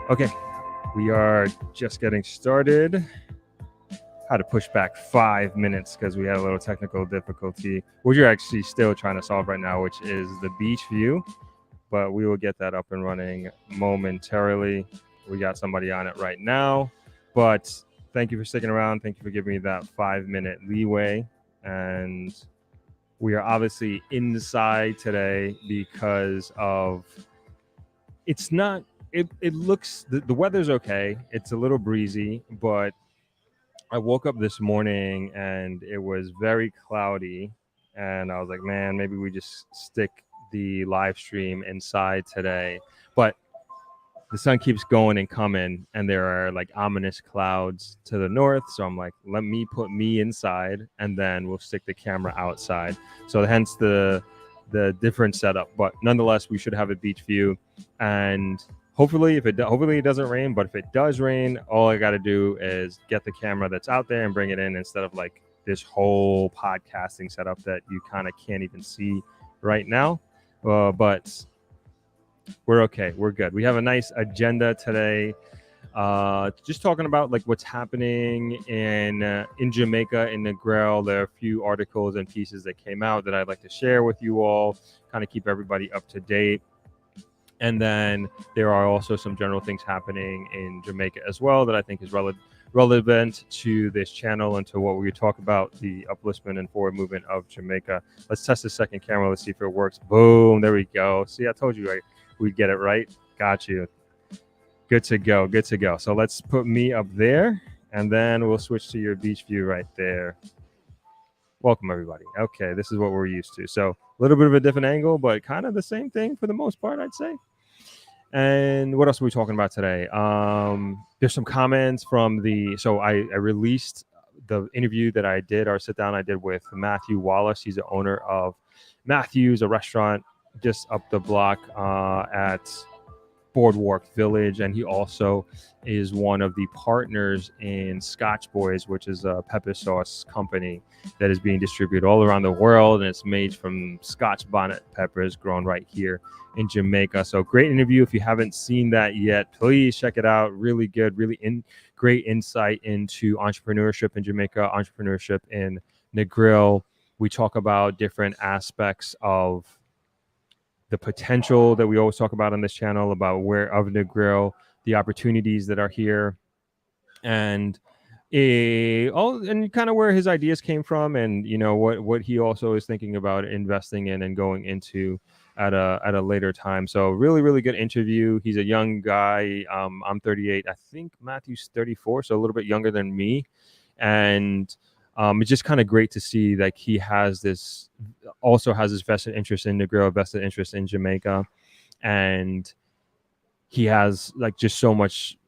Okay, we are just getting started. Had to push back 5 minutes because we had a little technical difficulty, which you're actually still trying to solve right now, which is the beach view. But we will get that up and running momentarily. We got somebody on it right now. But thank you for sticking around. Thank you for giving me that 5 minute leeway. And we are obviously inside today because of it's not it looks the weather's okay. It's a little breezy, but I woke up this morning and it was very cloudy, and I was like, man, maybe we just stick the live stream inside today. But the sun keeps going and coming, and there are like ominous clouds to the north. So I'm like, let me put me inside, and then we'll stick the camera outside. So hence the different setup. But nonetheless, we should have a beach view, and hopefully it doesn't rain. But if it does rain, all I got to do is get the camera that's out there and bring it in instead of like this whole podcasting setup that you kind of can't even see right now. But we're okay. We're good. We have a nice agenda today. Just talking about like what's happening in Jamaica, in Negril. There are a few articles and pieces that came out that I'd like to share with you all, kind of keep everybody up to date. And then there are also some general things happening in Jamaica as well that I think is relevant to this channel and to what we talk about, the upliftment and forward movement of Jamaica. Let's test the second camera. Let's see if it works. Boom. There we go. See, I told you we'd get it right. Got you. Good to go. Good to go. So let's put me up there, and then we'll switch to your beach view right there. Welcome, everybody. Okay, this is what we're used to. So a little bit of a different angle, but kind of the same thing for the most part, I'd say. And what else are we talking about today? There's some comments from so I released the interview that I did, or sit down I did with Matthew Wallace. He's the owner of Matthew's, a restaurant just up the block at Boardwalk Village, and he also is one of the partners in Scotch Boys, which is a pepper sauce company that is being distributed all around the world, and it's made from Scotch bonnet peppers grown right here in Jamaica. So great interview. If you haven't seen that yet, please check it out. Really good, great insight into entrepreneurship in Jamaica, entrepreneurship in Negril. We talk about different aspects of the potential that we always talk about on this channel, about of Negril, the opportunities that are here, and and kind of where his ideas came from, and what he also is thinking about investing in and going into at a later time. So really good interview. He's a young guy. I'm 38. I think Matthew's 34, so a little bit younger than me, and it's just kind of great to see that he has this vested interest in Negril, vested interest in Jamaica, and he has like just so much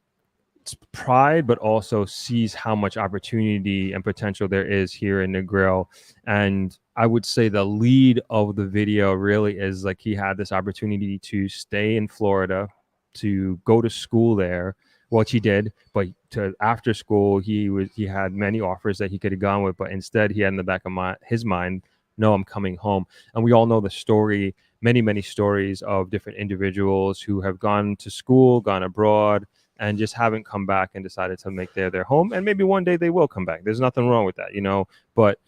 pride, but also sees how much opportunity and potential there is here in Negril. And I would say the lead of the video really is like he had this opportunity to stay in Florida, to go to school there, which he did, but after school he had many offers that he could have gone with, but instead he had in the back of his mind, no, I'm coming home. And we all know the story, many stories of different individuals who have gone to school, gone abroad, and just haven't come back and decided to make their home. And maybe one day they will come back. There's nothing wrong with that, but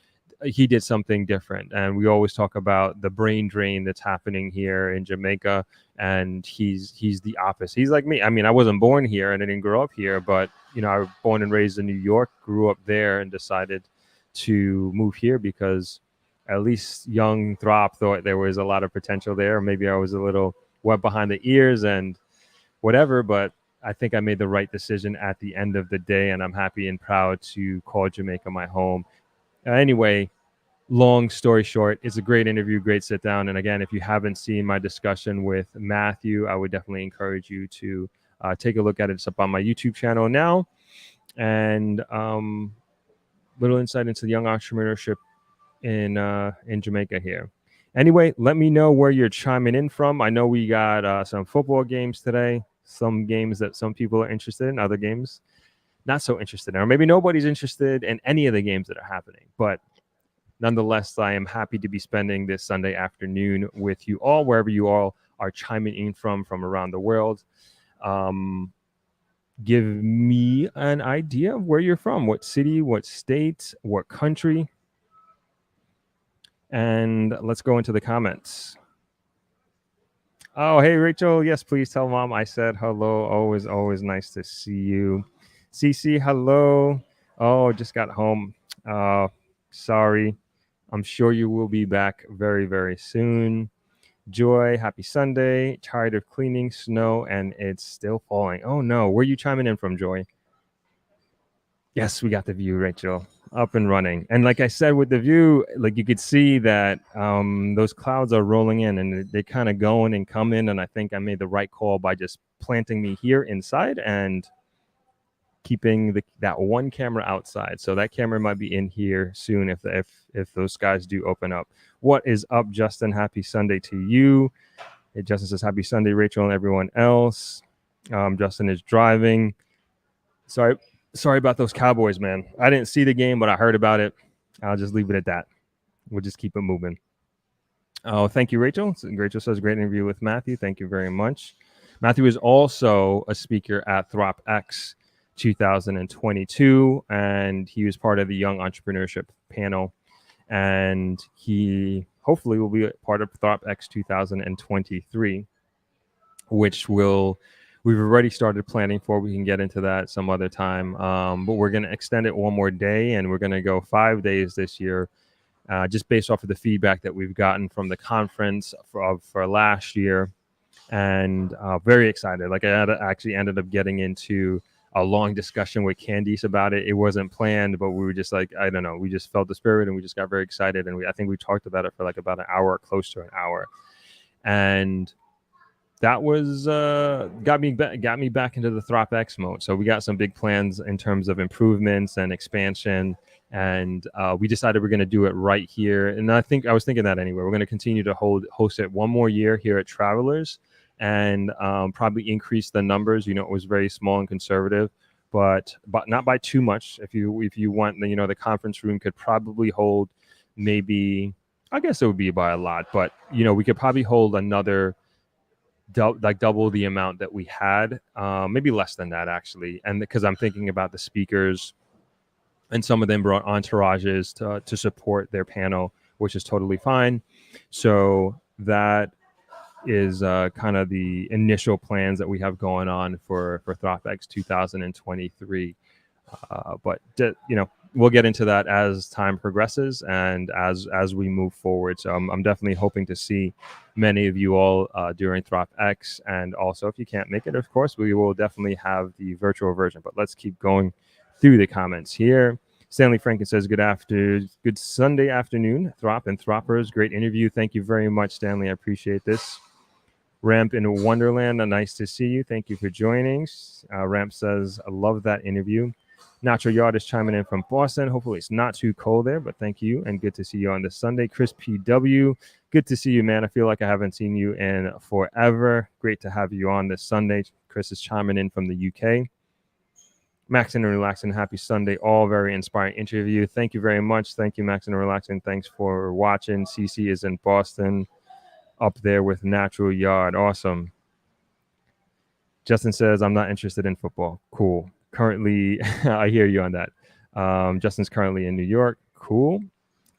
he did something different. And we always talk about the brain drain that's happening here in Jamaica, and he's the opposite. He's like me. I mean, I wasn't born here and I didn't grow up here, but I was born and raised in New York, grew up there, and decided to move here because at least young Throp thought there was a lot of potential there. Maybe I was a little wet behind the ears and whatever, but I think I made the right decision at the end of the day, and I'm happy and proud to call Jamaica my home. Anyway, long story short, it's a great interview, great sit down. And again, if you haven't seen my discussion with Matthew, I would definitely encourage you to take a look at it. It's up on my YouTube channel now. And little insight into the young entrepreneurship in Jamaica here. Anyway, let me know where you're chiming in from. I know we got some football games today, some games that some people are interested in, other games not so interested in, or maybe nobody's interested in any of the games that are happening. But nonetheless, I am happy to be spending this Sunday afternoon with you all, wherever you all are chiming in from around the world. give me an idea of where you're from, what city, what state, what country. And let's go into the comments. Oh, hey, Rachel. Yes, please tell mom I said hello. Always nice to see you. Cece, hello. Oh, just got home. Sorry. I'm sure you will be back very soon. Joy, happy Sunday. Tired of cleaning snow and it's still falling. Oh no, where are you chiming in from, Joy? Yes, we got the view, Rachel, up and running. And like I said, with the view, like you could see that those clouds are rolling in and they kind of going and coming. And I think I made the right call by just planting me here inside and keeping that one camera outside. So that camera might be in here soon if those skies do open up. What is up, Justin? Happy Sunday to you. Hey, Justin says happy Sunday, Rachel, and everyone else. Justin is driving. Sorry about those Cowboys, man. I didn't see the game, but I heard about it. I'll just leave it at that. We'll just keep it moving. Oh, thank you, Rachel. Rachel says great interview with Matthew. Thank you very much. Matthew is also a speaker at ThriveX 2022, and he was part of the Young Entrepreneurship panel. And he hopefully will be part of ThriveX 2023, which we've already started planning for. We can get into that some other time. But we're going to extend it one more day, and we're going to go 5 days this year, just based off of the feedback that we've gotten from the conference for last year. And very excited. Like I actually ended up getting into a long discussion with Candice about it. It wasn't planned, but we were just like, I don't know, we just felt the spirit and we just got very excited. And I think we talked about it for like about an hour, close to an hour. And that was got me back into the ThriveX mode. So we got some big plans in terms of improvements and expansion, and we decided we're going to do it right here. And I was thinking that anyway. We're going to continue to host it one more year here at Travelers, and probably increase the numbers. You know, it was very small and conservative, but not by too much. If you want, you know, the conference room could probably hold maybe, I guess it would be by a lot, but you know, we could probably hold another double the amount that we had, maybe less than that actually. And because I'm thinking about the speakers, and some of them brought entourages to support their panel, which is totally fine. So that is kind of the initial plans that we have going on for ThriveX 2023. But you know, we'll get into that as time progresses and as we move forward. So I'm definitely hoping to see many of you all during ThriveX, and also if you can't make it, of course, we will definitely have the virtual version. But let's keep going through the comments here. Stanley Franken says, good Sunday afternoon, Throp and Throppers. Great interview. Thank you very much, Stanley. I appreciate this. Ramp in Wonderland, nice to see you. Thank you for joining. Ramp says, I love that interview. Natural Yard is chiming in from Boston. Hopefully it's not too cold there, but thank you and good to see you on this Sunday. Chris PW, good to see you, man. I feel like I haven't seen you in forever. Great to have you on this Sunday. Chris is chiming in from the UK. Maxing and Relaxing, happy Sunday. All very inspiring interview. Thank you very much. Thank you, Maxing and Relaxing. Thanks for watching. CC is in Boston, up there with Natural Yard. Awesome. Justin says, I'm not interested in football. Cool. Currently, I hear you on that. Justin's currently in New York. Cool.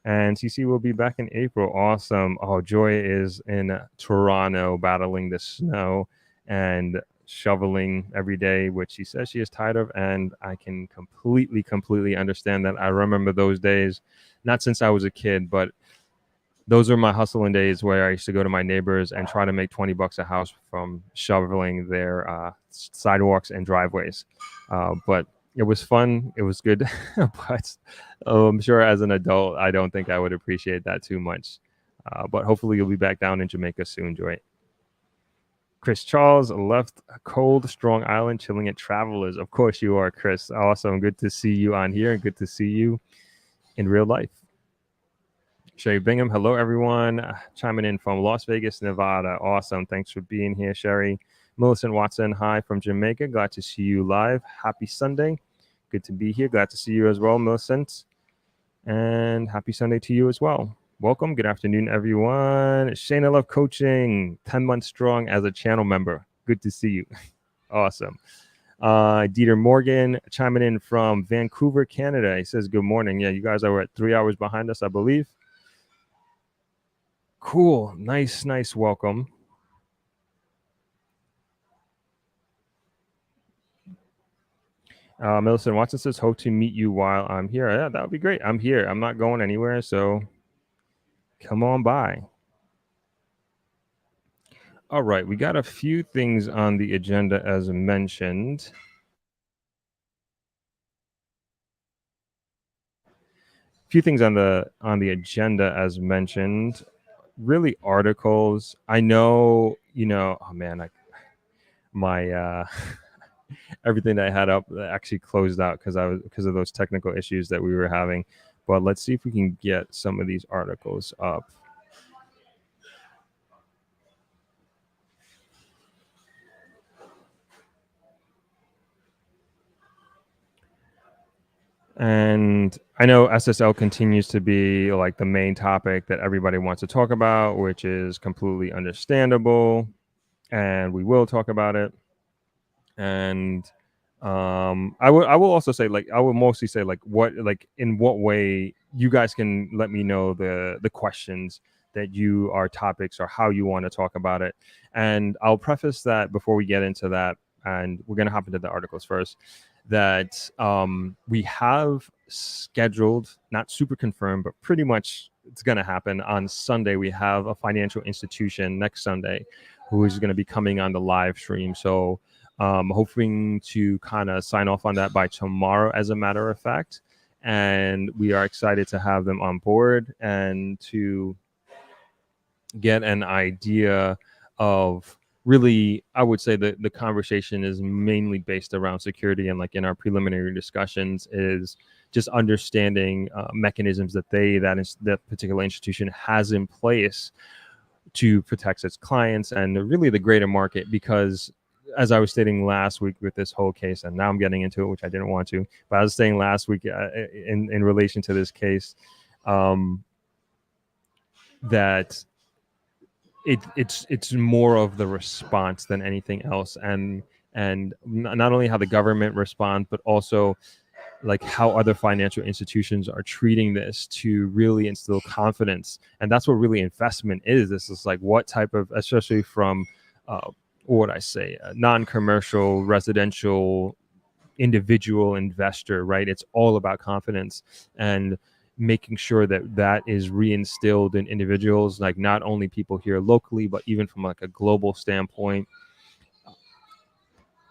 And CC will be back in April. Awesome. Oh, Joy is in Toronto battling the snow and shoveling every day, which she says she is tired of. And I can completely understand that. I remember those days, not since I was a kid, but those are my hustling days where I used to go to my neighbors and try to make $20 a house from shoveling their sidewalks and driveways. But it was fun. It was good. But I'm sure as an adult, I don't think I would appreciate that too much. But hopefully you'll be back down in Jamaica soon, Joy. Chris Charles left a cold, strong island chilling at Travelers. Of course you are, Chris. Awesome. Good to see you on here and good to see you in real life. Sherry Bingham, hello everyone. Chiming in from Las Vegas, Nevada. Awesome. Thanks for being here, Sherry. Millicent Watson, hi from Jamaica. Glad to see you live. Happy Sunday. Good to be here. Glad to see you as well, Millicent. And happy Sunday to you as well. Welcome. Good afternoon, everyone. Shayna Love Coaching, 10 months strong as a channel member. Good to see you. Awesome. Dieter Morgan chiming in from Vancouver, Canada. He says, good morning. Yeah, you guys are at 3 hours behind us, I believe. Cool. Nice welcome. Millicent Watson says, hope to meet you while I'm here. Yeah, that would be great. I'm here. I'm not going anywhere, so come on by. All right, we got a few things on the agenda as mentioned. A few things on the agenda as mentioned. Really articles. I know, oh man, my everything that I had up actually closed out because of those technical issues that we were having. But let's see if we can get some of these articles up. And I know SSL continues to be like the main topic that everybody wants to talk about, which is completely understandable. And we will talk about it. And I will also say, like, I will mostly say, like, in what way you guys can let me know the questions that you are topics or how you want to talk about it. And I'll preface that before we get into that, and we're going to hop into the articles first, that we have scheduled, not super confirmed, but pretty much it's going to happen on Sunday. We have a financial institution next Sunday who is going to be coming on the live stream. So hoping to kind of sign off on that by tomorrow, as a matter of fact. And we are excited to have them on board and to get an idea of really, I would say that the conversation is mainly based around security, and like in our preliminary discussions is just understanding mechanisms that that particular institution has in place to protect its clients and really the greater market. Because as I was stating last week with this whole case, and now I'm getting into it, which I didn't want to, but I was saying last week in relation to this case, that it's more of the response than anything else, and not only how the government responds, but also like how other financial institutions are treating this to really instill confidence. And that's what really investment is. This is like what type of, especially from what would I say, non-commercial, residential, individual investor, right? It's all about confidence and making sure that that is reinstilled in individuals, like not only people here locally, but even from like a global standpoint.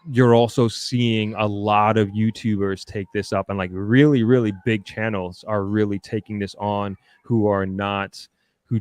You're also seeing a lot of YouTubers take this up, and like really big channels are really taking this on, who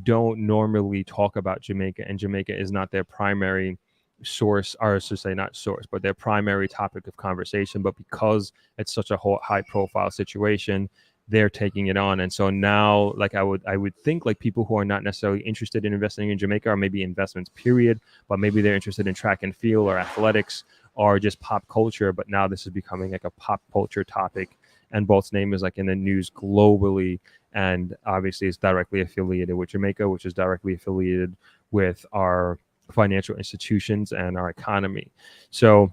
don't normally talk about Jamaica, and Jamaica is not their primary source, or I should say not source, but their primary topic of conversation. But because it's such a high profile situation, they're taking it on. And so now, like I would think, like people who are not necessarily interested in investing in Jamaica, or maybe investments period, but maybe they're interested in track and field or athletics or just pop culture. But now this is becoming like a pop culture topic, and Bolt's name is like in the news globally, and obviously it's directly affiliated with Jamaica, which is directly affiliated with our financial institutions and our economy. So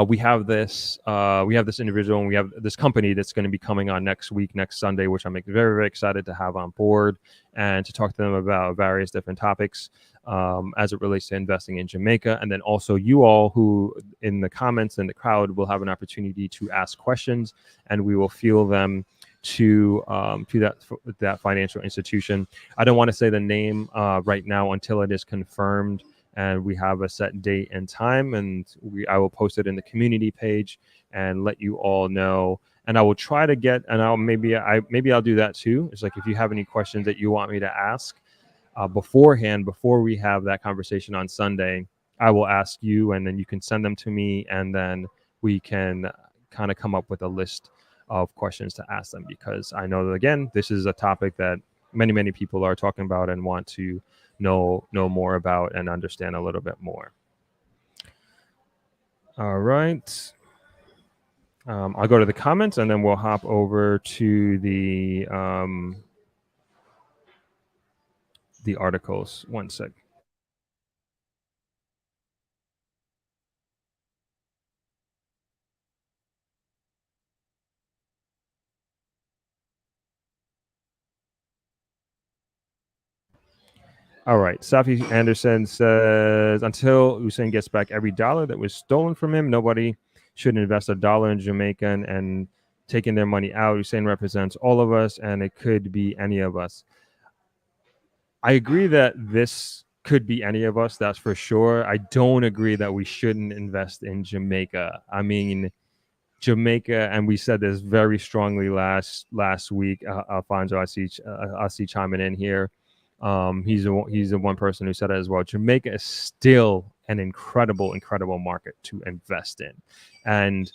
we have this individual, and we have this company that's going to be coming on next Sunday, which I'm very excited to have on board and to talk to them about various different topics as it relates to investing in Jamaica. And then also you all who in the comments and the crowd will have an opportunity to ask questions, and we will field them to that financial institution. I don't want to say the name right now until it is confirmed and we have a set date and time, and I will post it in the community page and let you all know. And I will try to get, and I'll do that too. It's like if you have any questions that you want me to ask beforehand, before we have that conversation on Sunday, I will ask you, and then you can send them to me, and then we can kind of come up with a list of questions to ask them, because I know that, again, this is a topic that many people are talking about and want to know more about and understand a little bit more. All right. I'll go to the comments, and then we'll hop over to the articles. One sec. . All right. Safi Anderson says, until Hussein gets back every dollar that was stolen from him, nobody should invest a dollar in Jamaica and taking their money out. Hussein represents all of us, and it could be any of us. I agree that this could be any of us, that's for sure. I don't agree that we shouldn't invest in Jamaica. I mean, Jamaica, and we said this very strongly last week. Alfonso, I see chiming in here. He's the one person who said it as well. Jamaica is still an incredible market to invest in, and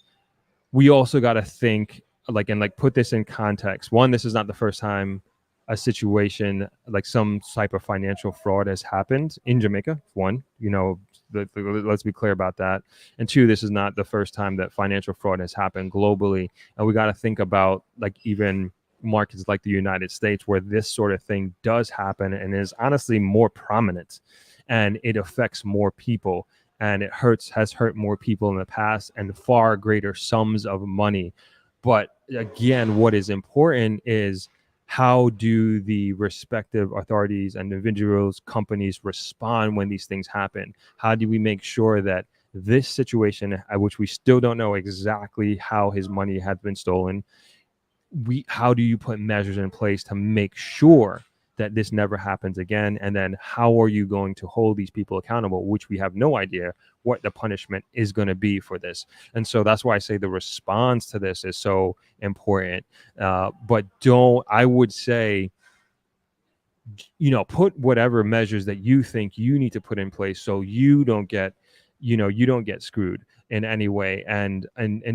we also got to think and put this in context. One, this is not the first time a situation like some type of financial fraud has happened in Jamaica. One, let's be clear about that. And two, this is not the first time that financial fraud has happened globally. And we got to think about even markets like the United States where this sort of thing does happen and is honestly more prominent, and it affects more people, and has hurt more people in the past and far greater sums of money. But again, what is important is how do the respective authorities and individuals, companies respond when these things happen? How do we make sure that this situation, which we still don't know exactly how his money had been stolen, how do you put measures in place to make sure that this never happens again? And then how are you going to hold these people accountable, which we have no idea what the punishment is going to be for this. And so that's why I say the response to this is so important. But I would say, put whatever measures that you think you need to put in place so you don't get screwed in any way. And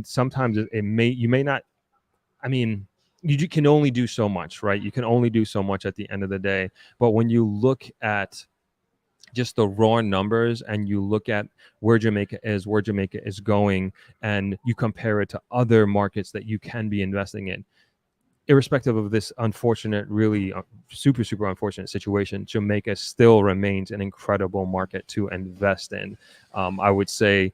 sometimes you may not, I mean, you can only do so much, right? You can only do so much at the end of the day. But when you look at just the raw numbers and you look at where Jamaica is going, and you compare it to other markets that you can be investing in, irrespective of this unfortunate, really super unfortunate situation, Jamaica still remains an incredible market to invest in. I would say,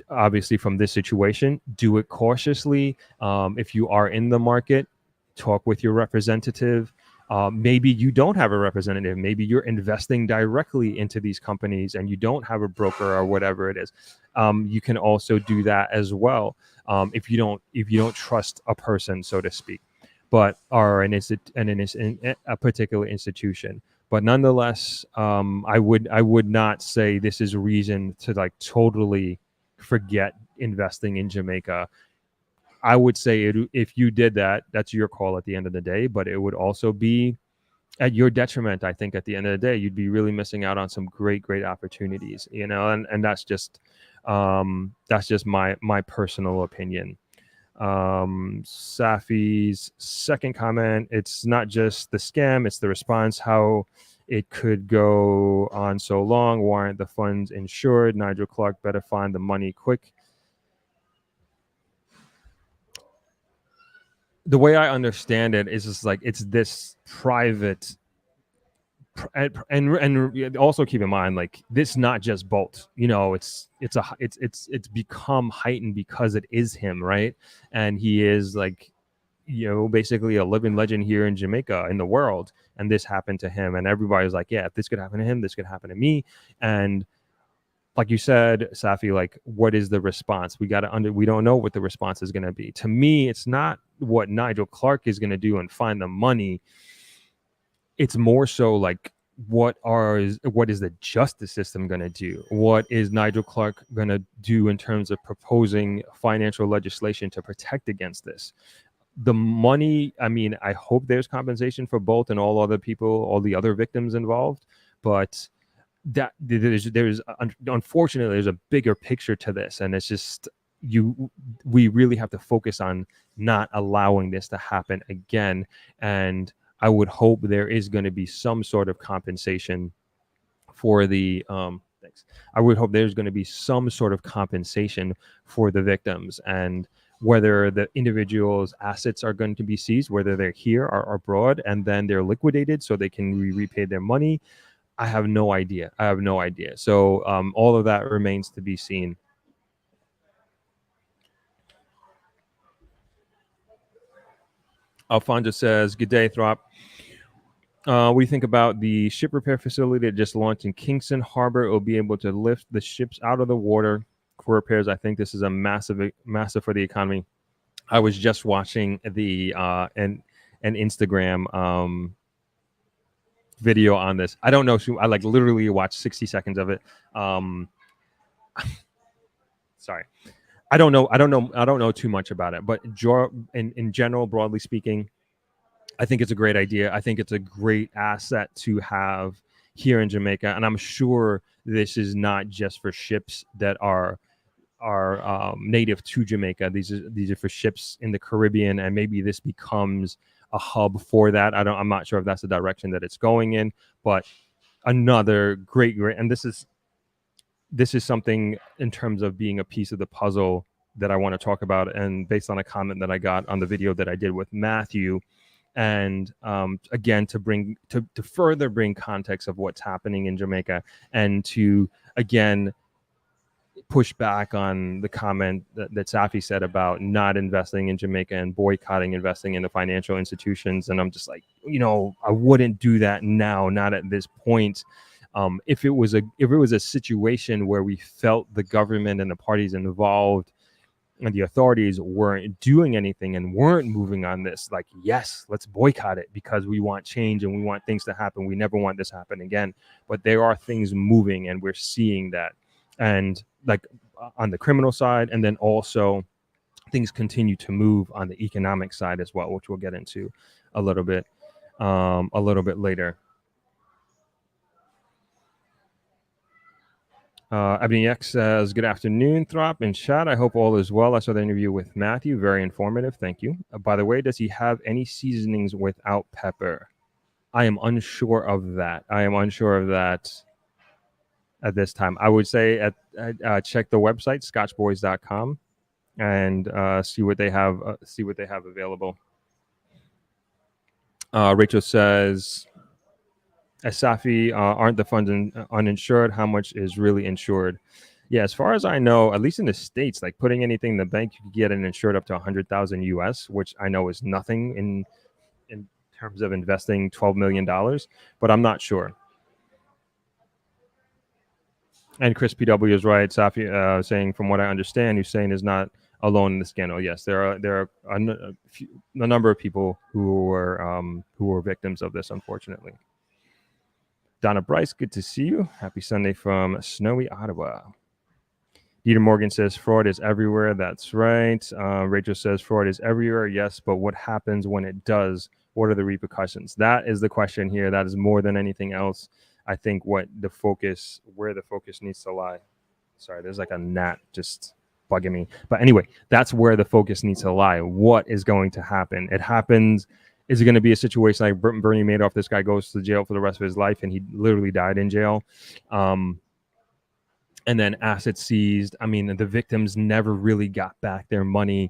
obviously, from this situation, do it cautiously. If you are in the market, talk with your representative. Maybe you don't have a representative. Maybe you're investing directly into these companies and you don't have a broker or whatever it is. You can also do that as well, if you don't trust a person, so to speak, but are in a particular institution. But nonetheless, I would not say this is a reason to totally forget investing in Jamaica. I would say if you did that, that's your call at the end of the day, but it would also be at your detriment. I think at the end of the day, you'd be really missing out on some great opportunities, and that's just my personal opinion. Safi's second comment, it's not just the scam, it's the response, how it could go on so long. Why aren't the funds insured? Nigel Clark better find the money quick. The way I understand it is just it's this private, and also keep in mind, this not just Bolt. It's become heightened because it is him, right? And he is basically a living legend here in Jamaica, in the world, and this happened to him, and everybody's like, yeah, if this could happen to him, this could happen to me. And like you said, Safi, what is the response? We don't know what the response is going to be. To me, it's not what Nigel Clark is going to do and find the money. It's more so what is the justice system going to do? What is Nigel Clark going to do in terms of proposing financial legislation to protect against this? The money, I mean, I hope there's compensation for Bolt and all the other victims involved, but that there's unfortunately there's a bigger picture to this, and it's just we really have to focus on not allowing this to happen again. And I would hope there is going to be some sort of compensation for the thanks. I would hope there's going to be some sort of compensation for the victims, and whether the individual's assets are going to be seized, whether they're here or abroad, and then they're liquidated so they can repay their money. I have no idea. So all of that remains to be seen. Alfonso says, good day, Throp. What do you think about the ship repair facility that just launched in Kingston Harbor? It will be able to lift the ships out of the water for repairs. I think this is a massive for the economy. I was just watching the an Instagram video on this. I don't know. I like literally watched 60 seconds of it. Um, sorry, I don't know. I don't know too much about it. But in general, broadly speaking, I think it's a great idea. I think it's a great asset to have here in Jamaica, and I'm sure this is not just for ships that are native to Jamaica. These are for ships in the Caribbean, and maybe this becomes a hub for that. I'm not sure if that's the direction that it's going in, but another great, and this is something in terms of being a piece of the puzzle that I want to talk about, and based on a comment that I got on the video that I did with Matthew. And again, to further bring context of what's happening in Jamaica, and to again push back on the comment that Safi said about not investing in Jamaica and boycotting investing in the financial institutions. And I'm just like, I wouldn't do that now, not at this point. If it was a situation where we felt the government and the parties involved and the authorities weren't doing anything and weren't moving on this, like, yes, let's boycott it because we want change and we want things to happen. We never want this to happen again. But there are things moving, and we're seeing that. And like on the criminal side, and then also things continue to move on the economic side as well, which we'll get into a little bit later. Ebony X says, good afternoon, Throp and chat. I hope all is well. I saw the interview with Matthew. Very informative. Thank you. By the way, does he have any seasonings without pepper? I am unsure of that. At this time. I would say check the website, scotchboys.com, and see what they have available. Rachel says, Safi, aren't the funds uninsured? How much is really insured? Yeah, as far as I know, at least in the States, like putting anything in the bank, you could get it insured up to 100,000 US, which I know is nothing in terms of investing $12 million, but I'm not sure. And Chris PW is right. Safi saying, from what I understand, Hussein is not alone in the scandal. Yes, there are a number of people who were victims of this, unfortunately. Donna Bryce, good to see you. Happy Sunday from snowy Ottawa. Dieter Morgan says fraud is everywhere. That's right. Rachel says fraud is everywhere. Yes, but what happens when it does? What are the repercussions? That is the question here. That is more than anything else. I think where the focus needs to lie. Sorry, there's like a gnat just bugging me. But anyway, that's where the focus needs to lie. What is going to happen? It happens. Is it going to be a situation like Bernie Madoff? This guy goes to jail for the rest of his life, and he literally died in jail. And then assets seized. I mean, the victims never really got back their money.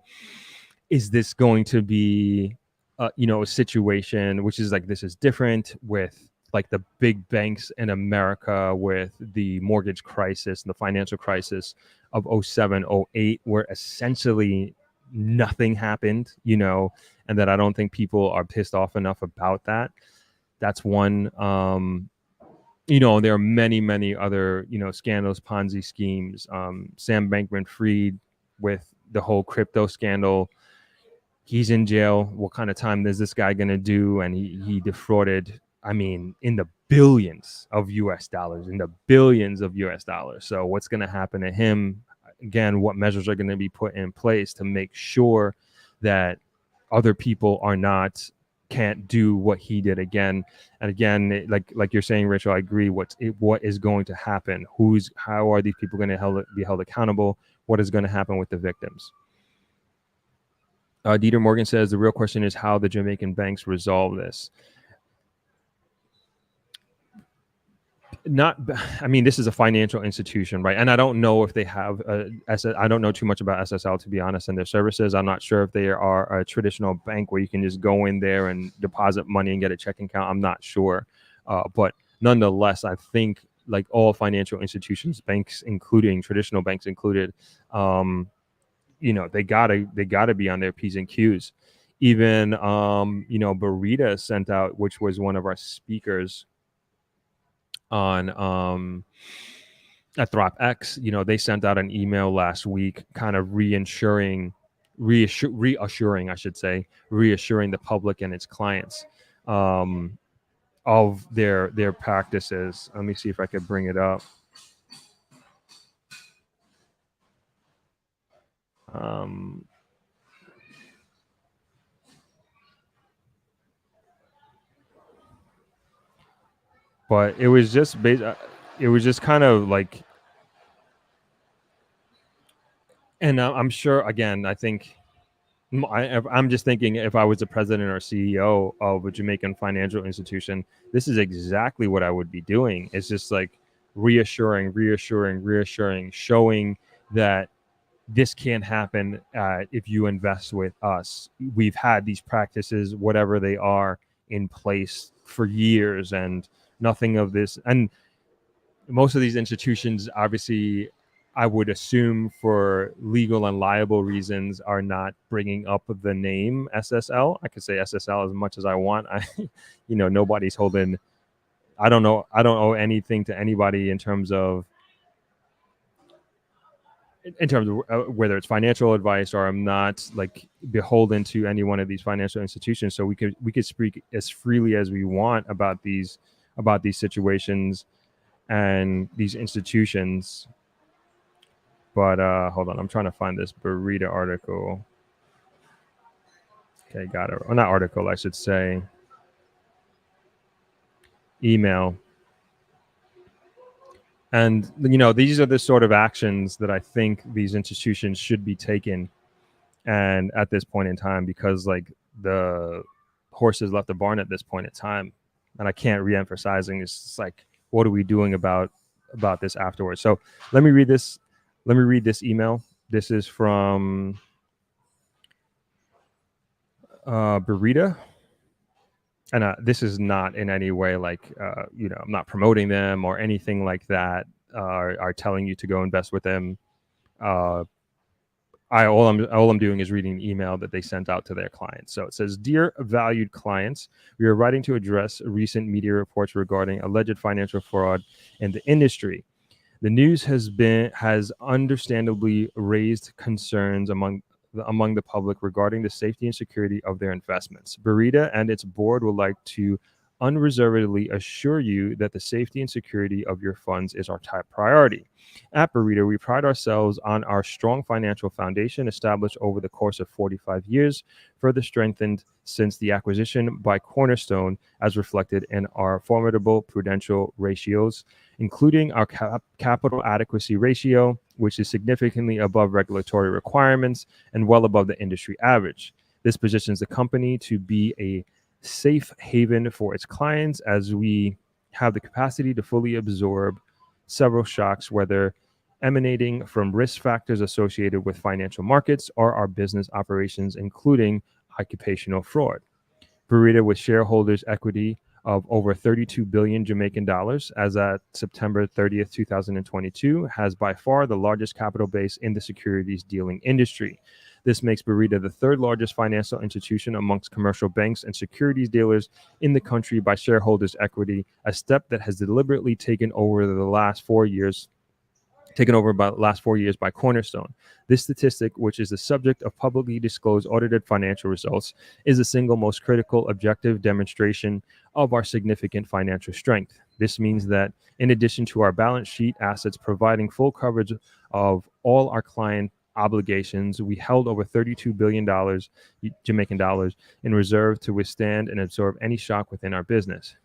Is this going to be, a situation which is like, this is different with like the big banks in America, with the mortgage crisis and the financial crisis of 07, 08, where essentially nothing happened, and that I don't think people are pissed off enough about that. That's one. There are many, many other, scandals, Ponzi schemes. Sam Bankman-Fried with the whole crypto scandal. He's in jail. What kind of time is this guy going to do? And he defrauded, in the billions of US dollars, So what's going to happen to him? Again, what measures are going to be put in place to make sure that other people can't do what he did again and again? Like you're saying, Rachel, I agree. What is going to happen? How are these people going to be held accountable? What is going to happen with the victims? Dieter Morgan says the real question is how the Jamaican banks resolve this. This is a financial institution, right? And I don't know if they have I don't know too much about SSL, to be honest, and their services. I'm not sure if they are a traditional bank where you can just go in there and deposit money and get a checking account. I'm not sure. But nonetheless, I think like all financial institutions, banks including, traditional banks included, they gotta be on their P's and Q's. Even Burita sent out, which was one of our speakers on at ThriveX, they sent out an email last week, kind of reassuring, I should say, reassuring the public and its clients of their practices. Let me see if I could bring it up. But it was just kind of like, and I'm sure, again, I think I'm just thinking, if I was the president or CEO of a Jamaican financial institution, this is exactly what I would be doing. It's just like reassuring, showing that this can't happen if you invest with us. We've had these practices, whatever they are, in place for years, and nothing of this. And most of these institutions, obviously, I would assume for legal and liable reasons, are not bringing up the name SSL. I could say SSL as much as I want. Nobody's holding. I don't owe anything to anybody in terms of whether it's financial advice, or I'm not like beholden to any one of these financial institutions. So we could speak as freely as we want about these situations and these institutions. But hold on, I'm trying to find this Burita article. Okay, got it. Or not article, I should say. Email. And these are the sort of actions that I think these institutions should be taking, and at this point in time, because like the horse has left the barn at this point in time, and I can't re-emphasizing. It's like, what are we doing about this afterwards? So let me read this email. This is from Burita. And this is not in any way like, I'm not promoting them or anything like that, are telling you to go invest with them. All I'm doing is reading the email that they sent out to their clients. So it says, "Dear valued clients, we are writing to address recent media reports regarding alleged financial fraud in the industry. The news has understandably raised concerns among the public regarding the safety and security of their investments. Burita and its board would like to unreservedly assure you that the safety and security of your funds is our top priority. At Burita, we pride ourselves on our strong financial foundation established over the course of 45 years, further strengthened since the acquisition by Cornerstone, as reflected in our formidable prudential ratios, including our capital adequacy ratio, which is significantly above regulatory requirements and well above the industry average. This positions the company to be a safe haven for its clients, as we have the capacity to fully absorb several shocks, whether emanating from risk factors associated with financial markets or our business operations, including occupational fraud. Burita, with shareholders' equity of over 32 billion Jamaican dollars as at September 30th, 2022, has by far the largest capital base in the securities dealing industry. This makes Burita the third largest financial institution amongst commercial banks and securities dealers in the country by shareholders' equity, a step that has deliberately taken over by the last 4 years by Cornerstone. This statistic, which is the subject of publicly disclosed audited financial results, is the single most critical objective demonstration of our significant financial strength. This means that in addition to our balance sheet assets providing full coverage of all our client obligations, we held over $32 billion Jamaican dollars in reserve to withstand and absorb any shock within our business.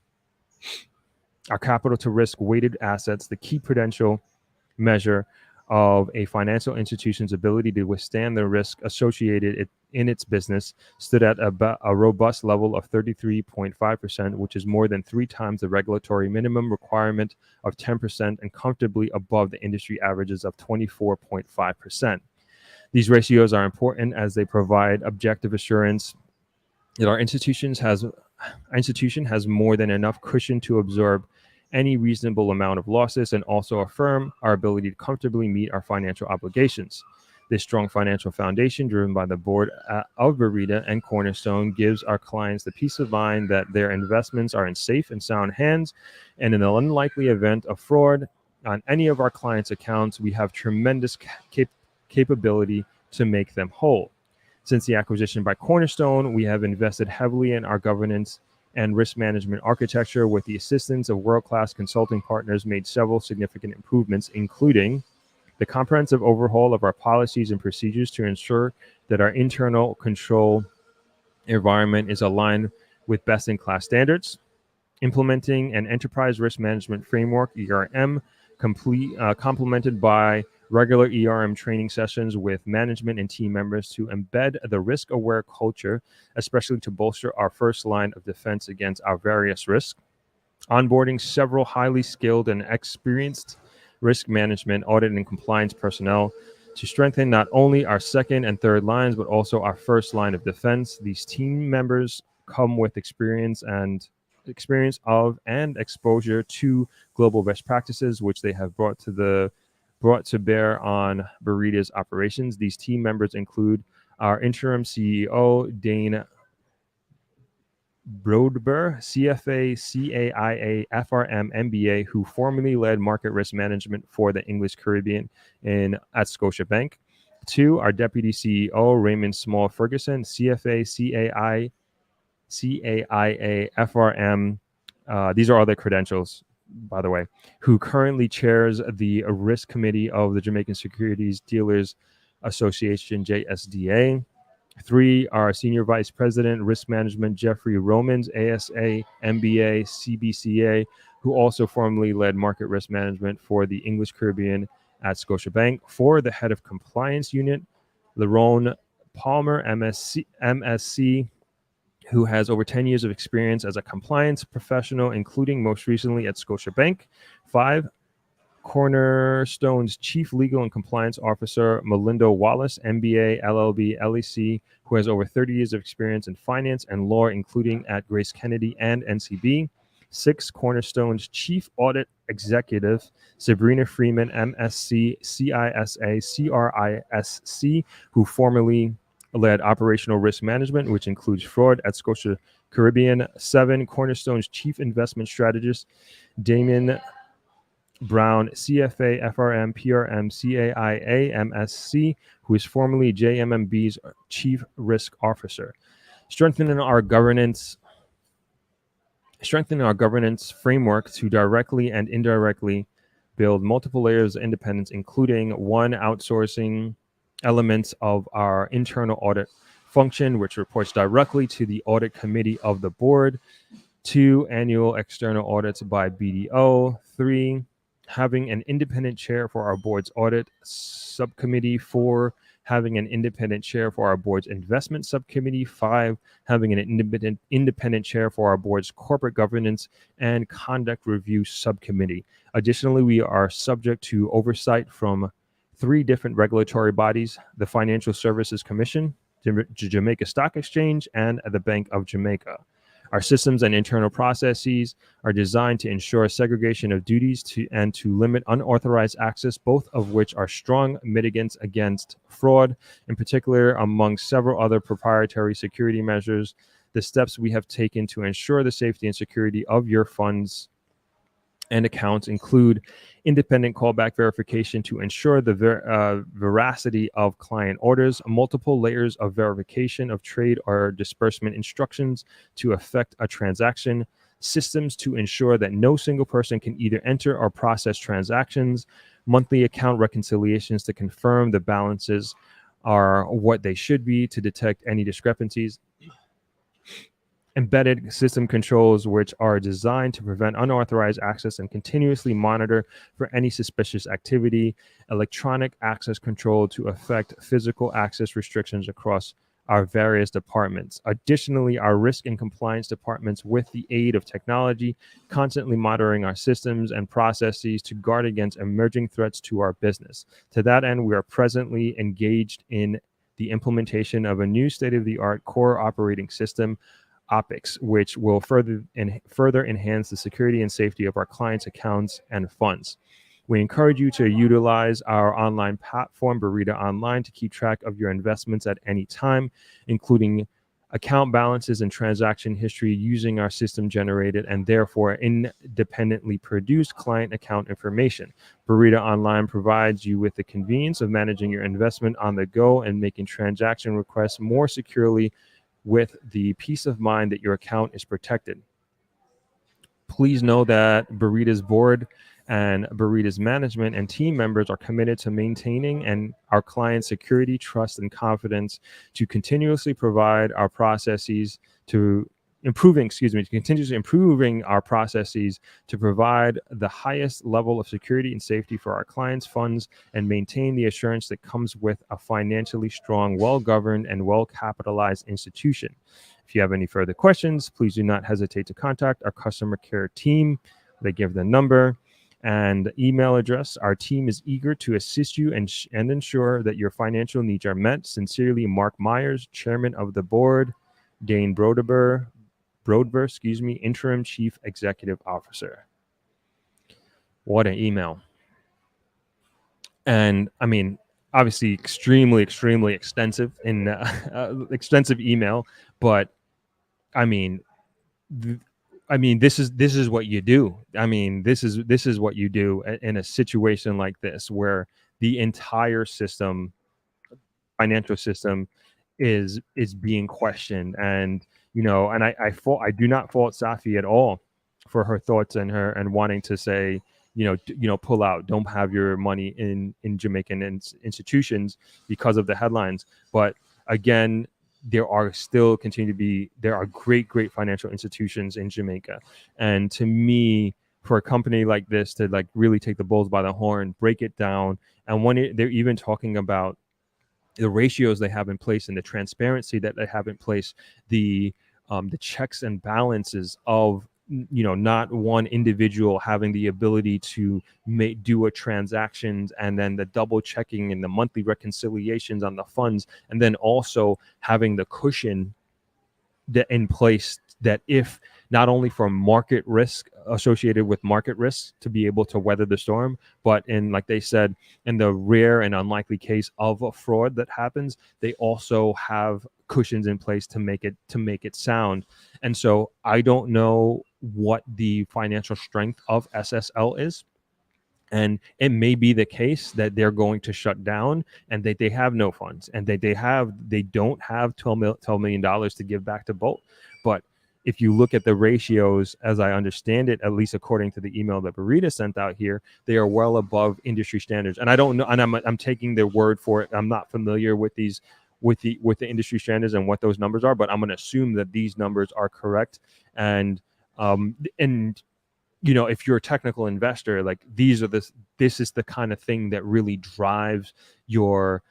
Our capital to risk weighted assets, the key prudential measure of a financial institution's ability to withstand the risk associated in its business, stood at a robust level of 33.5%, which is more than 3 times the regulatory minimum requirement of 10% and comfortably above the industry averages of 24.5%. These ratios are important as they provide objective assurance that our institution has more than enough cushion to absorb any reasonable amount of losses, and also affirm our ability to comfortably meet our financial obligations. This strong financial foundation, driven by the board of Bermuda and Cornerstone, gives our clients the peace of mind that their investments are in safe and sound hands. And in the unlikely event of fraud on any of our clients' accounts, we have tremendous capability to make them whole. Since the acquisition by Cornerstone, we have invested heavily in our governance and risk management architecture. With the assistance of world-class consulting partners, made several significant improvements, including the comprehensive overhaul of our policies and procedures to ensure that our internal control environment is aligned with best-in-class standards, implementing an enterprise risk management framework, ERM, complemented by regular ERM training sessions with management and team members to embed the risk-aware culture, especially to bolster our first line of defense against our various risks, onboarding several highly skilled and experienced risk management, audit, and compliance personnel to strengthen not only our second and third lines, but also our first line of defense. These team members come with experience of and exposure to global best practices, which they have brought to bear on Bermuda's operations. These team members include our interim CEO, Dane Brodber, CFA, CAIA, FRM, MBA, who formerly led market risk management for the English Caribbean at Scotiabank. 2, our Deputy CEO, Raymond Small Ferguson, CFA, CAIA, FRM. These are all their credentials, by the way, who currently chairs the risk committee of the Jamaican Securities Dealers Association, JSDA. 3, our Senior Vice President, Risk Management, Jeffrey Romans, ASA, MBA, CBCA, who also formerly led market risk management for the English Caribbean at Scotiabank. 4, the Head of Compliance Unit, Lerone Palmer, MSc, who has over 10 years of experience as a compliance professional, including most recently at Scotiabank. 5, Cornerstone's Chief Legal and Compliance Officer, Melinda Wallace, MBA, LLB, LEC, who has over 30 years of experience in finance and law, including at Grace Kennedy and NCB. 6, Cornerstone's Chief Audit Executive, Sabrina Freeman, MSc, CISA, CRISC, who formerly led operational risk management, which includes fraud at Scotia Caribbean. 7, Cornerstone's Chief Investment Strategist, Damien Brown, CFA, FRM, PRM, CAIA, MSc, who is formerly JMMB's Chief Risk Officer. Strengthening our governance framework to directly and indirectly build multiple layers of independence, including 1, outsourcing elements of our internal audit function, which reports directly to the audit committee of the board. 2, annual external audits by BDO. 3, having an independent chair for our board's audit subcommittee. 4, having an independent chair for our board's investment subcommittee. 5, having an independent chair for our board's corporate governance and conduct review subcommittee. Additionally, we are subject to oversight from 3 different regulatory bodies: the Financial Services Commission, the Jamaica Stock Exchange, and the Bank of Jamaica. Our systems and internal processes are designed to ensure segregation of duties and to limit unauthorized access, both of which are strong mitigants against fraud, in particular among several other proprietary security measures. The steps we have taken to ensure the safety and security of your funds and accounts include independent callback verification to ensure the veracity of client orders, multiple layers of verification of trade or disbursement instructions to effect a transaction, systems to ensure that no single person can either enter or process transactions, monthly account reconciliations to confirm the balances are what they should be to detect any discrepancies, embedded system controls which are designed to prevent unauthorized access and continuously monitor for any suspicious activity, electronic access control to affect physical access restrictions across our various departments. Additionally, our risk and compliance departments, with the aid of technology, constantly monitoring our systems and processes to guard against emerging threats to our business. To that end, we are presently engaged in the implementation of a new state-of-the-art core operating system, OPEX, which will further enhance the security and safety of our clients' accounts and funds. We encourage you to utilize our online platform, Burrito Online, to keep track of your investments at any time, including account balances and transaction history using our system generated and therefore independently produced client account information. Burrito Online provides you with the convenience of managing your investment on the go and making transaction requests more securely with the peace of mind that your account is protected. Please know that Burrito's board and Burrito's management and team members are committed to maintaining and our clients' security, trust, and confidence to continuously provide our processes to continuously improving our processes to provide the highest level of security and safety for our clients' funds and maintain the assurance that comes with a financially strong, well-governed, and well-capitalized institution. If you have any further questions, please do not hesitate to contact our customer care team. They give the number and email address. Our team is eager to assist you and ensure that your financial needs are met. Sincerely, Mark Myers, Chairman of the Board, Dane Brodber, Interim Chief Executive Officer. What an email. And I mean, obviously extremely extensive in extensive email, but I mean, this is what you do. I mean, this is what you do in a situation like this where the entire system, financial system, is being questioned. And and I do not fault Safi at all for her thoughts and wanting to say, pull out, don't have your money in Jamaican institutions because of the headlines. But again, there are great financial institutions in Jamaica. And to me, for a company like this to like really take the bulls by the horn, break it down, and when they're even talking about the ratios they have in place and the transparency that they have in place, the checks and balances of not one individual having the ability to do a transactions, and then the double checking and the monthly reconciliations on the funds, and then also having the cushion that in place that if not only from market risk associated with market risks to be able to weather the storm, but in, like they said, in the rare and unlikely case of a fraud that happens, they also have cushions in place to make it sound. And so I don't know what the financial strength of SSL is. And it may be the case that they're going to shut down and that they have no funds and that they don't have $12 million to give back to Bolt. But if you look at the ratios, as I understand it, at least according to the email that Burrito sent out here, they are well above industry standards. And I don't know, and I'm taking their word for it. I'm not familiar with these with the industry standards and what those numbers are, but I'm going to assume that these numbers are correct. And if you're a technical investor, like this is the kind of thing that really drives your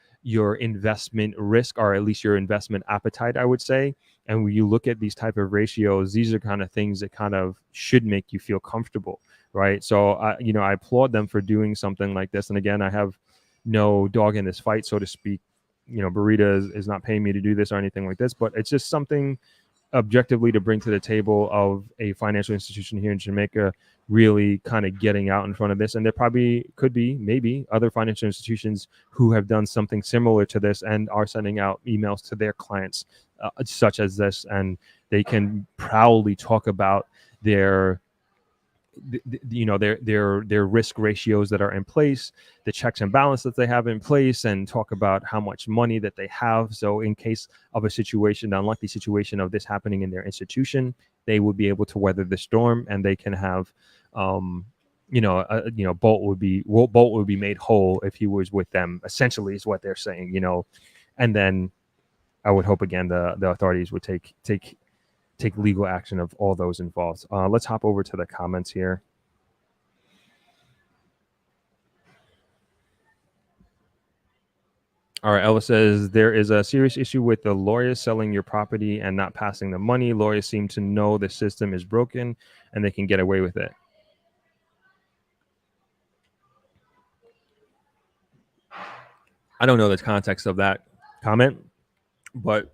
investment risk, or at least your investment appetite, I would say. And when you look at these type of ratios, these are kind of things that kind of should make you feel comfortable, right? So I applaud them for doing something like this. And again, I have no dog in this fight, so to speak. Burrito is not paying me to do this or anything like this, but it's just something objectively to bring to the table of a financial institution here in Jamaica really kind of getting out in front of this. And there probably could be maybe other financial institutions who have done something similar to this and are sending out emails to their clients such as this, and they can proudly talk about their risk ratios that are in place, the checks and balance that they have in place, and talk about how much money that they have. So in case of a situation, the unlikely situation of this happening in their institution, they will be able to weather the storm, and they can have, Bolt would be made whole if he was with them. Essentially, is what they're saying. And then I would hope again the authorities would take legal action of all those involved. Let's hop over to the comments here. All right, Ella says, there is a serious issue with the lawyers selling your property and not passing the money. Lawyers seem to know the system is broken and they can get away with it. I don't know the context of that comment, but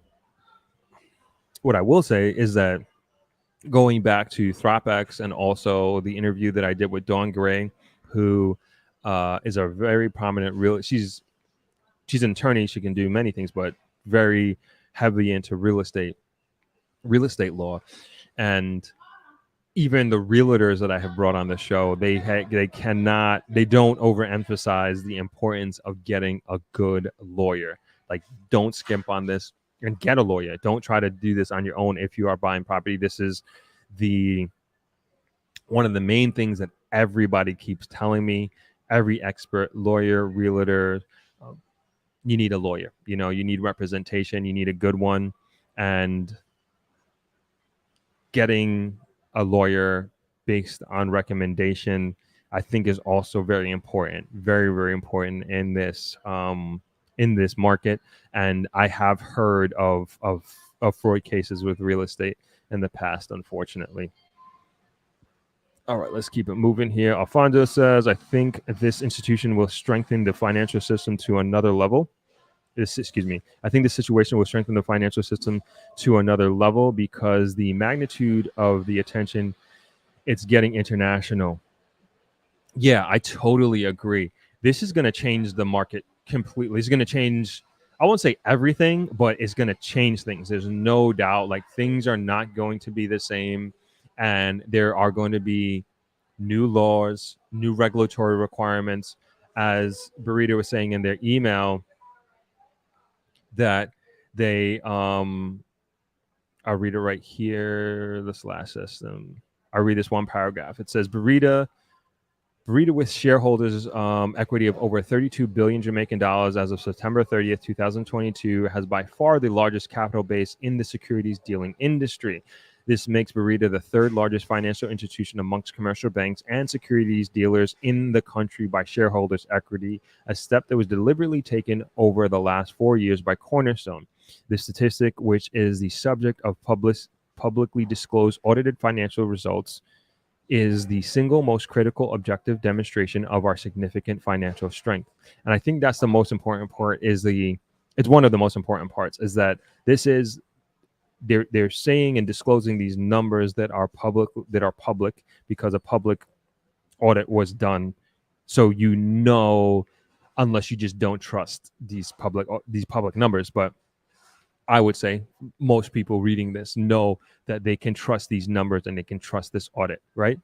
what I will say is that going back to ThriveX and also the interview that I did with Dawn Gray, who is a very prominent real. She's an attorney. She can do many things, but very heavily into real estate law. And even the realtors that I have brought on the show, they don't overemphasize the importance of getting a good lawyer. Like, don't skimp on this and get a lawyer. Don't try to do this on your own if you are buying property. This is the one of the main things that everybody keeps telling me. Every expert, lawyer, realtor, you need a lawyer. You need representation. You need a good one, and getting a lawyer based on recommendation, I think, is also very important, very, very important in this market. And I have heard of fraud cases with real estate in the past, unfortunately. All right, let's keep it moving here. Alfonso says, I think this institution will strengthen the financial system to another level. I think this situation will strengthen the financial system to another level because the magnitude of the attention it's getting international. Yeah, I totally agree. This is going to change the market completely. It's going to change, I won't say everything, but it's going to change things. There's no doubt. Like, things are not going to be the same, and there are going to be new laws, new regulatory requirements. As Burrito was saying in their email, that they I'll read it right here. The slash system. I'll read this one paragraph. It says Burrito with shareholders equity of over 32 billion Jamaican dollars as of September 30th, 2022, has by far the largest capital base in the securities dealing industry. This makes Burrito the third largest financial institution amongst commercial banks and securities dealers in the country by shareholders' equity, a step that was deliberately taken over the last 4 years by Cornerstone. The statistic, which is the subject of publicly disclosed audited financial results, is the single most critical objective demonstration of our significant financial strength. And I think that's the most important part. It's one of the most important parts, is that this is they're saying and disclosing these numbers that are public because a public audit was done. So unless you just don't trust these public numbers, but I would say most people reading this know that they can trust these numbers and they can trust this audit, right?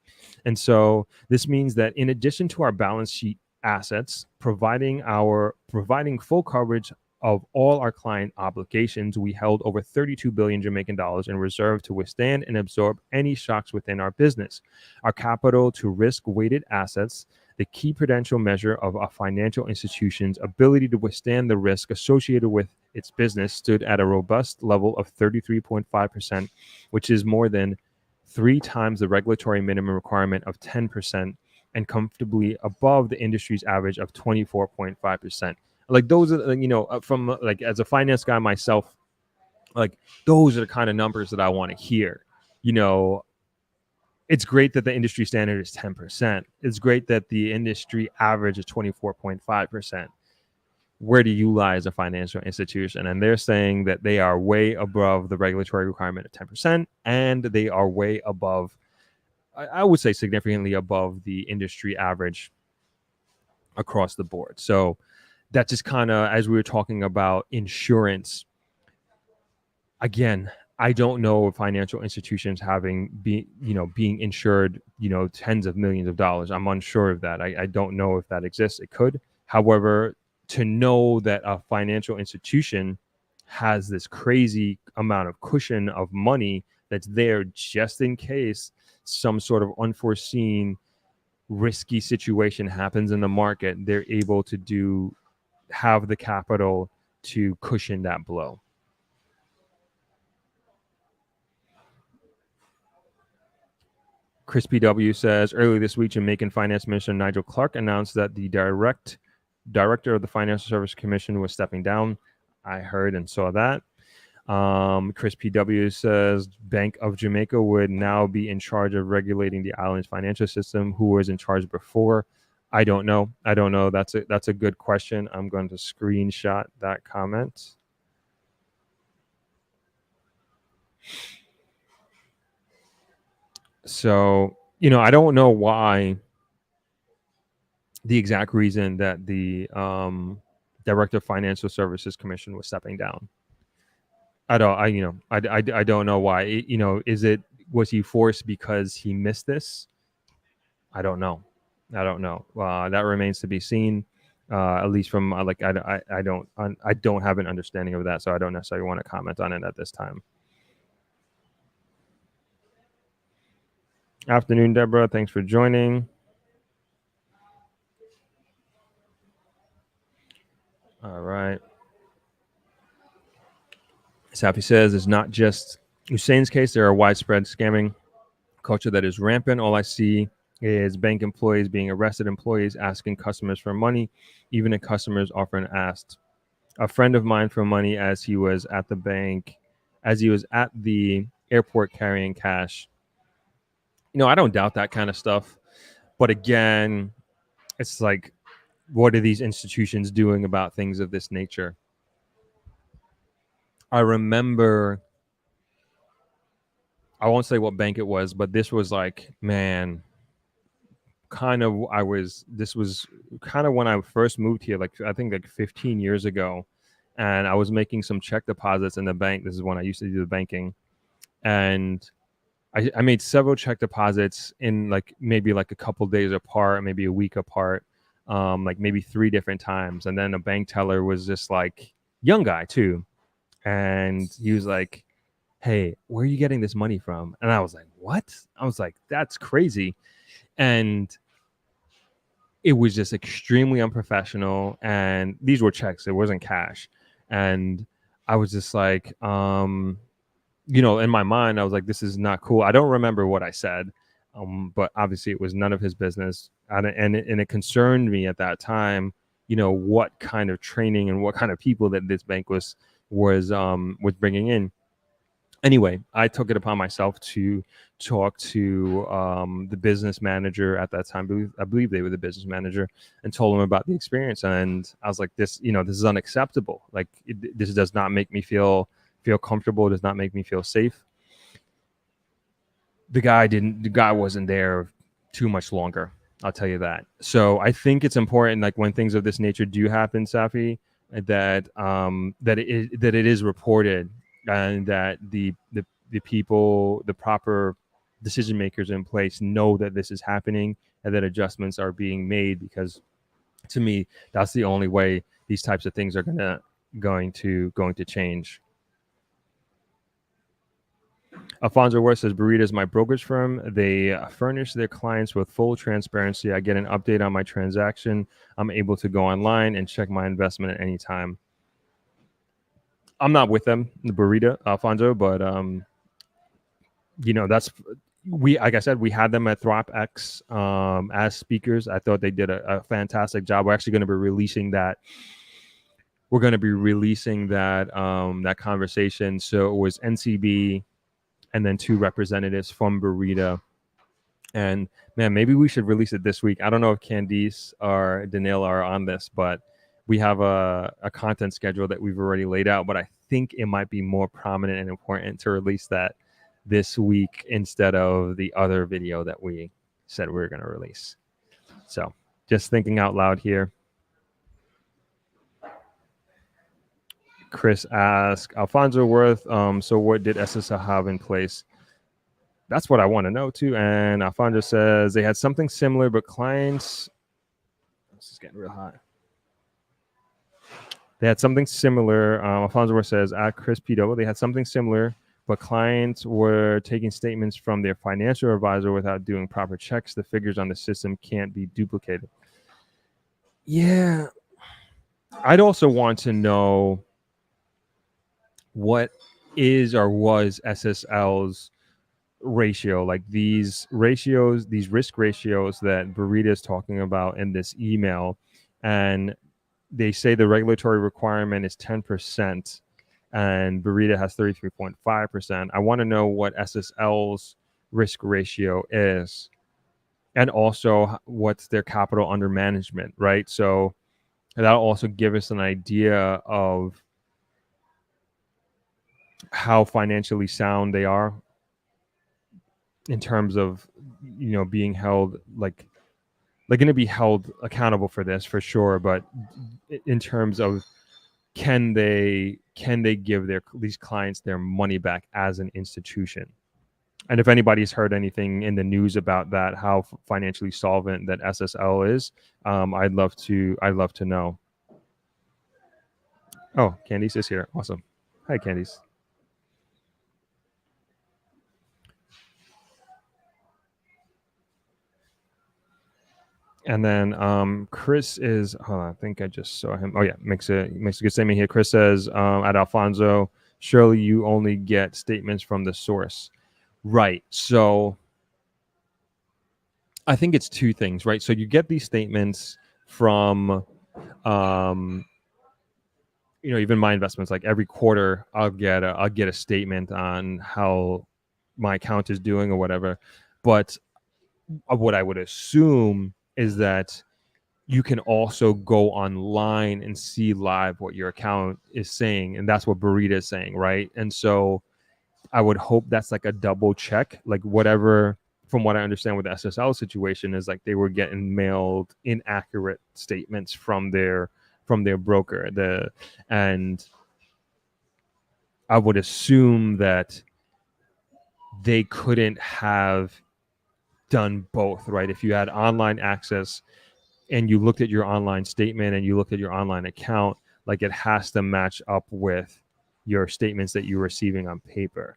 And so this means that in addition to our balance sheet assets, providing full coverage of all our client obligations, we held over 32 billion Jamaican dollars in reserve to withstand and absorb any shocks within our business. Our capital to risk weighted assets, the key prudential measure of a financial institution's ability to withstand the risk associated with its business, stood at a robust level of 33.5%, which is more than 3 times the regulatory minimum requirement of 10% and comfortably above the industry's average of 24.5%. Like, those are, from, like, as a finance guy myself, like, those are the kind of numbers that I want to hear. It's great that the industry standard is 10%. It's great that the industry average is 24.5%. Where do you lie as a financial institution? And they're saying that they are way above the regulatory requirement of 10%, and they are way above, I would say significantly above, the industry average across the board. So that just kind of, as we were talking about insurance, again, I don't know if financial institutions being insured, tens of millions of dollars. I'm unsure of that. I don't know if that exists. It could. However, to know that a financial institution has this crazy amount of cushion of money that's there just in case some sort of unforeseen risky situation happens in the market, they're able to have the capital to cushion that blow. Chris PW says, earlier this week, Jamaican Finance Minister Nigel Clark announced that the director of the Financial Service Commission was stepping down. I heard and saw that. Chris PW says Bank of Jamaica would now be in charge of regulating the island's financial system. Who was in charge before? I don't know. That's a good question. I'm going to screenshot that comment. So, I don't know why the exact reason that the Director of Financial Services Commission was stepping down. I don't know why. Was he forced because he missed this? I don't know. That remains to be seen. At least from I don't have an understanding of that, so I don't necessarily want to comment on it at this time. Afternoon, Deborah. Thanks for joining. All right. Safi says it's not just Hussein's case. There are widespread scamming culture that is rampant. All I see is bank employees being arrested, employees asking customers for money, even if customers often asked. A friend of mine for money as he was at the bank, as he was at the airport carrying cash. I don't doubt that kind of stuff. But again, it's like, what are these institutions doing about things of this nature? I remember, I won't say what bank it was, but this was like, man, this was kind of when I first moved here, like I think like 15 years ago. And I was making some check deposits in the bank. This is when I used to do the banking. And I made several check deposits in like maybe like a couple days apart, maybe a week apart, like maybe 3 different times. And then a bank teller was just like, young guy too. And he was like, hey, where are you getting this money from? And I was like, what? I was like, that's crazy. And it was just extremely unprofessional. And these were checks, it wasn't cash. And I was just like, in my mind, I was like, this is not cool. I don't remember what I said, but obviously it was none of his business. And it concerned me at that time, what kind of training and what kind of people that this bank was bringing in. Anyway, I took it upon myself to talk to the business manager at that time. I believe they were the business manager, and told him about the experience. And I was like, this is unacceptable. Like, this does not make me feel comfortable. It does not make me feel safe. The guy wasn't there too much longer. I'll tell you that. So I think it's important, like when things of this nature do happen, Safi, that it is reported, and that the people, the proper decision makers in place know that this is happening and that adjustments are being made, because to me, that's the only way these types of things are going to change. Alfonso Worth says, Burrito is my brokerage firm. They furnish their clients with full transparency. I get an update on my transaction. I'm able to go online and check my investment at any time. I'm not with them, the Burrito, Alfonso, but that's, like I said, we had them at ThriveX as speakers. I thought they did a fantastic job. We're actually going to be releasing that. We're going to be releasing that conversation. So it was NCB and then 2 representatives from Burrito. And man, maybe we should release it this week. I don't know if Candice or Danielle are on this, but we have a content schedule that we've already laid out. But I think it might be more prominent and important to release that this week instead of the other video that we said we were going to release. So just thinking out loud here. Chris asked, Alfonso Worth, so what did SSL have in place? That's what I want to know too. And Alfonso says they had something similar, but clients, this is getting real hot. They had something similar. Alfonso Worth says at Chris Pito, they had something similar, but clients were taking statements from their financial advisor without doing proper checks. The figures on the system can't be duplicated. Yeah. I'd also want to know what is or was SSL's ratio, like these ratios, these risk ratios that Burrito is talking about in this email. And they say the regulatory requirement is 10%, and Burrito has 33.5%. I want to know what SSL's risk ratio is, and also what's their capital under management, right? So that'll also give us an idea of how financially sound they are in terms of, being held like they're going to be held accountable for this for sure. But in terms of can they give these clients their money back as an institution? And if anybody's heard anything in the news about that, how financially solvent that SSL is, I'd love to know. Oh, Candice is here. Awesome. Hi, Candice. And then Chris is, hold on, I think I just saw him. Oh yeah, makes a good statement here. Chris says, at Alfonso, surely you only get statements from the source. Right. So I think it's two things, right? So you get these statements from even my investments. Like every quarter I'll get a statement on how my account is doing or whatever. But what I would assume is that you can also go online and see live what your account is saying. And that's what Burrito is saying, right? And so I would hope that's like a double check, like whatever, from what I understand with the SSL situation is like they were getting mailed inaccurate statements from their broker. And I would assume that they couldn't have done both, right? If you had online access and you looked at your online statement and you looked at your online account, like it has to match up with your statements that you're receiving on paper.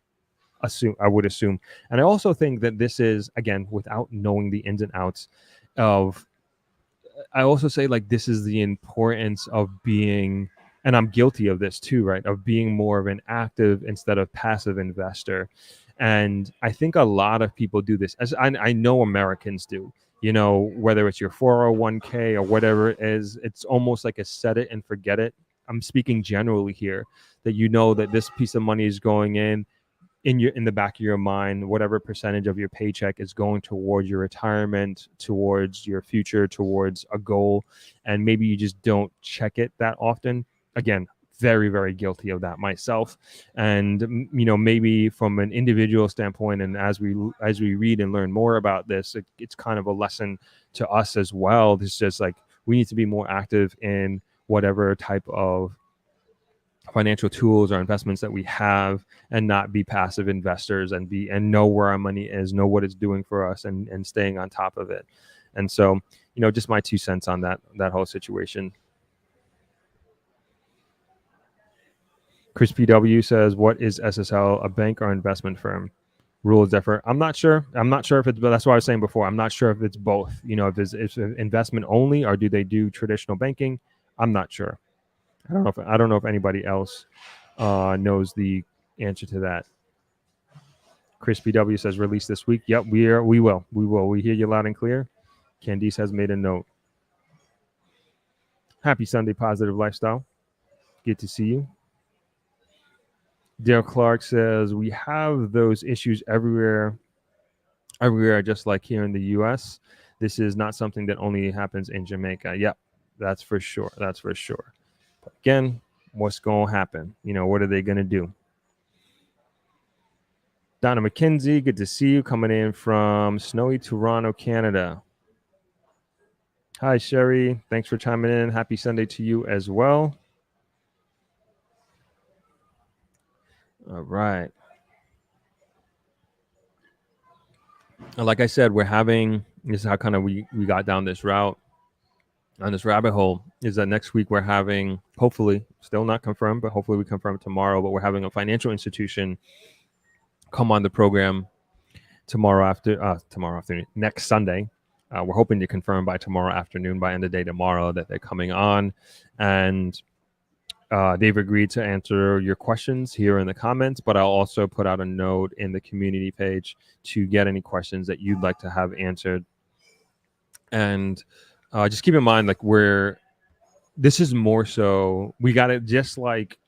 I would assume. And I also think that this is, again, without knowing the ins and outs of, I also say like this is the importance of being, and I'm guilty of this too, right? Of being more of an active instead of passive investor. And I think a lot of people do this, as I know Americans do, whether it's your 401k or whatever it is, it's almost like a set it and forget it. I'm speaking generally here, that that this piece of money is going in the back of your mind, whatever percentage of your paycheck is going towards your retirement, towards your future, towards a goal. And maybe you just don't check it that often. Again, very, very guilty of that myself. And, maybe from an individual standpoint, and as we read and learn more about this, it's kind of a lesson to us as well. It's just like, we need to be more active in whatever type of financial tools or investments that we have, and not be passive investors, and know where our money is, know what it's doing for us, and staying on top of it. And so, just my 2 cents on that whole situation. Chris PW says, what is SSL, a bank or investment firm? Rules differ. I'm not sure if it's, but that's what I was saying before. I'm not sure if it's both, if it's investment only, or do they do traditional banking? I'm not sure. I don't know if anybody else knows the answer to that. Chris PW says, release this week. Yep, we will. We hear you loud and clear. Candice has made a note. Happy Sunday, Positive Lifestyle. Good to see you. Dale Clark says, we have those issues everywhere, just like here in the U.S. This is not something that only happens in Jamaica. Yep, that's for sure. But again, what's going to happen? What are they going to do? Donna McKenzie, good to see you, coming in from snowy Toronto, Canada. Hi, Sherry. Thanks for chiming in. Happy Sunday to you as well. All right. Like I said, this is how kind of we got down this route, on this rabbit hole, is that next week we're having, hopefully, still not confirmed, but hopefully we confirm tomorrow, but we're having a financial institution come on the program tomorrow afternoon, next Sunday. We're hoping to confirm by tomorrow afternoon, by end of day tomorrow, that they're coming on, and they've agreed to answer your questions here in the comments, but I'll also put out a note in the community page to get any questions that you'd like to have answered. And just keep in mind, like, this is more so, we got it just like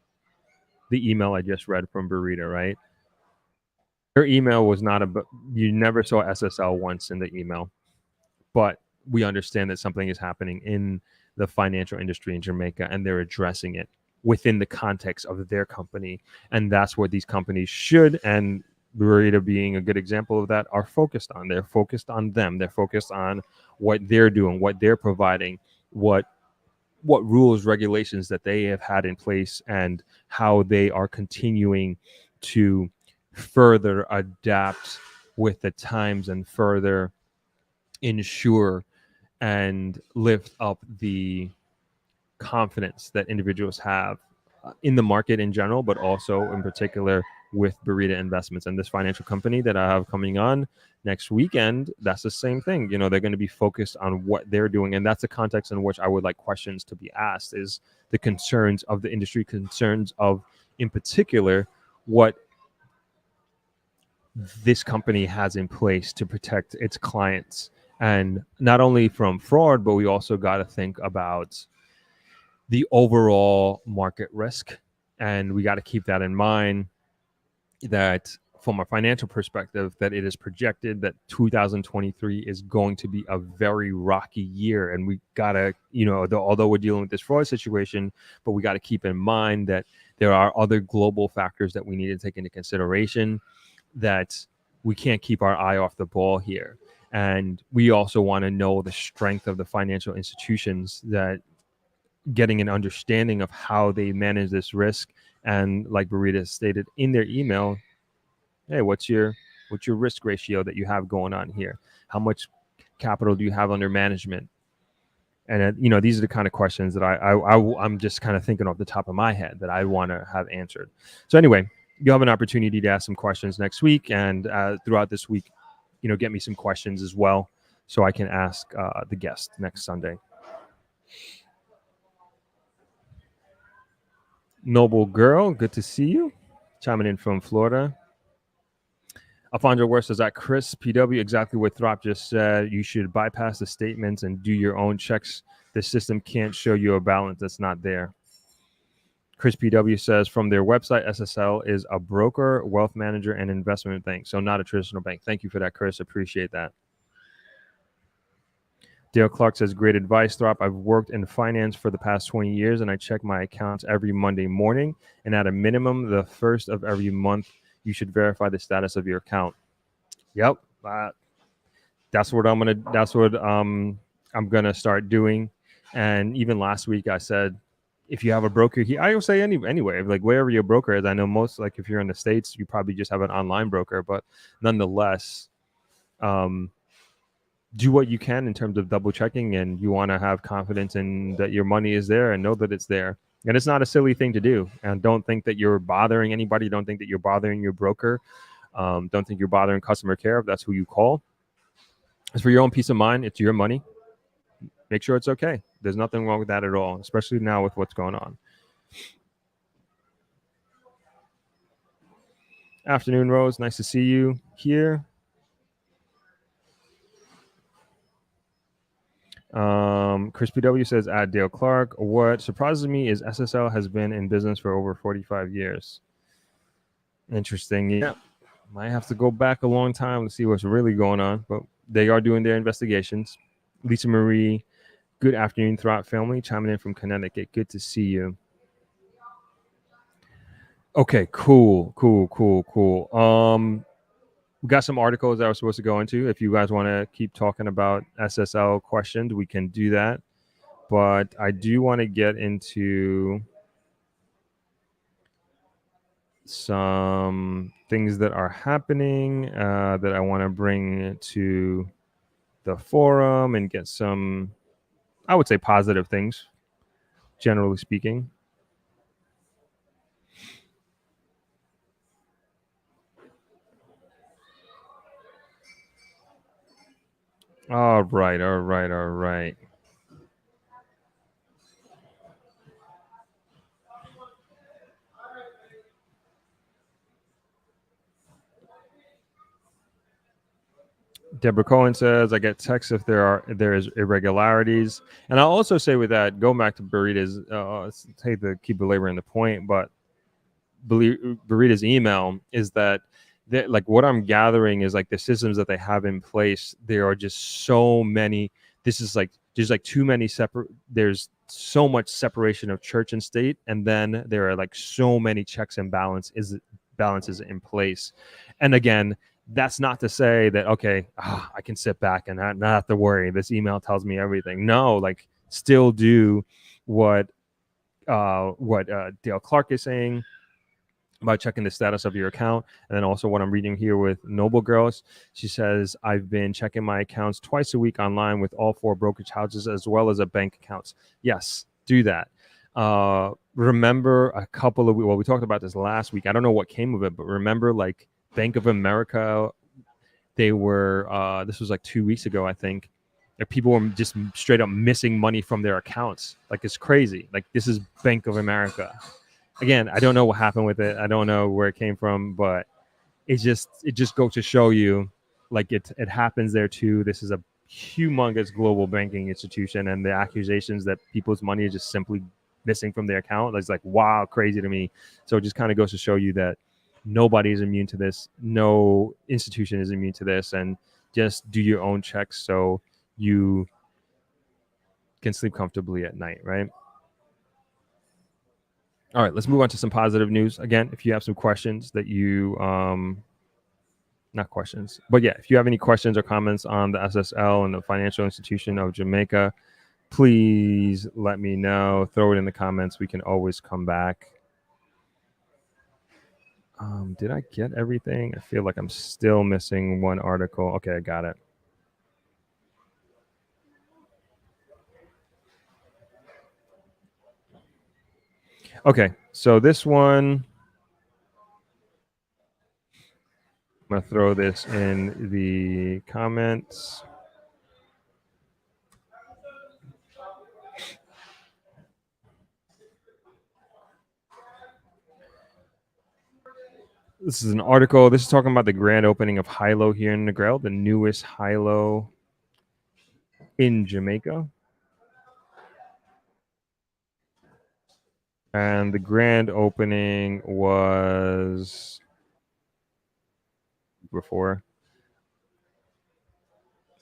the email I just read from Burrito, right? Her email was not you never saw SSL once in the email, but we understand that something is happening in the financial industry in Jamaica, and they're addressing it within the context of their company. And that's what these companies should and Burrito being a good example of that, are focused on. They're focused on them. They're focused on what they're doing, what they're providing, what rules, regulations that they have had in place, and how they are continuing to further adapt with the times and further ensure and lift up the confidence that individuals have in the market in general, but also in particular with Burrito Investments and this financial company that I have coming on next weekend. That's the same thing. You know, they're going to be focused on what they're doing. And that's the context in which I would like questions to be asked, is the concerns of the industry, concerns of, in particular, what this company has in place to protect its clients. And not only from fraud, but we also got to think about the overall market risk. And we got to keep that in mind, that from a financial perspective, that it is projected that 2023 is going to be a very rocky year. And we got to, you know, although we're dealing with this fraud situation, but we got to keep in mind that there are other global factors that we need to take into consideration, that we can't keep our eye off the ball here. And we also want to know the strength of the financial institutions, that getting an understanding of how they manage this risk. And like Burrito stated in their email, hey, what's your risk ratio that you have going on here? How much capital do you have under management? And you know, these are the kind of questions that I'm just kind of thinking off the top of my head that I want to have answered. So anyway, you'll have an opportunity to ask some questions next week, and throughout this week, you know, get me some questions as well, so I can ask the guest next Sunday. Noble Girl, good to see you. Chiming in from Florida. Alfonso Worst says that Chris PW, exactly what Throp just said. You should bypass the statements and do your own checks. The system can't show you a balance that's not there. Chris PW says from their website, SSL is a broker, wealth manager, and investment bank. So not a traditional bank. Thank you for that, Chris. Appreciate that. Dale Clark says, great advice, Throp. I've worked in finance for the past 20 years, and I check my accounts every Monday morning. And at a minimum, the first of every month, you should verify the status of your account. Yep, that's what I'm gonna start doing. And even last week, I said, if you have a broker here, I will say anyway, like wherever your broker is. I know most, like if you're in the States, you probably just have an online broker, but nonetheless, do what you can in terms of double checking, and you want to have confidence in that your money is there and know that it's there. And it's not a silly thing to do. And don't think that you're bothering anybody. Don't think that you're bothering your broker. Don't think you're bothering customer care if that's who you call. It's for your own peace of mind. It's your money. Make sure it's okay. There's nothing wrong with that at all, especially now with what's going on. Afternoon, Rose. Nice to see you here. Chris PW says, at Dale Clark, what surprises me is SSL has been in business for over 45 years. Interesting. Yeah. Might have to go back a long time to see what's really going on, but they are doing their investigations. Lisa Marie, good afternoon, Throp family, chiming in from Connecticut. Good to see you. Okay, cool. We got some articles that we're supposed to go into. If you guys want to keep talking about SSL questions, we can do that. But I do want to get into some things that are happening that I want to bring to the forum and get some, I would say, positive things, generally speaking. All right. Deborah Cohen says, I get texts if there is irregularities. And I'll also say with that, go back to Burrito's, hate to keep belaboring the point, but Burrito's email is that like what I'm gathering is like the systems that they have in place, there are just so many. This is like, there's like too many there's so much separation of church and state. And then there are like so many checks and balances balances in place. And again, that's not to say that, okay, I can sit back and not have to worry. This email tells me everything. No, like still do what Dale Clark is saying by checking the status of your account. And then also what I'm reading here with Noble Girls, she says, I've been checking my accounts twice a week online with all 4 brokerage houses as well as a bank accounts. Yes, do that. Remember a couple of, well, we talked about this last week. I don't know what came of it, but remember like Bank of America, they were, this was like 2 weeks ago, I think. People were just straight up missing money from their accounts. Like, it's crazy. Like, this is Bank of America. Again, I don't know what happened with it. I don't know where it came from, but it just goes to show you, like, it happens there too. This is a humongous global banking institution, and the accusations that people's money is just simply missing from their account is like, wow, crazy to me. So it just kind of goes to show you that nobody is immune to this. No institution is immune to this, and just do your own checks so you can sleep comfortably at night, right? All right, let's move on to some positive news. Again, if you have some questions that you, not questions, but yeah, if you have any questions or comments on the SSL and the Financial Institution of Jamaica, please let me know. Throw it in the comments. We can always come back. Did I get everything? I feel like I'm still missing one article. Okay, I got it. Okay, so this one, I'm going to throw this in the comments. This is an article. This is talking about the grand opening of Hilo here in Negril, the newest Hilo in Jamaica. And the grand opening was before.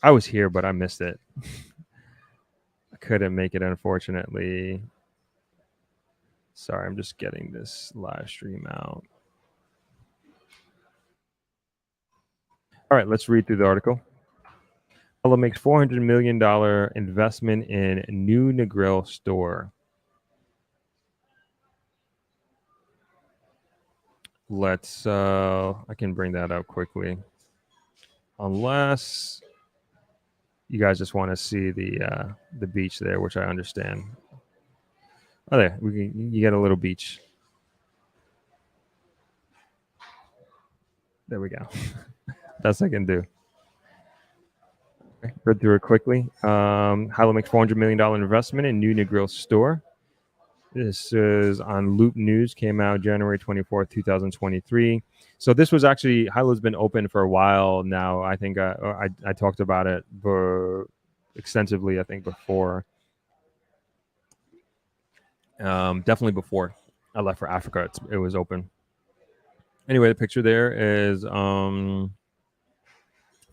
I was here, but I missed it. I couldn't make it, unfortunately. Sorry, I'm just getting this live stream out. All right, let's read through the article. Hilo makes $400 million investment in new Negril store. Let's, I can bring that up quickly. Unless you guys just want to see the beach there, which I understand. Oh, there, you get a little beach. There we go. Best I can do. Okay, read through it quickly. Hilo makes $400 million investment in new Negril store. This is on Loop News, came out January 24th, 2023. So this was actually, Hilo's been open for a while now. I think I talked about it extensively, I think, before. Definitely before I left for Africa, it was open. Anyway, the picture there is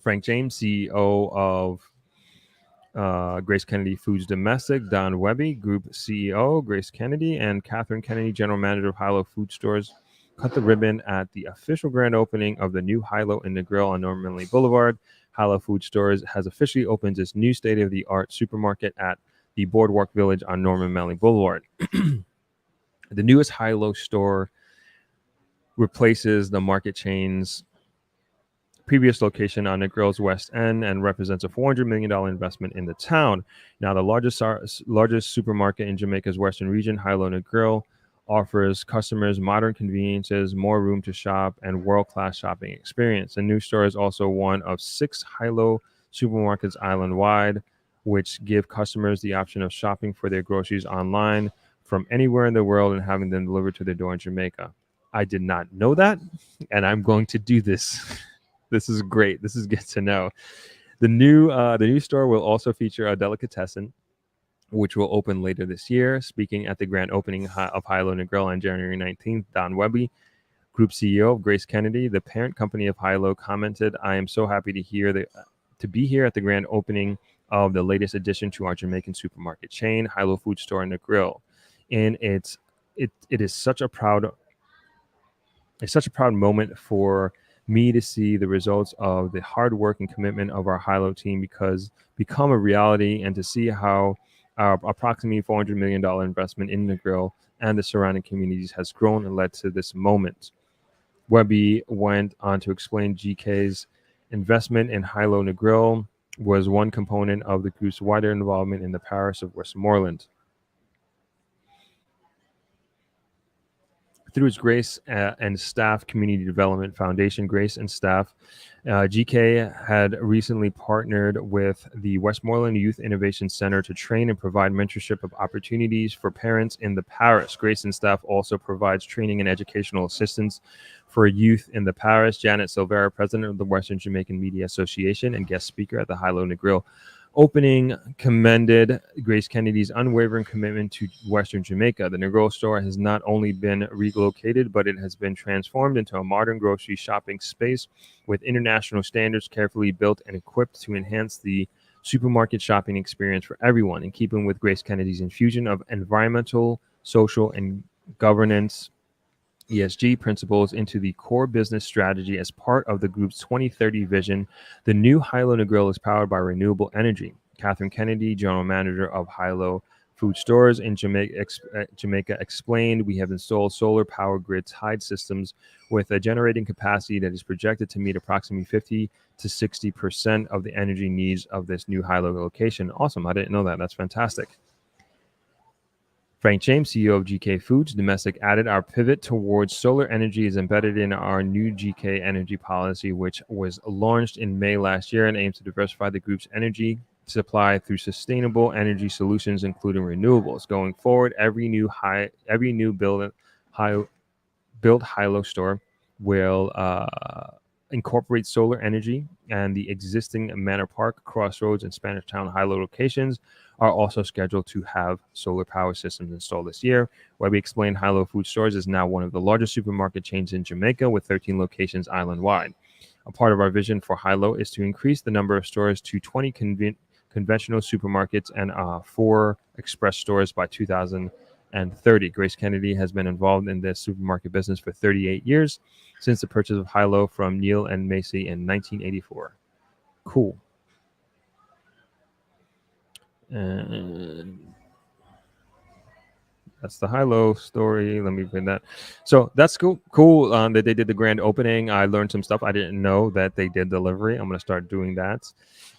Frank James, CEO of Grace Kennedy Foods Domestic, Don Webby, Group CEO, Grace Kennedy, and Catherine Kennedy, General Manager of Hilo Food Stores, cut the ribbon at the official grand opening of the new Hilo in Negril on Norman Manley Boulevard. Hilo Food Stores has officially opened its new state-of-the-art supermarket at the Boardwalk Village on Norman Manley Boulevard. The newest Hilo store replaces the market chain's previous location on Negril's West End and represents a $400 million investment in the town. Now, the largest supermarket in Jamaica's western region, Hilo Negril, offers customers modern conveniences, more room to shop, and world-class shopping experience. The new store is also one of 6 Hilo supermarkets island-wide, which give customers the option of shopping for their groceries online from anywhere in the world and having them delivered to their door in Jamaica. I did not know that, and I'm going to do this. This is great. This is good to know. The new store will also feature a delicatessen, which will open later this year. Speaking at the grand opening of Hilo Negril on January 19th, Don Webby, Group CEO of Grace Kennedy, the parent company of Hilo, commented, "I am so happy to be here at the grand opening of the latest addition to our Jamaican supermarket chain, Hilo Food Store in Negril. And it is such a proud It's such a proud moment for me to see the results of the hard work and commitment of our Hilo team become a reality, and to see how our approximately $400 million investment in Negril and the surrounding communities has grown and led to this moment. Webby went on to explain GK's investment in Hilo Negril was one component of the group's wider involvement in the parish of Westmoreland. Through its Grace and Staff Community Development Foundation, Grace and Staff, GK had recently partnered with the Westmoreland Youth Innovation Center to train and provide mentorship of opportunities for parents in the parish. Grace and Staff also provides training and educational assistance for youth in the parish. Janet Silvera, president of the Western Jamaican Media Association and guest speaker at the Hilo Negril opening, commended Grace Kennedy's unwavering commitment to Western Jamaica. The Negril store has not only been relocated, but it has been transformed into a modern grocery shopping space with international standards carefully built and equipped to enhance the supermarket shopping experience for everyone, in keeping with Grace Kennedy's infusion of environmental, social, and governance ESG principles into the core business strategy as part of the group's 2030 vision. The new Hilo Negril is powered by renewable energy. Catherine Kennedy, general manager of Hilo Food Stores in Jamaica, explained, "We have installed solar power grid tied systems with a generating capacity that is projected to meet approximately 50 to 60% of the energy needs of this new Hilo location." Awesome. I didn't know that. That's fantastic. Frank James, CEO of GK Foods Domestic, added, "Our pivot towards solar energy is embedded in our new GK energy policy, which was launched in May last year and aims to diversify the group's energy supply through sustainable energy solutions, including renewables. Going forward, every new built Hilo store will incorporate solar energy, and the existing Manor Park, Crossroads, and Spanish Town Hilo locations are also scheduled to have solar power systems installed this year." Webby explained, "Hilo Food Stores is now one of the largest supermarket chains in Jamaica with 13 locations island-wide. A part of our vision for Hilo is to increase the number of stores to 20 conventional supermarkets and 4 express stores by 2030. Grace Kennedy has been involved in the supermarket business for 38 years, since the purchase of Hilo from Neil and Macy in 1984. Cool. And that's the Hilo story. Let me bring that. So that's cool. Cool that they did the grand opening. I learned some stuff. I didn't know that they did delivery. I'm going to start doing that.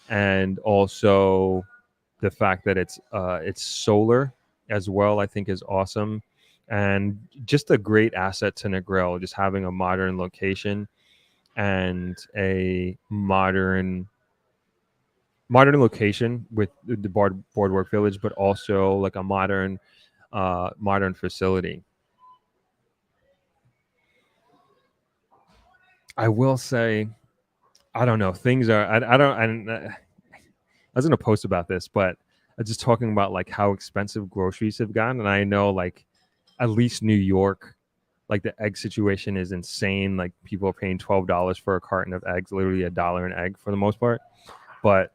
And also the fact that it's solar as well, I think is awesome. And just a great asset to Negril, just having a modern location and a modern location with the boardwalk village, but also like a modern facility. I will say, I don't know. Things are. I don't. I was gonna post about this, but I'm just talking about like how expensive groceries have gotten, and I know like at least New York, like the egg situation is insane. Like people are paying $12 for a carton of eggs, literally $1 an egg for the most part. But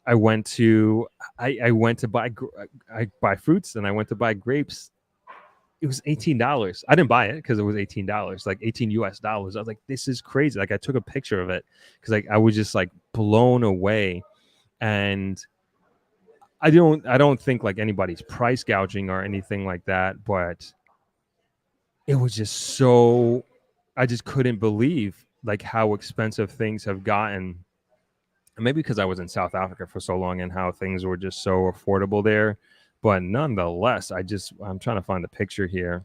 I went to buy fruits, and I went to buy grapes. It was $18. I didn't buy it because it was $18, like 18 US dollars. I was like, this is crazy. Like I took a picture of it because like I was just like blown away. And I don't think like anybody's price gouging or anything like that, but it was just so, I just couldn't believe like how expensive things have gotten. And maybe because I was in South Africa for so long and how things were just so affordable there. But nonetheless, I'm trying to find the picture here.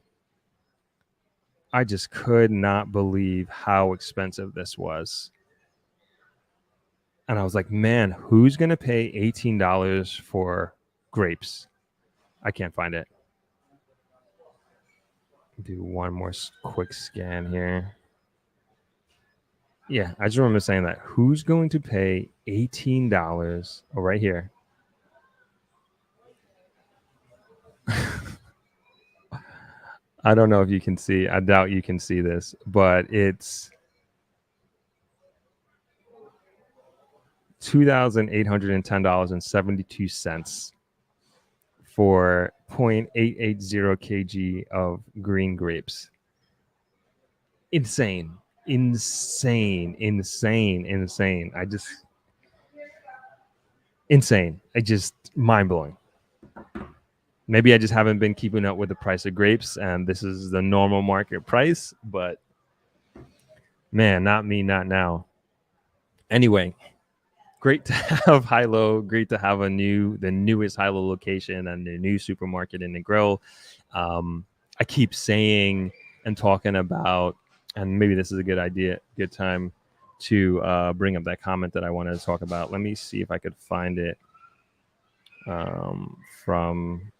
I just could not believe how expensive this was. And I was like, man, who's going to pay $18 for grapes? I can't find it. Do one more quick scan here. Yeah, I just remember saying that. Who's going to pay $18? Oh, right here. I don't know if you can see. I doubt you can see this, but it's $2,810.72 for 0.880 kg of green grapes. insane. I just insane. I just mind blowing. Maybe I just haven't been keeping up with the price of grapes, and this is the normal market price. But man, not me, not now. Anyway, great to have Hilo. Great to have the newest Hilo location and the new supermarket in Negril. I keep saying and talking about, and maybe this is a good time to bring up that comment that I wanted to talk about. Let me see if I could find it from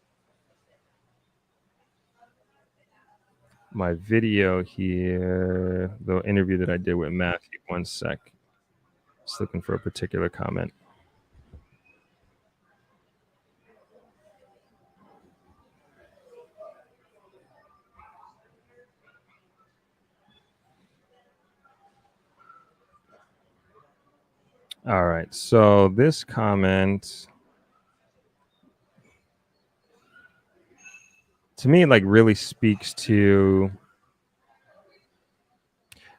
my video here, the interview that I did with Matthew. One sec. Just looking for a particular comment. All right. So this comment to me like really speaks to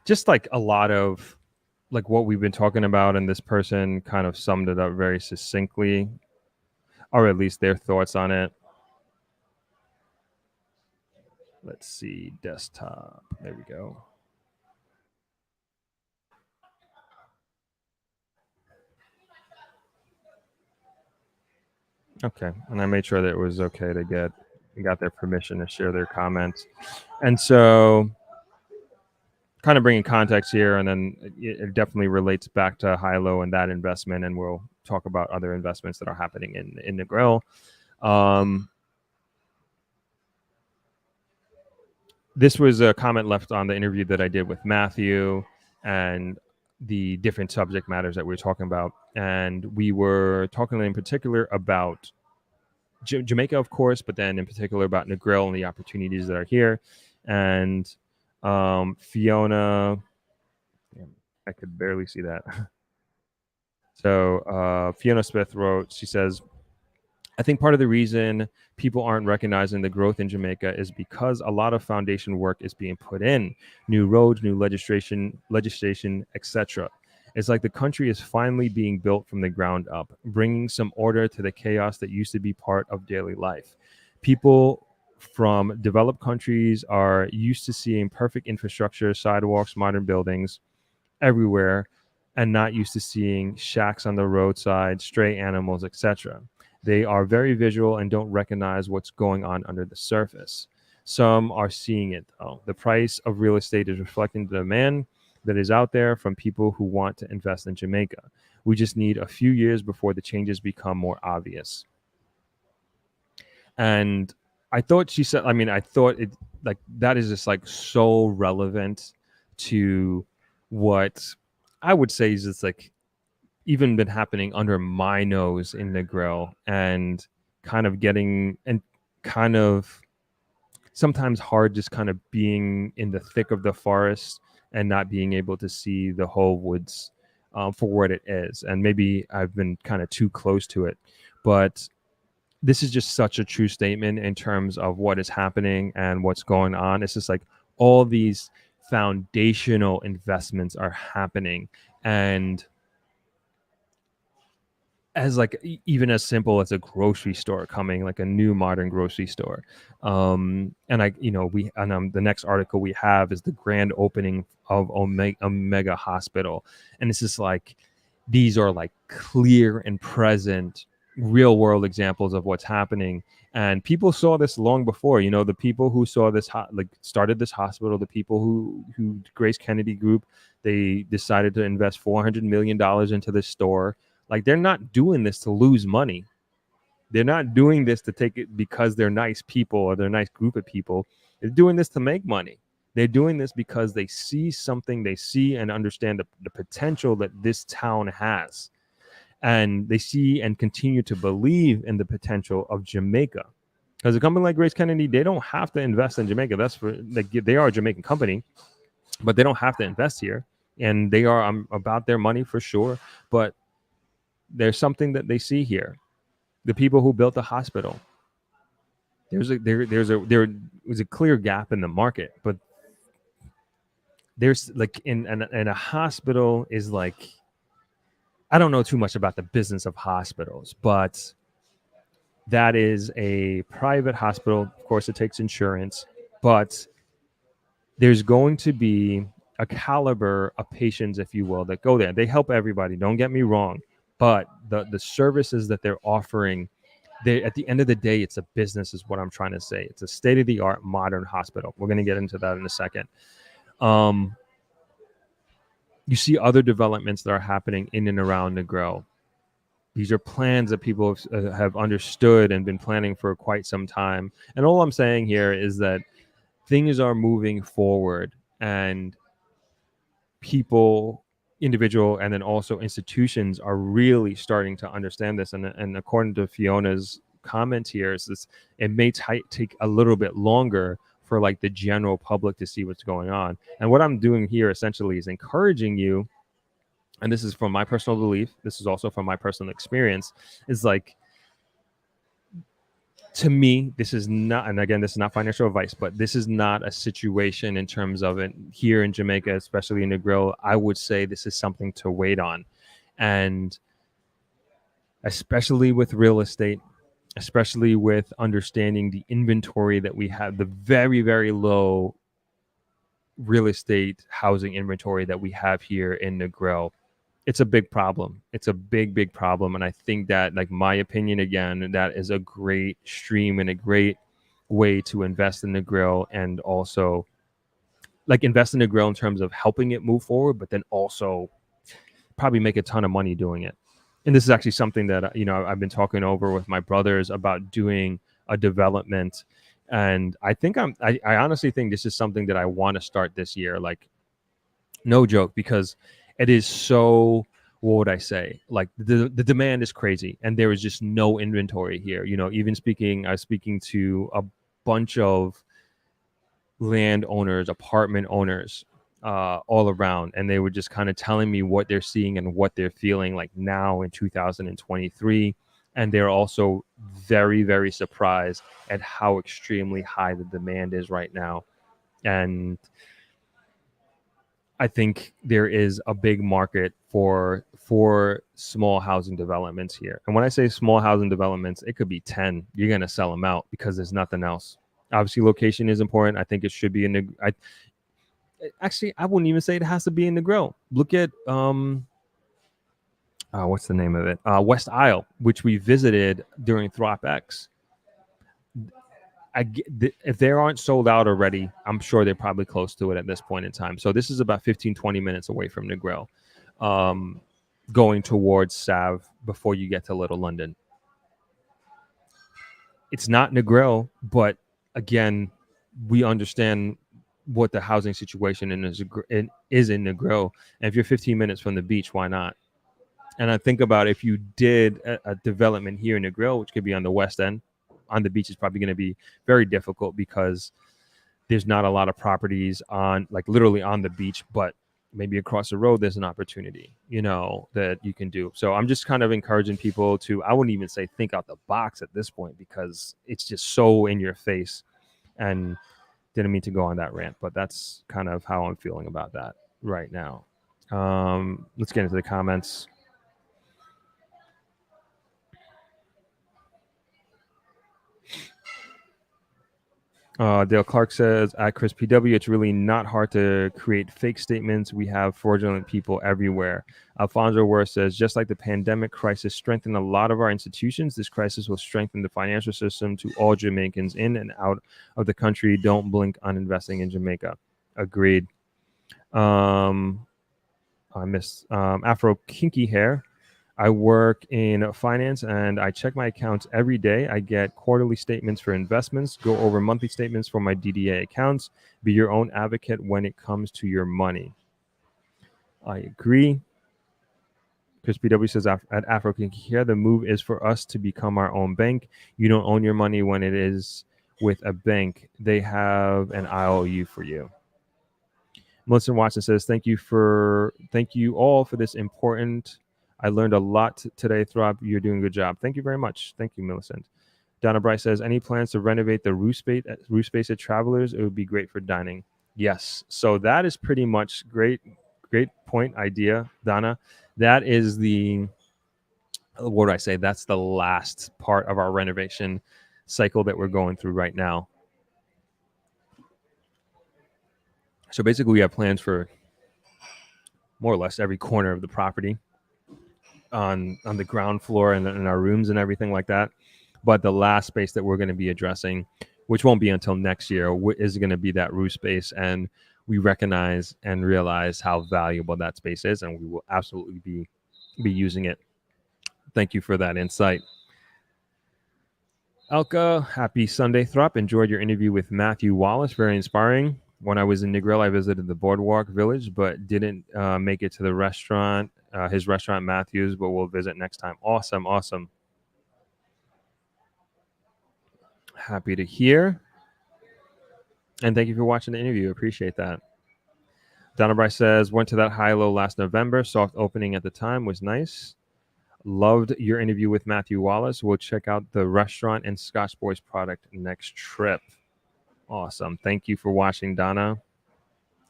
just like a lot of like what we've been talking about, and this person kind of summed it up very succinctly, or at least their thoughts on it. Let's see, desktop. There we go. Okay, and I made sure that it was okay to got their permission to share their comments, and so kind of bringing context here, and then it definitely relates back to Hilo and that investment, and we'll talk about other investments that are happening in Negril. This was a comment left on the interview that I did with Matthew and the different subject matters that we were talking about. And we were talking in particular about Jamaica, of course, but then in particular about Negril and the opportunities that are here. And Fiona, I could barely see that. So Fiona Smith wrote, she says, I think part of the reason people aren't recognizing the growth in Jamaica is because a lot of foundation work is being put in, new roads, new legislation, etc. It's like the country is finally being built from the ground up, bringing some order to the chaos that used to be part of daily life. People from developed countries are used to seeing perfect infrastructure, sidewalks, modern buildings everywhere, and not used to seeing shacks on the roadside, stray animals, etc. They are very visual and don't recognize what's going on under the surface. Some are seeing it though. The price of real estate is reflecting the demand that is out there from people who want to invest in Jamaica. We just need a few years before the changes become more obvious. And I thought she said, I thought it like that is just like so relevant to what I would say is it's like even been happening under my nose in Negril, and kind of getting and kind of sometimes hard just kind of being in the thick of the forest and not being able to see the whole woods for what it is. And maybe I've been kind of too close to it, but this is just such a true statement in terms of what is happening and what's going on. It's just like all these foundational investments are happening, and as like even as simple as a grocery store coming, like a new modern grocery store. And I, the next article we have is the grand opening of Omega Hospital, and it's just like these are like clear and present real world examples of what's happening. And people saw this long before, the people who saw this started this hospital, the people who Grace Kennedy Group, they decided to invest $400 million into this store. Like, they're not doing this to lose money. They're not doing this to take it because they're nice people or they're a nice group of people. They're doing this to make money. They're doing this because they see something, they see and understand the potential that this town has. And they see and continue to believe in the potential of Jamaica. Because a company like Grace Kennedy, they don't have to invest in Jamaica. That's for, like, they are a Jamaican company, but they don't have to invest here. And they are about their money for sure. But there's something that they see here. The people who built the hospital, there was a clear gap in the market, but there's like in a hospital is like, I don't know too much about the business of hospitals, but that is a private hospital. Of course, it takes insurance, but there's going to be a caliber of patients, if you will, that go there. They help everybody. Don't get me wrong, but the services that they're offering, they, at the end of the day, it's a business, is what I'm trying to say. It's a state of the art modern hospital. We're going to get into that in a second. You see other developments that are happening in and around Negril. These are plans that people have understood and been planning for quite some time. And all I'm saying here is that things are moving forward, and people, individual, and then also institutions are really starting to understand this. And according to Fiona's comment here, is this, it may take a little bit longer for like the general public to see what's going on. And what I'm doing here essentially is encouraging you, and this is from my personal belief, this is also from my personal experience, is like, to me, this is not, and again, this is not financial advice, but this is not a situation in terms of it here in Jamaica, especially in Negril. I would say this is something to wait on. And especially with real estate, especially with understanding the inventory that we have, the very, very low real estate housing inventory that we have here in Negril, it's a big problem. It's a big, big problem. And I think that, like, my opinion, again, that is a great stream and a great way to invest in Negril, and also like invest in Negril in terms of helping it move forward, but then also probably make a ton of money doing it. And this is actually something that, you know, I've been talking over with my brothers about doing a development. And I think I honestly think this is something that I want to start this year. Like, no joke, because it is so, what would I say? Like the demand is crazy, and there is just no inventory here. You know, even I was speaking to a bunch of landowners, apartment owners, all around, and they were just kind of telling me what they're seeing and what they're feeling like now in 2023. And they're also very, very surprised at how extremely high the demand is right now. And I think there is a big market for small housing developments here. And when I say small housing developments, it could be 10. You're going to sell them out because there's nothing else. Obviously, location is important. I think it should be in the. Actually, I wouldn't even say it has to be in Negril. Look at what's the name of it? West Isle, which we visited during ThriveX. If they aren't sold out already, I'm sure they're probably close to it at this point in time. So this is about 15, 20 minutes away from Negril, going towards Sav before you get to Little London. It's not Negril, but again, we understand what the housing situation is in Negril. And if you're 15 minutes from the beach, why not? And I think about if you did a development here in Negril, which could be on the west end, on the beach is probably going to be very difficult because there's not a lot of properties on, like, literally on the beach, but maybe across the road there's an opportunity, you know, that you can do. So I'm just kind of encouraging people to, I wouldn't even say think out the box at this point, because it's just so in your face. And didn't mean to go on that rant, but that's kind of how I'm feeling about that right now. Let's get into the comments. Dale Clark says, at Chris PW, it's really not hard to create fake statements. We have fraudulent people everywhere. Alfonso Worth says, just like the pandemic crisis strengthened a lot of our institutions, this crisis will strengthen the financial system to all Jamaicans in and out of the country. Don't blink on investing in Jamaica. Agreed. I missed Afro Kinky Hair. I work in finance and I check my accounts every day. I get quarterly statements for investments, go over monthly statements for my DDA accounts. Be your own advocate when it comes to your money. I agree. Chris PW says, at African here, the move is for us to become our own bank. You don't own your money when it is with a bank. They have an IOU for you. Melissa Watson says, thank you all for this important. I learned a lot today, Throb. You're doing a good job. Thank you very much. Thank you, Millicent. Donna Bryce says, any plans to renovate the roof space at Travelers? It would be great for dining. Yes. So that is pretty much great point idea, Donna. That is the, what do I say? That's the last part of our renovation cycle that we're going through right now. So basically we have plans for more or less every corner of the property on the ground floor and in our rooms and everything like that. But the last space that we're going to be addressing, which won't be until next year, is going to be that roof space. And we recognize and realize how valuable that space is, and we will absolutely be using it. Thank you for that insight. Elka, happy Sunday, Thrup. Enjoyed your interview with Matthew Wallace. Very inspiring. When I was in Negril, I visited the Boardwalk Village, but didn't make it to the restaurant, his restaurant, Matthew's, but we'll visit next time. Awesome, awesome. Happy to hear. And thank you for watching the interview. Appreciate that. Donna Bryce says, went to that high-low last November. Soft opening at the time was nice. Loved your interview with Matthew Wallace. We'll check out the restaurant and Scotch Boys product next trip. Awesome. Thank you for watching, Donna.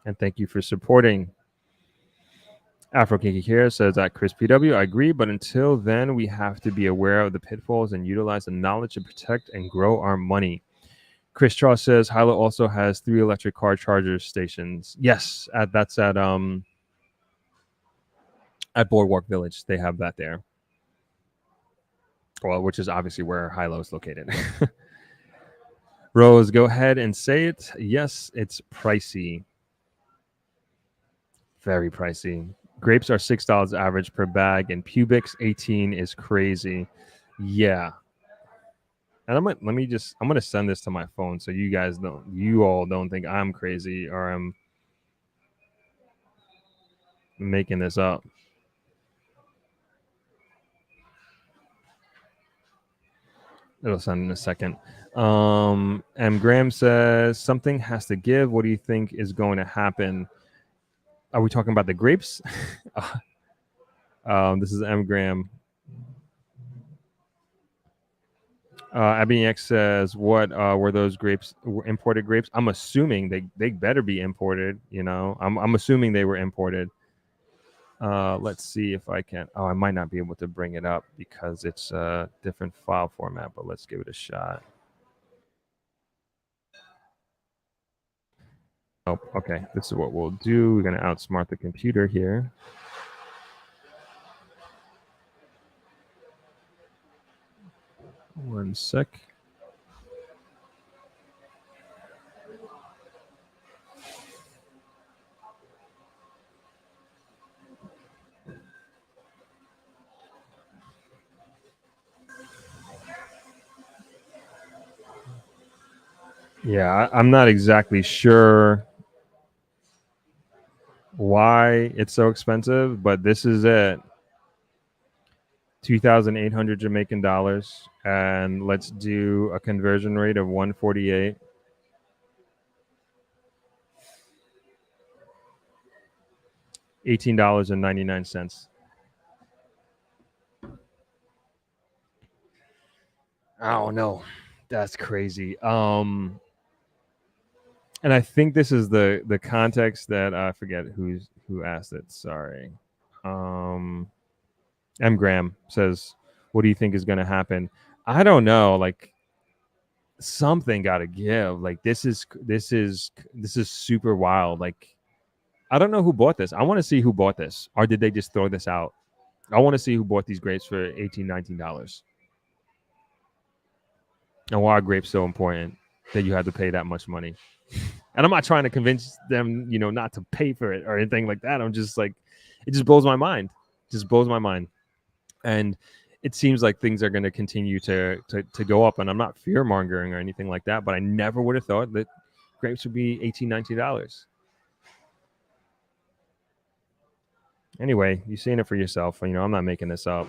And thank you for supporting. Afro Kinky here says at Chris PW, I agree, but until then, we have to be aware of the pitfalls and utilize the knowledge to protect and grow our money. Chris Charles says Hilo also has 3 electric car charger stations. Yes, that's at Boardwalk Village. They have that there. Well, which is obviously where Hilo is located. Rose, go ahead and say it. Yes, it's pricey. Very pricey. Grapes are $6 average per bag, and Pubix 18 is crazy. Yeah. And I'm gonna send this to my phone so you all don't think I'm crazy or I'm making this up. It'll send in a second. M. Graham says something has to give. What do you think is going to happen? Are we talking about the grapes? This is M. Graham. Abby X says, "What were those grapes? Imported grapes? I'm assuming they better be imported. You know, I'm assuming they were imported. Let's see if I can. Oh, I might not be able to bring it up because it's a different file format. But let's give it a shot. Oh, okay. This is what we'll do. We're gonna outsmart the computer here." One sec. Yeah, I'm not exactly sure why it's so expensive, but this is it. 2,800 Jamaican dollars, and let's do a conversion rate of 148. $18.99. Oh no, that's crazy. And I think this is the context that I forget who asked it. Sorry. M. Graham says, "What do you think is going to happen?" I don't know. Like something got to give. Like this is super wild. Like I don't know who bought this. I want to see who bought this, or did they just throw this out? I want to see who bought these grapes for $18, $19. And why are grapes so important that you had to pay that much money? And I'm not trying to convince them, not to pay for it or anything like that. I'm just like, it just blows my mind. Just blows my mind. And it seems like things are going to continue to go up. And I'm not fear mongering or anything like that, but I never would have thought that grapes would be $18, $19. Anyway, you've seen it for yourself. I'm not making this up.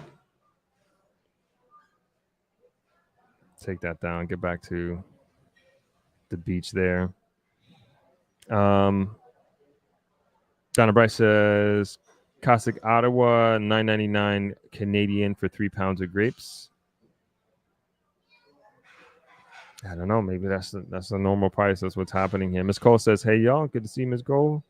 Take that down. Get back to the beach there. Donna Bryce says, Cossack Ottawa, $9.99 Canadian for 3 pounds of grapes. I don't know. Maybe that's the normal price. That's what's happening here. Miss Cole says, "Hey y'all, good to see you, Miss Cole."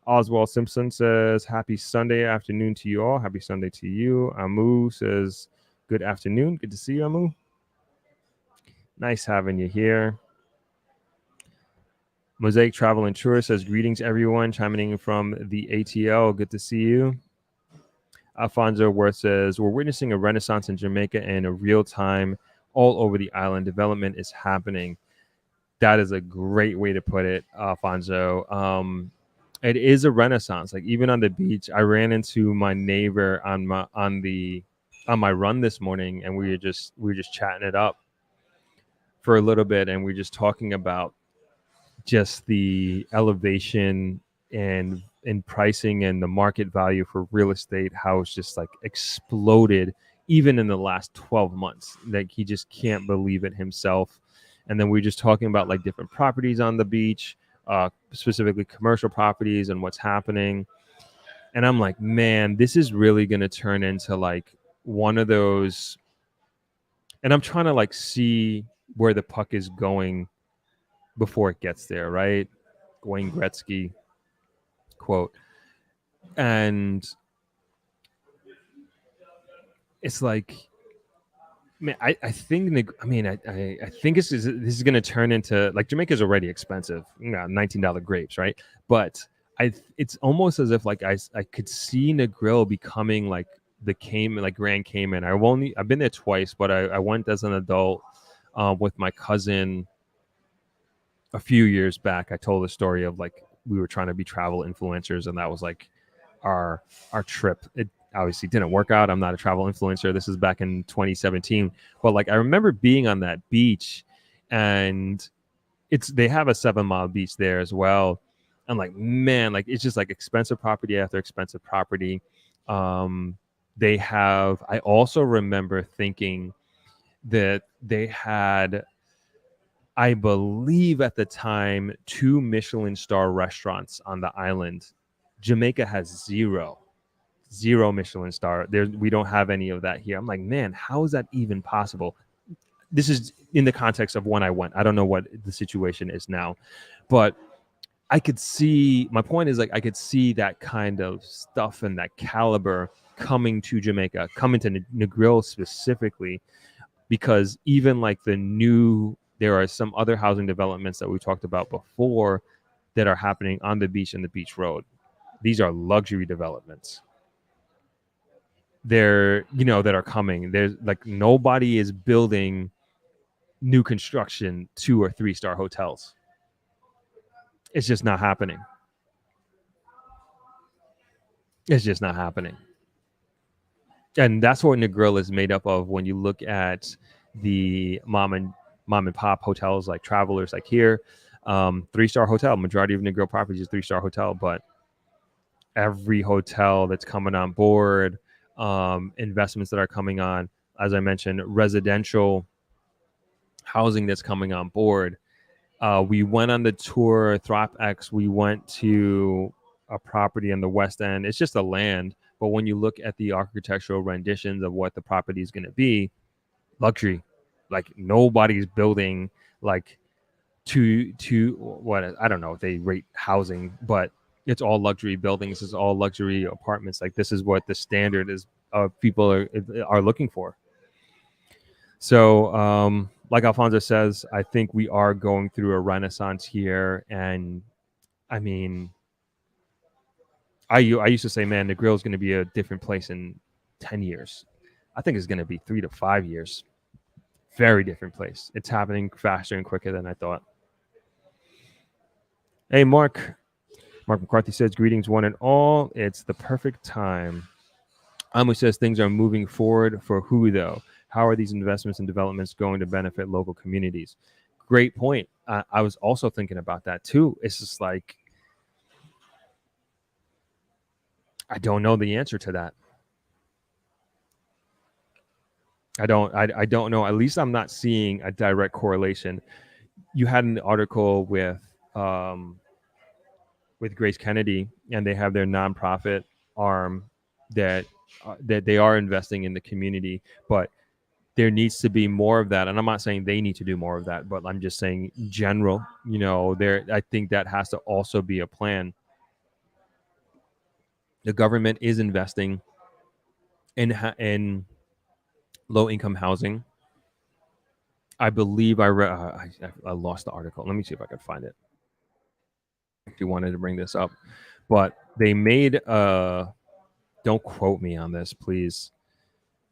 Oswald Simpson says, "Happy Sunday afternoon to you all. Happy Sunday to you." Amu says, "Good afternoon. Good to see you, Amu. Nice having you here." Mosaic Travel and Tour says, "Greetings, everyone. Chiming in from the ATL. Good to see you." Alfonso Worth says, "We're witnessing a renaissance in Jamaica and a real time all over the island. Development is happening." That is a great way to put it, Alfonso. It is a renaissance. Like even on the beach, I ran into my neighbor on my run this morning, and we were just chatting it up for a little bit, and we were just talking about just the elevation and in pricing and the market value for real estate, how it's just like exploded even in the last 12 months. Like he just can't believe it himself. And then we're just talking about like different properties on the beach, specifically commercial properties and what's happening. And I'm like, man, this is really going to turn into like one of those. And I'm trying to like see where the puck is going before it gets there, right? Wayne Gretzky quote. And it's like, man, I think I think this is going to turn into like Jamaica's already expensive, $19 grapes, right? But it's almost as if like I could see Negril becoming like the Cayman, like Grand Cayman. I've been there twice, but I went as an adult with my cousin a few years back. I told the story of like we were trying to be travel influencers, and that was like our trip. It obviously didn't work out. I'm not a travel influencer. This is back in 2017. But like I remember being on that beach, and they have a 7 Mile beach there as well. I'm like, man, like it's just like expensive property after expensive property. I also remember thinking that they had, I believe at the time, 2 Michelin star restaurants on the island. Jamaica has zero Michelin star. We don't have any of that here. I'm like, man, how is that even possible? This is in the context of when I went. I don't know what the situation is now, but I could see, my point is like, I could see that kind of stuff and that caliber coming to Jamaica, coming to Negril specifically, because even like there are some other housing developments that we talked about before that are happening on the beach and the beach road. These are luxury developments. That are coming. There's like nobody is building new construction 2 or 3 star hotels. It's just not happening. It's just not happening. And that's what Negril is made up of. When you look at the mom and pop hotels like Travelers, like here, 3-star hotel. Majority of Negril properties is 3-star hotel, but every hotel that's coming on board, investments that are coming on, as I mentioned, residential housing that's coming on board. We went on the tour, ThriveX. We went to a property in the West End. It's just a land, but when you look at the architectural renditions of what the property is going to be, luxury. Like nobody's building like to what, I don't know if they rate housing, but it's all luxury buildings. It's all luxury apartments. Like this is what the standard is people are looking for. So, like Alfonso says, I think we are going through a renaissance here. And I mean, I used to say, man, Negril is going to be a different place in 10 years. I think it's going to be 3 to 5 years. Very different place. It's happening faster and quicker than I thought. Hey, Mark McCarthy says, greetings one and all. It's the perfect time. Amu says, things are moving forward for who though? How are these investments and developments going to benefit local communities? Great point. I was also thinking about that too. It's just like, I don't know the answer to that. I don't know. At least I'm not seeing a direct correlation. You had an article with Grace Kennedy, and they have their nonprofit arm that they are investing in the community, but there needs to be more of that. And I'm not saying they need to do more of that, but I'm just saying general, I think that has to also be a plan. The government is investing in low income housing. I believe I lost the article. Let me see if I can find it. If you wanted to bring this up, but they made don't quote me on this, please.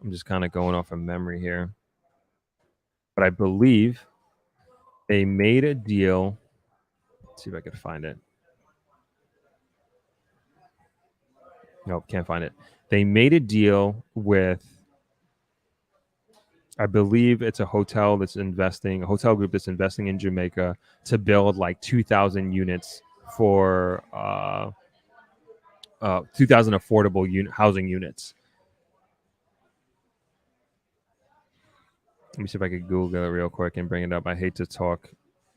I'm just kind of going off of memory here, but I believe they made a deal. Let's see if I can find it. Nope, can't find it. They made a deal with, I believe it's a hotel group that's investing in Jamaica to build like 2,000 units for 2,000 affordable housing units. Let me see if I could Google it real quick and bring it up. I hate to talk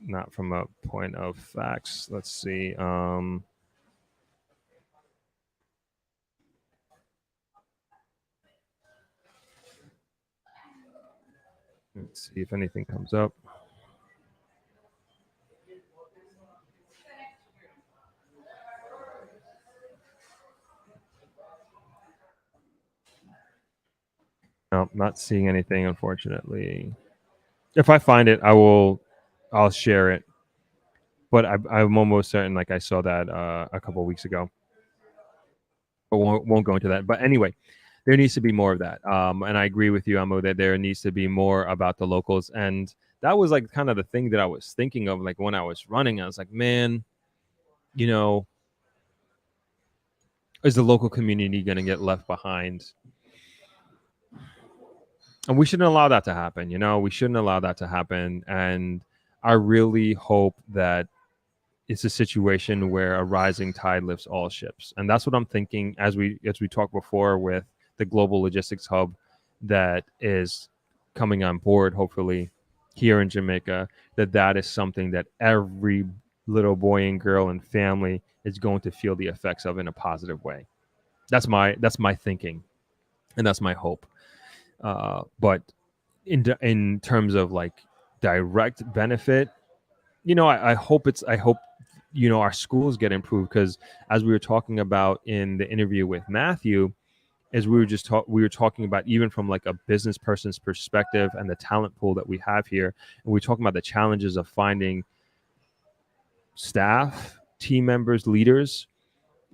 not from a point of facts. Let's see. Let's see if anything comes up. No, not seeing anything, unfortunately. If I find it, I'll share it. But I'm almost certain, like I saw that a couple of weeks ago. But won't go into that. But anyway, there needs to be more of that. And I agree with you, Amo, that there needs to be more about the locals. And that was like kind of the thing that I was thinking of, like when I was running. I was like, man, is the local community going to get left behind? And we shouldn't allow that to happen. We shouldn't allow that to happen. And I really hope that it's a situation where a rising tide lifts all ships. And that's what I'm thinking as we talked before with the global logistics hub that is coming on board, hopefully here in Jamaica, that is something that every little boy and girl and family is going to feel the effects of in a positive way. That's my thinking, and that's my hope. But in terms of like direct benefit, I hope our schools get improved, because as we were talking about in the interview with Matthew, as we were talking about, even from like a business person's perspective and the talent pool that we have here, and we're talking about the challenges of finding staff, team members, leaders.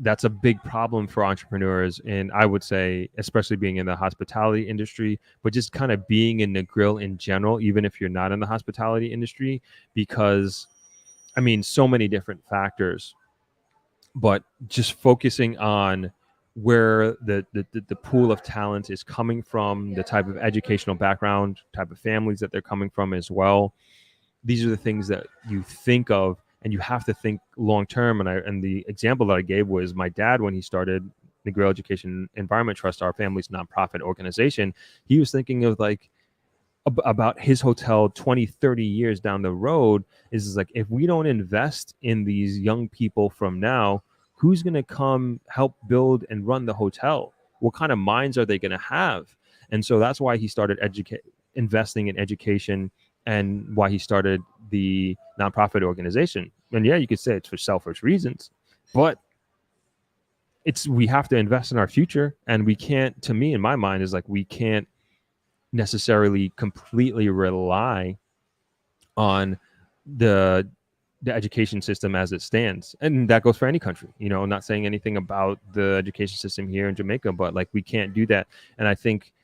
That's a big problem for entrepreneurs, and I would say especially being in the hospitality industry, but just kind of being in Negril in general, even if you're not in the hospitality industry, because I mean, so many different factors, but just focusing on where the pool of talent is coming from, the type of educational background, type of families that they're coming from as well. These are the things that you think of, and you have to think long term. And the example that I gave was my dad when he started Negril Education Environment Trust, our family's nonprofit organization. He was thinking of like about his hotel 20, 30 years down the road. Is like, if we don't invest in these young people from now, who's going to come help build and run the hotel? What kind of minds are they going to have? And so that's why he started investing in education, and why he started the nonprofit organization. And yeah, you could say it's for selfish reasons, but we have to invest in our future. And we can't, to me, in my mind, is like, we can't necessarily completely rely on the education system as it stands. And that goes for any country. I'm not saying anything about the education system here in Jamaica, but like, we can't do that. And I think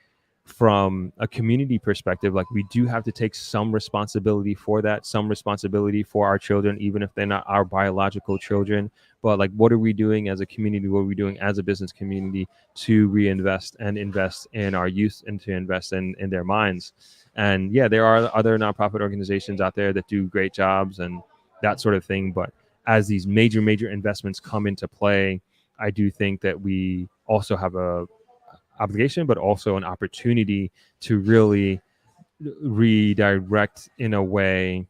from a community perspective, like, we do have to take some responsibility for that, some responsibility for our children, even if they're not our biological children. But like, what are we doing as a community? What are we doing as a business community to reinvest and invest in our youth, and to invest in their minds? And yeah, there are other nonprofit organizations out there that do great jobs and that sort of thing. But as these major investments come into play, I do think that we also have a obligation, but also an opportunity to really redirect in a way,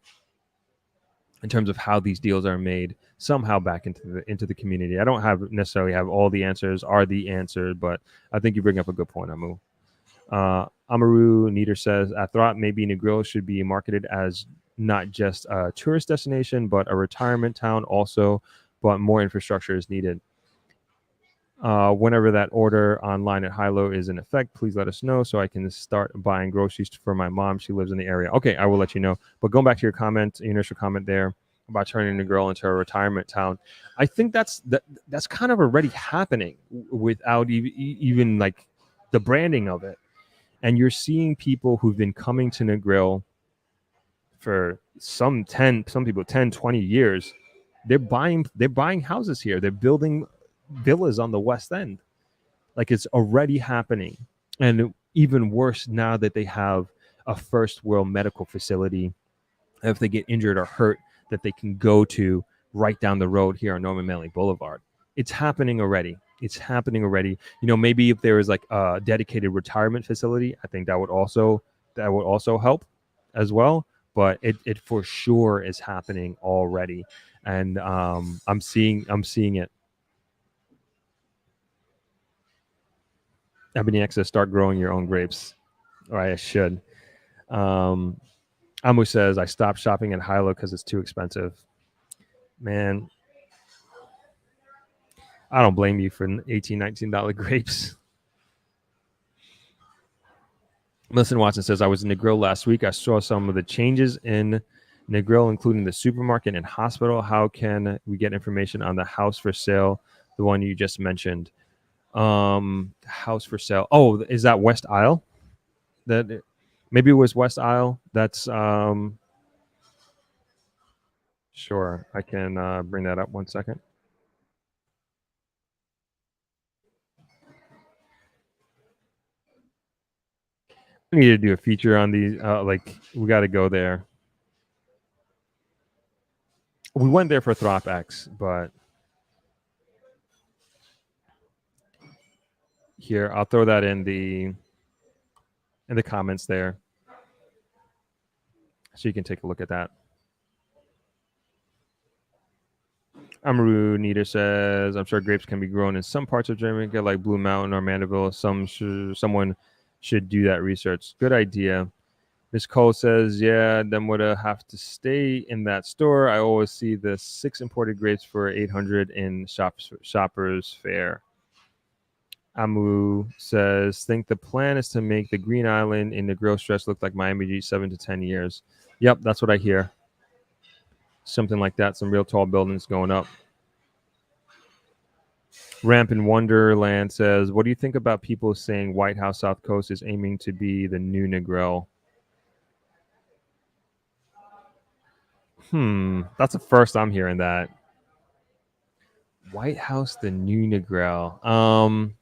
in terms of how these deals are made, somehow back into the community. I don't necessarily have all the answers, are the answer, but I think you bring up a good point, Amu. Amaru Nieder says, I thought maybe Negril should be marketed as not just a tourist destination, but a retirement town also, but more infrastructure is needed. Whenever that order online at Hilo is in effect, please let us know so I can start buying groceries for my mom. She lives in the area. Okay, I will let you know. But going back to your initial comment there about turning Negril into a retirement town, I think that's kind of already happening without even like the branding of it. And you're seeing people who've been coming to Negril for some people 10, 20 years. They're buying houses here. They're building villas on the West End. Like it's already happening. And even worse now that they have a first world medical facility, if they get injured or hurt, that they can go to right down the road here on Norman Manley Boulevard. It's happening already. It's happening already. Maybe if there was like a dedicated retirement facility, I think that would also help as well. But it for sure is happening already, and I'm seeing it. Ebony X, start growing your own grapes. Or I should. Amu says, I stopped shopping at Hilo because it's too expensive. Man, I don't blame you for $18, $19 grapes. Melissa Watson says, I was in Negril last week. I saw some of the changes in Negril, including the supermarket and hospital. How can we get information on the house for sale, the one you just mentioned? House for sale. Oh, is that West Isle? That maybe it was West Isle. That's sure. I can bring that up 1 second. We need to do a feature on these. Like we got to go there. We went there for ThriveX, but here I'll throw that in the comments there, so you can take a look at that. Amaru Nita says, I'm sure grapes can be grown in some parts of Jamaica, like Blue Mountain or Mandeville. Someone should do that research. Good idea. Miss Cole says, yeah, then would have to stay in that store. I always see the 6 imported grapes for 800 in Shoppers Fair. Amu says, think the plan is to make the Green Island in the Negril stretch look like Miami Beach 7 to 10 years. Yep, that's what I hear. Something like that. Some real tall buildings going up. Ramp in Wonderland says, what do you think about people saying White House South Coast is aiming to be the new Negril? That's the first I'm hearing that. White House, the new Negril.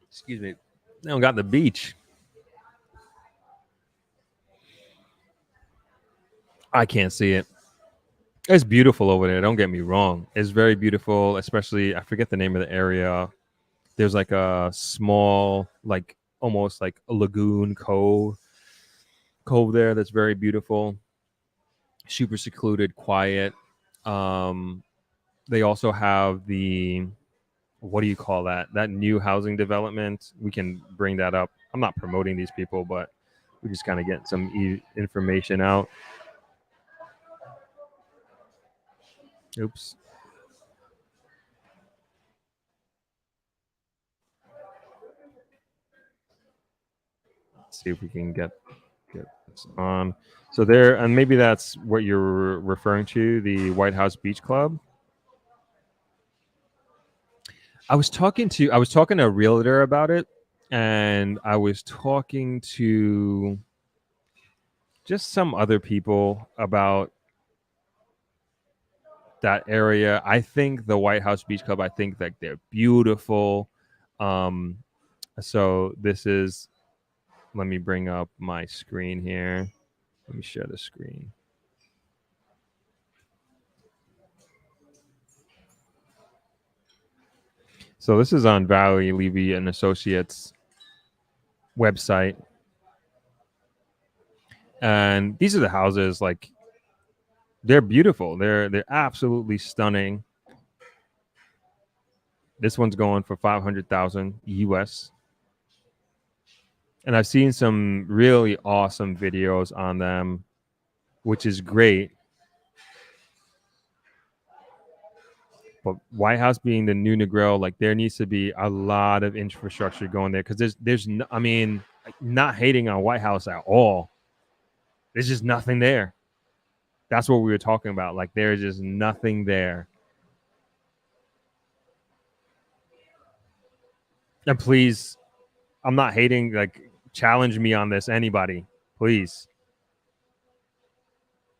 Excuse me. They don't got the beach. I can't see it. It's beautiful over there. Don't get me wrong. It's very beautiful, especially I forget the name of the area. There's like a small, like almost like a lagoon cove there that's very beautiful, super secluded, quiet. They also have the what do you call that? That new housing development. We can bring that up. I'm not promoting these people, but we just kind of get some information out. Oops. Let's see if we can get this on. So there, and maybe that's what you're referring to, the White House Beach Club. I was talking to a realtor about it, and I was talking to just some other people about that area. I think the White House Beach Club, I think that they're beautiful. So this is, let me bring up my screen here. Let me share the screen. So this is on Valley Levy and Associates website. And these are the houses, like they're beautiful. They're absolutely stunning. This one's going for 500,000 US. And I've seen some really awesome videos on them, which is great. But White House being the new Negril, like there needs to be a lot of infrastructure going there because there's no, I mean, not hating on White House at all. There's just nothing there. That's what we were talking about. Like there's just nothing there. And please, I'm not hating. Like challenge me on this, anybody, please.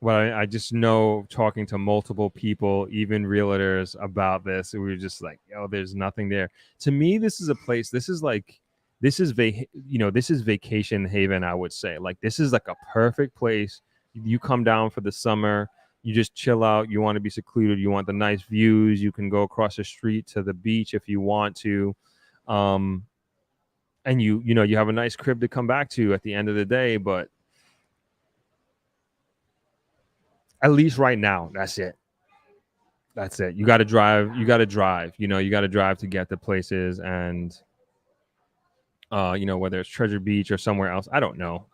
Well, I just know talking to multiple people, even realtors, about this, we were just like, "Oh, there's nothing there." To me, this is a place. This is like, this is this is vacation haven. I would say, like, this is like a perfect place. You come down for the summer, you just chill out. You want to be secluded. You want the nice views. You can go across the street to the beach if you want to, and you have a nice crib to come back to at the end of the day. But at least right now, that's it. That's it. You got to drive. You got to drive. You got to drive to get to places, and whether it's Treasure Beach or somewhere else. I don't know.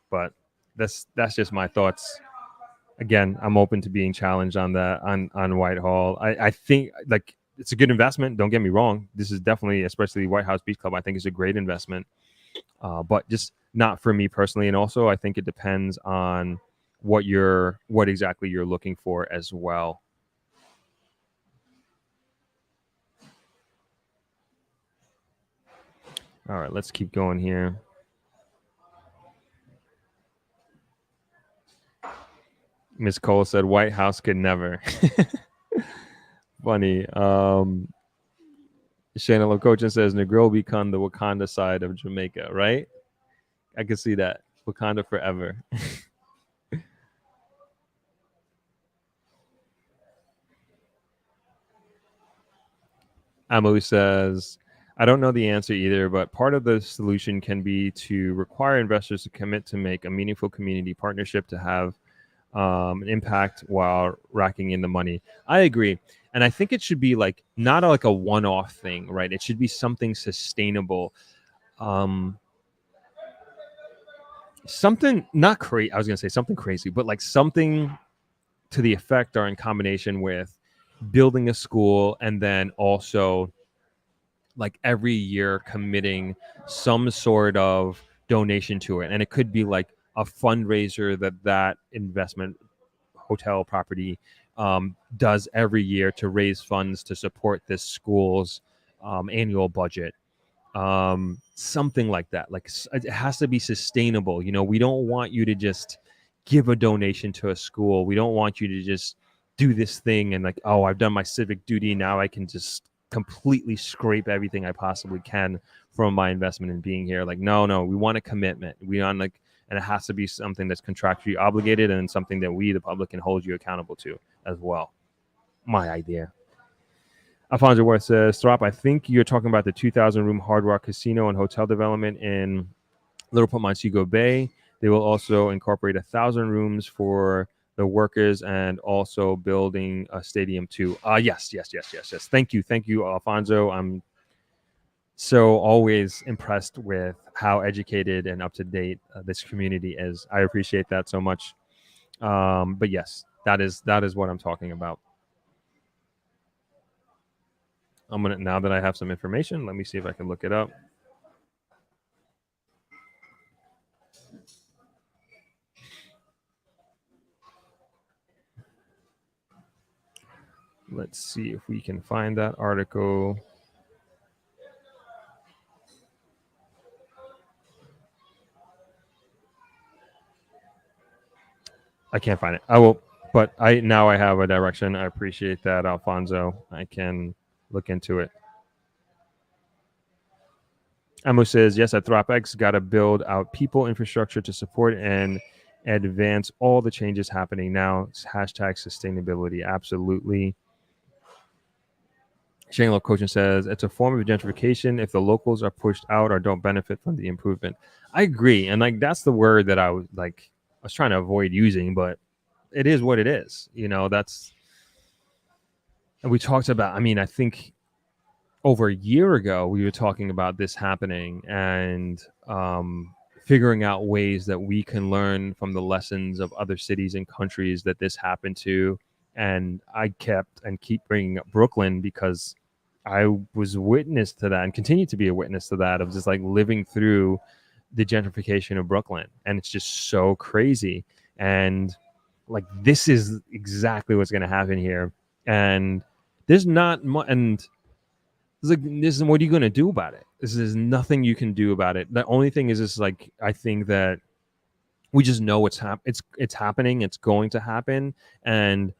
But that's just my thoughts. Again, I'm open to being challenged on that on Whitehall. I think like it's a good investment. Don't get me wrong. This is definitely, especially White House Beach Club, I think is a great investment. But just not for me personally. And also, I think it depends on what exactly you're looking for as well. All right, let's keep going here. Miss Cole said White House could never. Funny. Shana Lokochin says Negril become the Wakanda side of Jamaica, right? I can see that. Wakanda forever. Amu says, I don't know the answer either, but part of the solution can be to require investors to commit to make a meaningful community partnership to have an impact while racking in the money. I agree. And I think it should be like not like a one-off thing, right? It should be something sustainable. Something not crazy. I was going to say something crazy, but like something to the effect or in combination with building a school and then also like every year committing some sort of donation to it. And it could be like a fundraiser that investment hotel property does every year to raise funds to support this school's annual budget. Something like that. Like it has to be sustainable. We don't want you to just give a donation to a school. We don't want you to just do this thing and like, oh, I've done my civic duty. Now I can just completely scrape everything I possibly can from my investment in being here. Like, no, we want a commitment. We want like, and it has to be something that's contractually obligated and something that we, the public, can hold you accountable to as well. My idea. Alfonso Worth says, Throp, I think you're talking about the 2,000 room Hard Rock Casino and hotel development in Little Port Montego Bay. They will also incorporate 1,000 rooms for the workers and also building a stadium too. Yes. Thank you, Alfonso. I'm so always impressed with how educated and up to date this community is. I appreciate that so much. But yes, that is what I'm talking about. Now that I have some information, let me see if I can look it up. Let's see if we can find that article. I can't find it. I will, but I have a direction. I appreciate that, Alfonso. I can look into it. Amo says, yes, at ThriveX, got to build out people infrastructure to support and advance all the changes happening now. Hashtag sustainability. Absolutely. Shane Love Coaching says, it's a form of gentrification if the locals are pushed out or don't benefit from the improvement. I agree. And like, that's the word that I was trying to avoid using, but it is what it is. And we talked about, I think over a year ago, we were talking about this happening and figuring out ways that we can learn from the lessons of other cities and countries that this happened to. And I kept and keep bringing up Brooklyn because I was witness to that and continue to be a witness to that, of just like living through the gentrification of Brooklyn. And it's just so crazy. And like, this is exactly what's going to happen here. And there's not much. And it's like, this is, what are you going to do about it? There's nothing you can do about it. The only thing is, like, I think that we just know it's happening. It's going to happen, and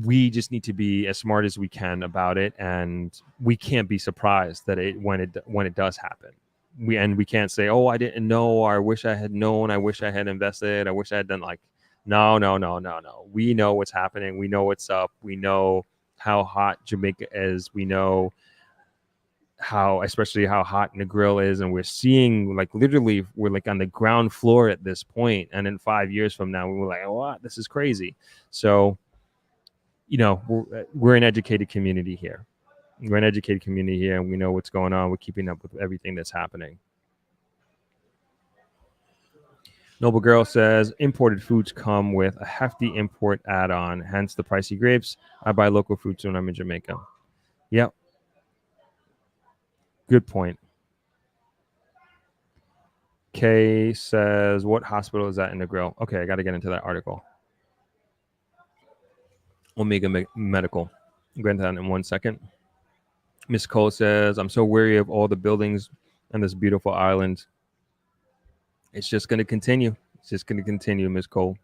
we just need to be as smart as we can about it. And we can't be surprised that when it does happen. We can't say, oh, I didn't know, or I wish I had known. I wish I had invested. I wish I had done. Like, no. We know what's happening. We know what's up. We know how hot Jamaica is. We know especially how hot Negril is, and we're seeing, like, literally we're like on the ground floor at this point, and in 5 years from now we were like, oh, what? This is crazy. So, we're an educated community here. We're an educated community here, and we know what's going on. We're keeping up with everything that's happening. Noble Girl says, imported foods come with a hefty import add-on, hence the pricey grapes. I buy local fruits when I'm in Jamaica. Yep. Good point. Kay says, what hospital is that in Negril? Okay, I got to get into that article. Omega Medical. I'll get into that in 1 second. Miss Cole says, I'm so weary of all the buildings on this beautiful island. It's just going to continue. It's just going to continue, Miss Cole.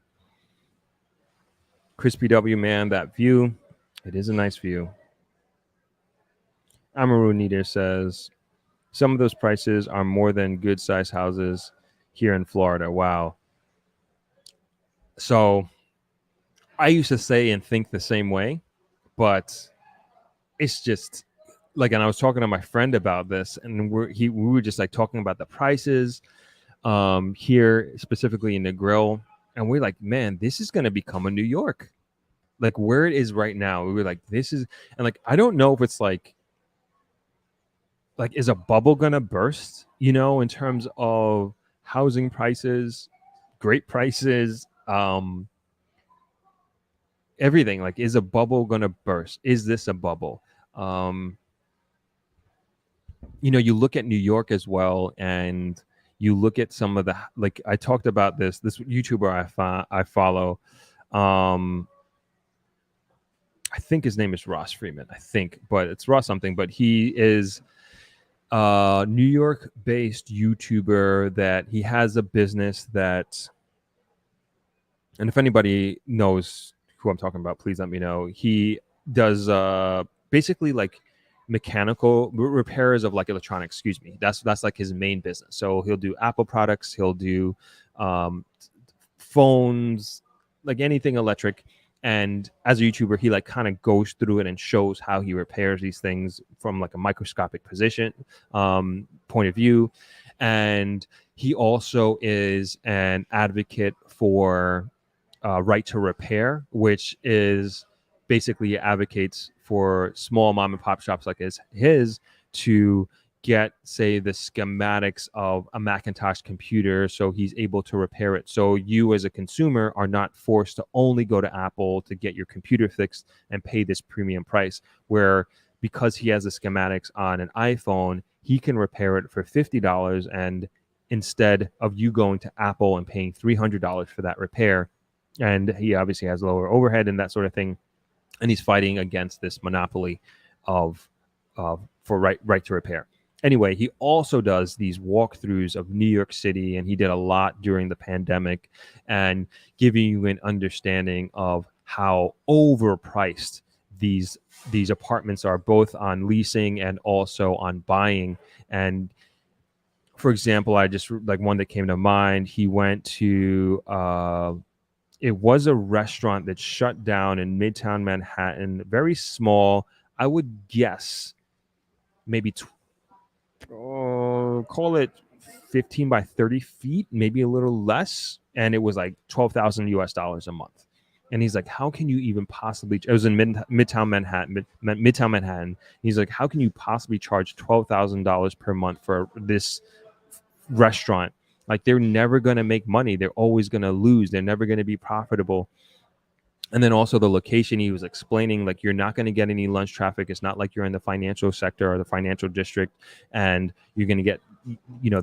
Crispy W, man, that view. It is a nice view. Amaru Neater says, some of those prices are more than good sized houses here in Florida. Wow. So I used to say and think the same way, but it's just like, and I was talking to my friend about this, and we were just like talking about the prices here, specifically in Negril, and we're like, man, this is going to become a New York, like where it is right now. We were like, this is, and like, I don't know if it's like is a bubble going to burst, in terms of housing prices, great prices, everything. Like, is a bubble going to burst? Is this a bubble? You look at New York as well, and you look at some of the, like, I talked about this YouTuber I follow. I think his name is Ross Freeman, but it's Ross something. But he is a New York based YouTuber that he has a business that, and if anybody knows who I'm talking about, please let me know. He does basically like mechanical repairs of like electronics. Excuse me. That's like his main business. So he'll do Apple products. He'll do phones, like anything electric. And as a YouTuber, he like kind of goes through it and shows how he repairs these things from like a microscopic position point of view. And he also is an advocate for right to repair, which is basically advocates for small mom and pop shops like his to get, say, the schematics of a Macintosh computer, so he's able to repair it. So you as a consumer are not forced to only go to Apple to get your computer fixed and pay this premium price, where because he has the schematics on an iPhone, he can repair it for $50, and instead of you going to Apple and paying $300 for that repair, and he obviously has lower overhead and that sort of thing, and he's fighting against this monopoly of for right to repair. Anyway, he also does these walkthroughs of New York City, and he did a lot during the pandemic, and giving you an understanding of how overpriced these apartments are, both on leasing and also on buying. And for example, I just like one that came to mind. He went to it was a restaurant that shut down in Midtown Manhattan, very small. I would guess maybe call it 15 by 30 feet, maybe a little less, and it was like $12,000 US a month. And he's like, how can you even possibly, it was in Midtown Manhattan. He's like, how can you possibly charge $12,000 per month for this restaurant? Like, they're never going to make money. They're always going to lose. They're never going to be profitable. And then also the location, he was explaining, like, you're not going to get any lunch traffic. It's not like you're in the financial sector or the financial district and you're going to get,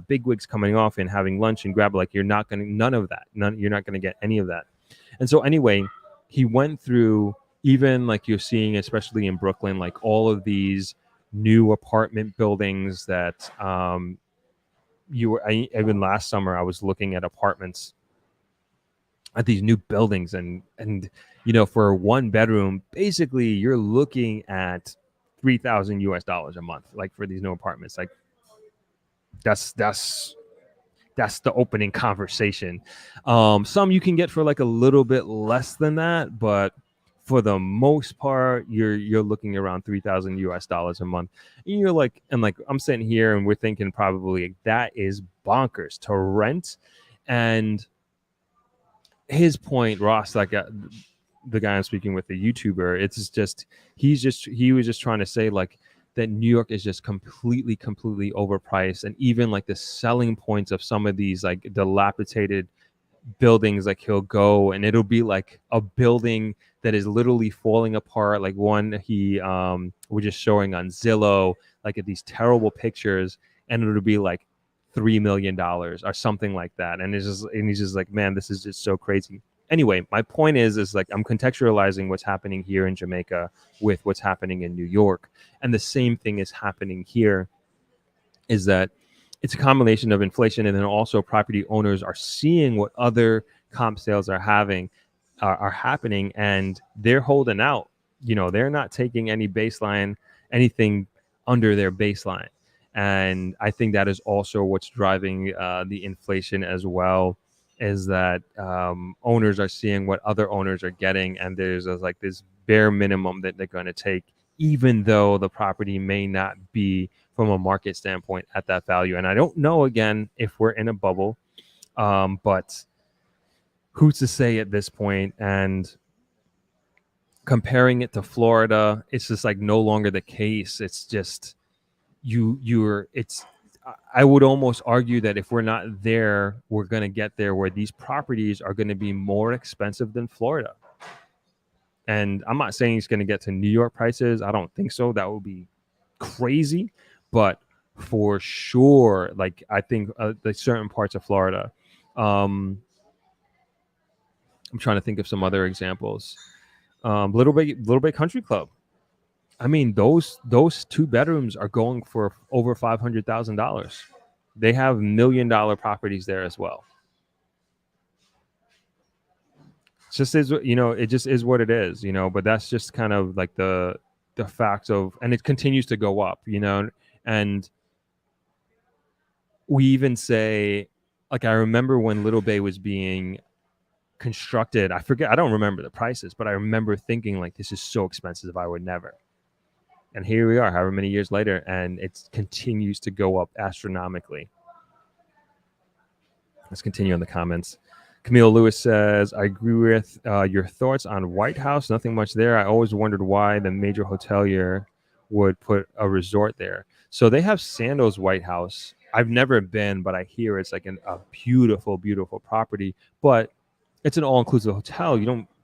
bigwigs coming off and having lunch and grab, like, you're not going to, none of that. You're not going to get any of that. And so anyway, he went through, even like you're seeing, especially in Brooklyn, like all of these new apartment buildings that even last summer, I was looking at apartments at these new buildings and for one bedroom, basically you're looking at $3,000 a month, like for these new apartments. Like that's the opening conversation. Some you can get for like a little bit less than that, but for the most part, you're looking around $3,000 a month. And you're like, I'm sitting here and we're thinking probably that is bonkers to rent. And his point, Ross, like the guy I'm speaking with, the YouTuber, it's just he was just trying to say like that New York is just completely overpriced, and even like the selling points of some of these like dilapidated buildings, like he'll go and it'll be like a building that is literally falling apart. Like one he we're just showing on Zillow, like at these terrible pictures, and it'll be like $3 million or something like that. And he's just like, man, this is just so crazy. Anyway, my point is like I'm contextualizing what's happening here in Jamaica with what's happening in New York. And the same thing is happening here, is that it's a combination of inflation, and then also property owners are seeing what other comp sales are happening, and they're holding out. They're not taking anything under their baseline. And I think that is also what's driving the inflation as well, is that owners are seeing what other owners are getting, and there's like this bare minimum that they're going to take, even though the property may not be from a market standpoint at that value. And I don't know, again, if we're in a bubble, but who's to say at this point? And comparing it to Florida, it's just like no longer the case. It's just I would almost argue that if we're not there, we're going to get there, where these properties are going to be more expensive than Florida. And I'm not saying it's going to get to New York prices. I don't think so. That would be crazy. But for sure, like I think the certain parts of Florida, I'm trying to think of some other examples. Little Bit Country Club. I mean, those 2 bedrooms are going for over $500,000. They have $1 million properties there as well. It's just is, it just is what it is, but that's just kind of like the facts of, and it continues to go up, and we even say, like, I remember when Little Bay was being constructed, I don't remember the prices, but I remember thinking like, this is so expensive, I would never. And here we are, however many years later, and it continues to go up astronomically. Let's continue in the comments. Camille Lewis says, I agree with your thoughts on White House. Nothing much there. I always wondered why the major hotelier would put a resort there. So they have Sandals White House. I've never been, but I hear it's like a beautiful, beautiful property. But it's an all-inclusive hotel.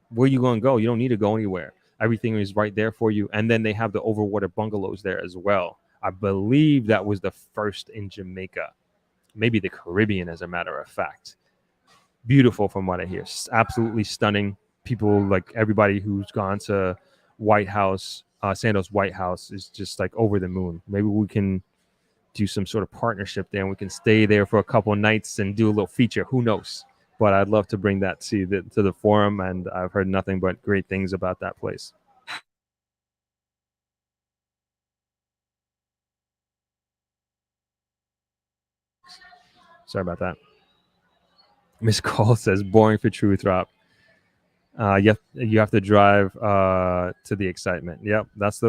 Where you going to go? You don't need to go anywhere. Everything is right there for you. And then they have the overwater bungalows there as well. I believe that was the first in Jamaica, maybe the Caribbean, as a matter of fact. Beautiful from what I hear. Absolutely stunning. People, like everybody who's gone to White House, Sandals White House, is just like over the moon. Maybe we can do some sort of partnership there, and we can stay there for a couple of nights and do a little feature. Who knows? But I'd love to bring that to the forum, and I've heard nothing but great things about that place. Sorry about that. Miss Cole says, boring for Truth Drop. You have to drive to the excitement. Yep, that's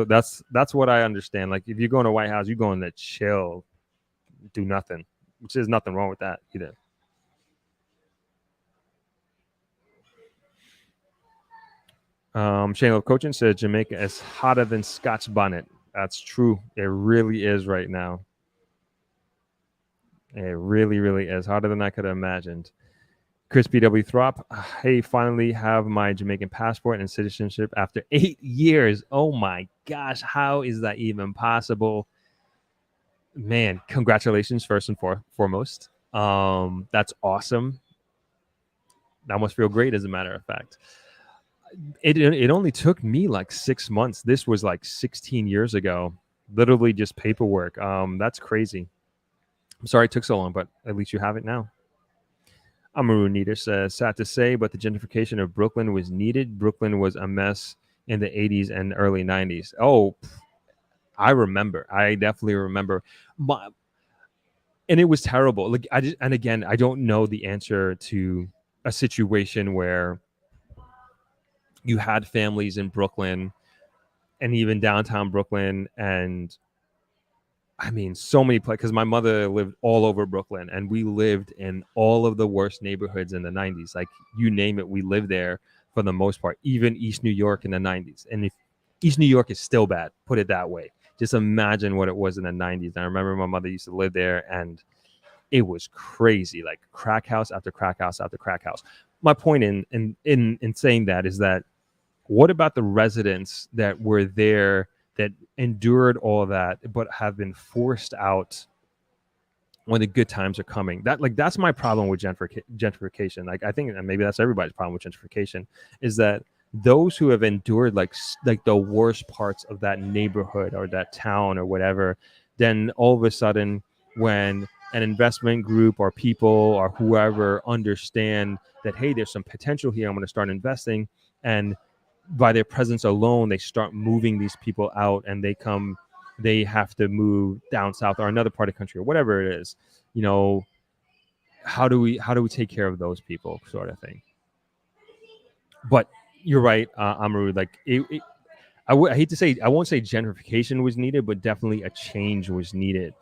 what I understand. Like if you're going to White House, you're going to chill, do nothing, which is nothing wrong with that either. Shane Love Coaching said Jamaica is hotter than Scotch bonnet. That's true. It really is right now. It really, really is hotter than I could have imagined. Chris PW Throp, hey, finally have my Jamaican passport and citizenship after 8 years. Oh my gosh, how is that even possible? Man, congratulations first and foremost. That's awesome. That must feel great, as a matter of fact. It only took me like 6 months. This was like 16 years ago. Literally just paperwork. That's crazy. I'm sorry it took so long, but at least you have it now. Amaru Neater says, sad to say, but the gentrification of Brooklyn was needed. Brooklyn was a mess in the 80s and early 90s. Oh, I remember. I definitely remember. And it was terrible. Like and again, I don't know the answer to a situation where you had families in Brooklyn and even downtown Brooklyn, and I mean, so many places, because my mother lived all over Brooklyn and we lived in all of the worst neighborhoods in the 90s. Like, you name it, we lived there for the most part, even East New York in the 90s. And if East New York is still bad, put it that way. Just imagine what it was in the 90s. And I remember my mother used to live there and it was crazy, like crack house after crack house after crack house. My point in saying that is that, what about the residents that were there that endured all of that, but have been forced out when the good times are coming? That's my problem with gentrification. Like, I think, and maybe that's everybody's problem with gentrification, is that those who have endured like the worst parts of that neighborhood or that town or whatever, then all of a sudden, when an investment group or people or whoever understand that, hey, there's some potential here, I'm going to start investing, and by their presence alone, they start moving these people out, and they have to move down south or another part of the country or whatever it is. You know, how do we take care of those people, sort of thing? But you're right, Amaru. Like, I hate to say, I won't say gentrification was needed, but definitely a change was needed.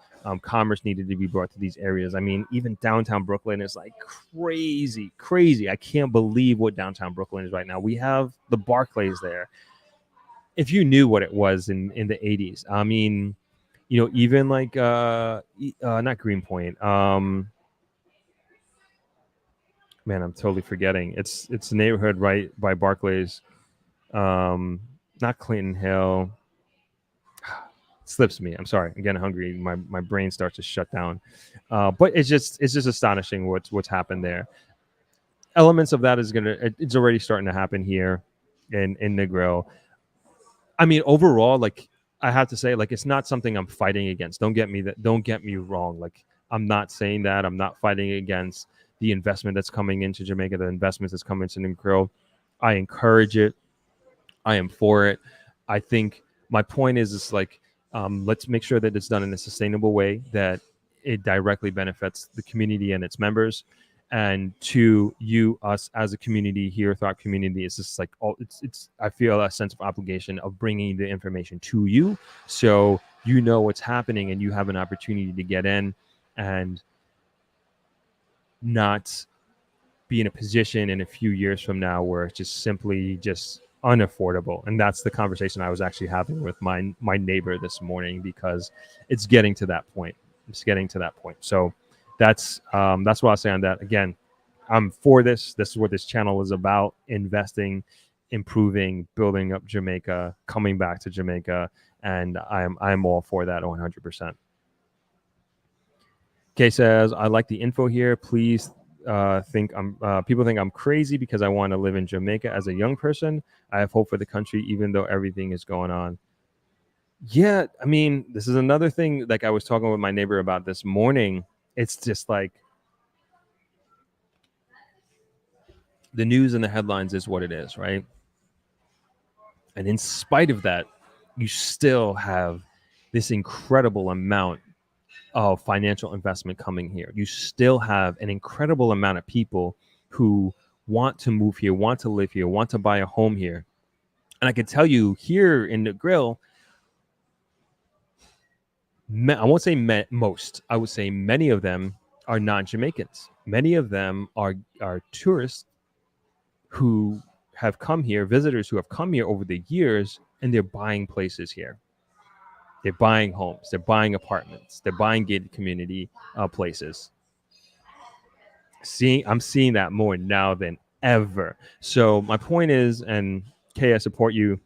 Commerce needed to be brought to these areas. I mean, even downtown Brooklyn is like crazy. I can't believe what downtown Brooklyn is right now. We have the Barclays there. If you knew what it was in the 80s, I mean, you know, even like not Greenpoint. Man, I'm totally forgetting. It's the neighborhood right by Barclays. Not Clinton Hill. Slips me. I'm sorry. I'm getting hungry. My brain starts to shut down. But it's just astonishing what's happened there. Elements of that it's already starting to happen here in Negril. I mean, overall, like, I have to say, like, it's not something I'm fighting against. Don't get me wrong. Like, I'm not saying that. I'm not fighting against the investment that's coming into Jamaica, the investments that's coming into Negril. I encourage it. I am for it. I think my point is like, let's make sure that it's done in a sustainable way, that it directly benefits the community and its members. And to us as a community here, Thrive community, it's just like, I feel a sense of obligation of bringing the information to you, so you know what's happening and you have an opportunity to get in and not be in a position in a few years from now where it's just simply just unaffordable. And that's the conversation I was actually having with my neighbor this morning, because it's getting to that point. So that's what I'll say on that. Again, I'm for this. This is what this channel is about: investing, improving, building up Jamaica, coming back to Jamaica, and I'm all for that 100%. Kay says, I like the info here. Please people think I'm crazy because I want to live in Jamaica as a young person. I have hope for the country, even though everything is going on. Yeah, I mean, this is another thing, like I was talking with my neighbor about this morning. It's just like, the news and the headlines is what it is, right? And in spite of that, you still have this incredible amount of financial investment coming here. You still have an incredible amount of people who want to move here, want to live here, want to buy a home here. And I can tell you, here in Negril, I won't say most, I would say many of them are non-Jamaicans. Many of them are tourists who have come here, visitors who have come here over the years, and they're buying places here. They're buying homes, they're buying apartments, they're buying gated community places. I'm seeing that more now than ever. So my point is, and Kay, I support you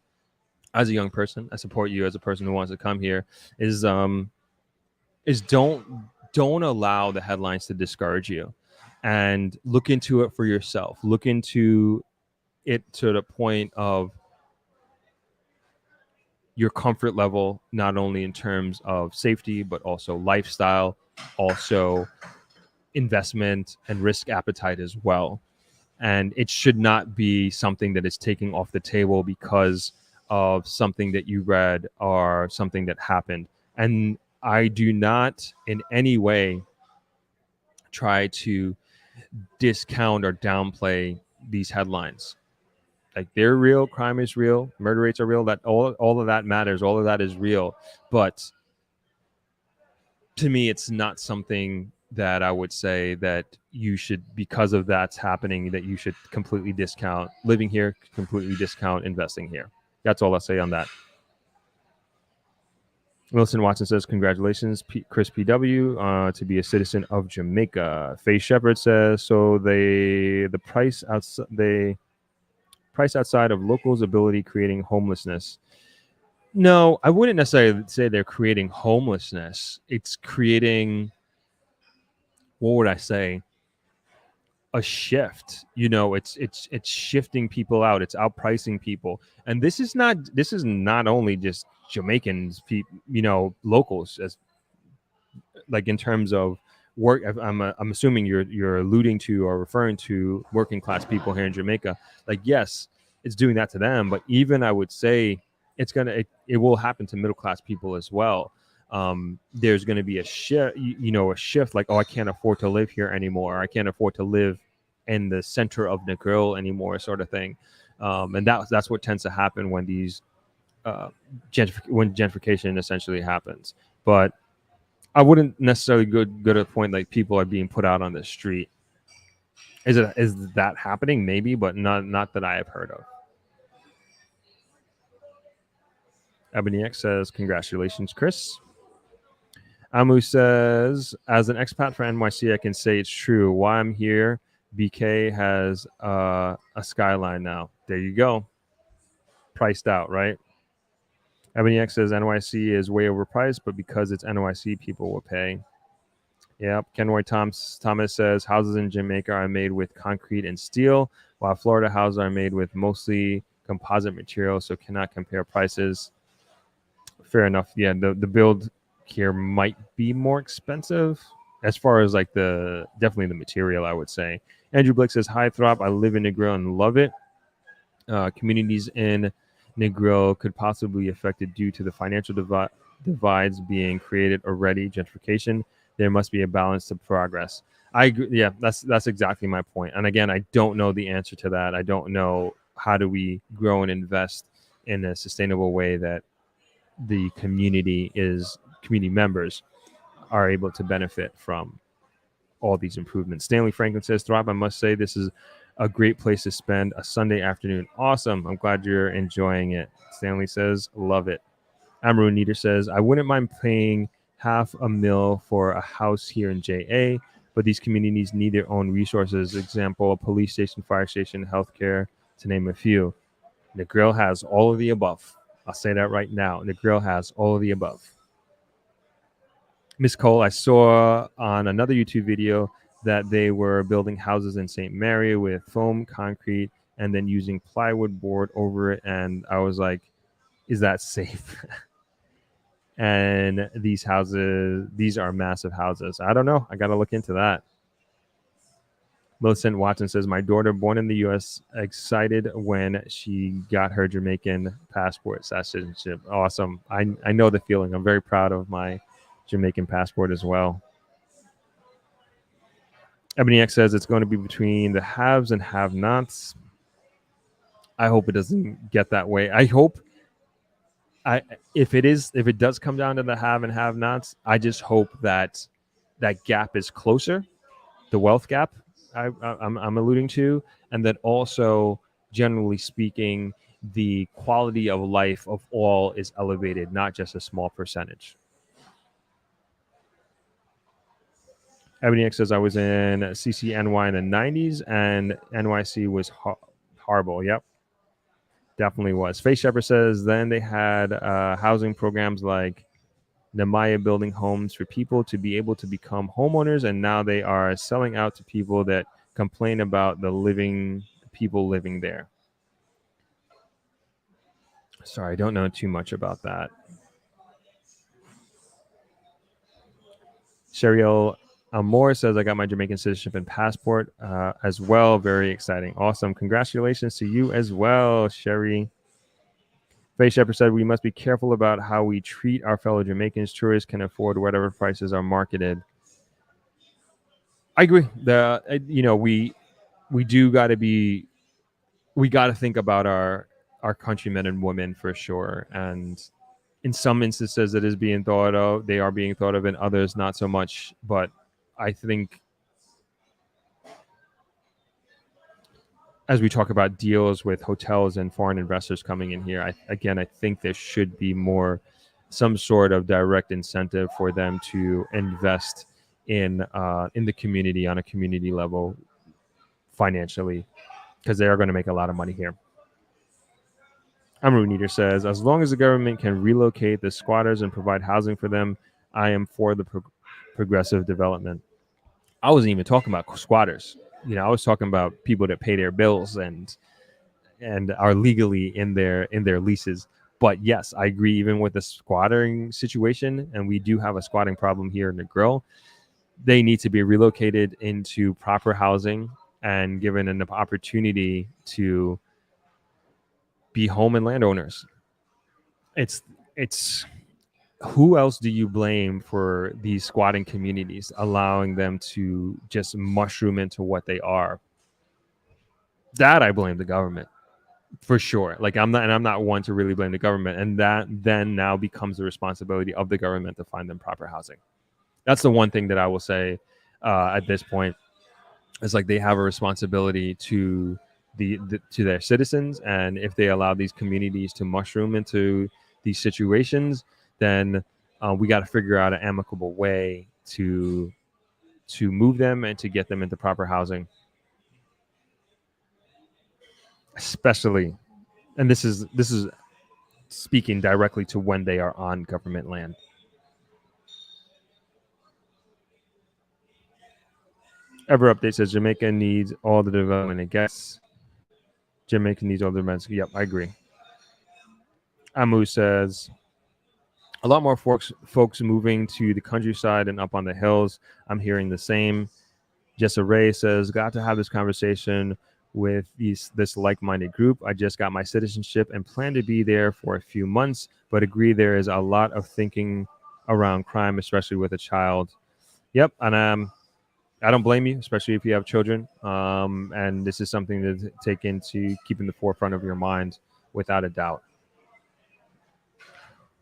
as a young person. I support you as a person who wants to come here. Is don't allow the headlines to discourage you, and look into it for yourself. Look into it to the point of your comfort level, not only in terms of safety, but also lifestyle, also investment and risk appetite as well. And it should not be something that is taken off the table because of something that you read or something that happened. And I do not in any way try to discount or downplay these headlines. Like, they're real, crime is real, murder rates are real, that all of that matters, all of that is real. But to me, it's not something that I would say that you should, because of that's happening, that you should completely discount living here, completely discount investing here. That's all I'll say on that. Wilson Watson says, congratulations, Chris PW, to be a citizen of Jamaica. Faye Shepard says, so the price outside of locals' ability creating homelessness. No, I wouldn't necessarily say they're creating homelessness. It's creating, what would I say, a shift. It's shifting people out. It's outpricing people. And this is not only just Jamaicans, locals, as like in terms of work. I'm assuming you're alluding to or referring to working class people here in Jamaica. Like, yes, it's doing that to them, but even I would say it will happen to middle class people as well. There's going to be a shift, a shift like, oh, I can't afford to live here anymore. I can't afford to live in the center of Negril anymore, sort of thing. And that's what tends to happen when these when gentrification essentially happens. But I wouldn't necessarily go to the point like people are being put out on the street. Is that happening? Maybe, but not that I have heard of. Ebony X says, congratulations, Chris. Amu says, as an expat for NYC, I can say it's true. Why I'm here, BK has a skyline now. There you go. Priced out, right? Ebony X says, NYC is way overpriced, but because it's NYC, people will pay. Yep. Kenroy Thomas says, houses in Jamaica are made with concrete and steel, while Florida houses are made with mostly composite material, so cannot compare prices. Fair enough. Yeah, the build here might be more expensive as far as like definitely the material, I would say. Andrew Blick says, hi, Throp. I live in Negril and love it. Communities in Negril could possibly be affected due to the financial divides being created already. Gentrification. There must be a balance to progress. I agree. Yeah, that's exactly my point. And again, I don't know the answer to that. I don't know how do we grow and invest in a sustainable way that the community members are able to benefit from all these improvements. Stanley Franklin says, Thrive, I must say this is a great place to spend a Sunday afternoon. Awesome. I'm glad you're enjoying it. Stanley says, love it. Amaru Nieder says, I wouldn't mind paying $500,000 for a house here in JA, but these communities need their own resources. Example, a police station, fire station, healthcare, to name a few. Negril has all of the above. I'll say that right now. Negril has all of the above. Miss Cole, I saw on another YouTube video that they were building houses in St. Mary with foam, concrete, and then using plywood board over it. And I was like, is that safe? And these are massive houses. I don't know. I got to look into that. Millicent Watson says, my daughter, born in the U.S., excited when she got her Jamaican passport citizenship. Awesome. I know the feeling. I'm very proud of my Jamaican passport as well. Ebony X says it's going to be between the haves and have-nots. I hope it doesn't get that way. I hope if it does come down to the have and have-nots, I just hope that gap is closer, the wealth gap I'm alluding to, and that also generally speaking, the quality of life of all is elevated, not just a small percentage. Ebony X says, I was in CCNY in the 90s and NYC was horrible. Yep, definitely was. Face Shepherd says, then they had housing programs like Nemaya building homes for people to be able to become homeowners, and now they are selling out to people that complain about the people living there. Sorry, I don't know too much about that. Sheriel Amor says, I got my Jamaican citizenship and passport as well. Very exciting. Awesome. Congratulations to you as well, Sherry. Faye Shepherd said, we must be careful about how we treat our fellow Jamaicans. Tourists can afford whatever prices are marketed. I agree. We do got to be, we got to think about our countrymen and women for sure. And in some instances, it is being thought of. They are being thought of, in others, not so much. But I think as we talk about deals with hotels and foreign investors coming in here, I think there should be some sort of direct incentive for them to invest in the community on a community level financially, because they are going to make a lot of money here. Amaru Neater says, as long as the government can relocate the squatters and provide housing for them, I am for the progressive development. I wasn't even talking about squatters. I was talking about people that pay their bills and are legally in their leases. But yes, I agree. Even with the squatting situation, and we do have a squatting problem here in Negril, they need to be relocated into proper housing and given an opportunity to be home and landowners. It's who else do you blame for these squatting communities, allowing them to just mushroom into what they are? That I blame the government for sure. Like I'm not one to really blame the government, and that then now becomes the responsibility of the government to find them proper housing. That's the one thing that I will say at this point. It's like they have a responsibility to to their citizens, and if they allow these communities to mushroom into these situations, then we got to figure out an amicable way to move them and to get them into proper housing. Especially, and this is speaking directly to when they are on government land. Ever Update says Jamaica needs all the development it gets. Jamaica needs all the development. Yep, I agree. Amu says a lot more folks moving to the countryside and up on the hills. I'm hearing the same. Jessa Ray says, got to have this conversation with this like-minded group. I just got my citizenship and plan to be there for a few months, but agree there is a lot of thinking around crime, especially with a child. Yep, and I don't blame you, especially if you have children. And this is something to take into keep in the forefront of your mind, without a doubt.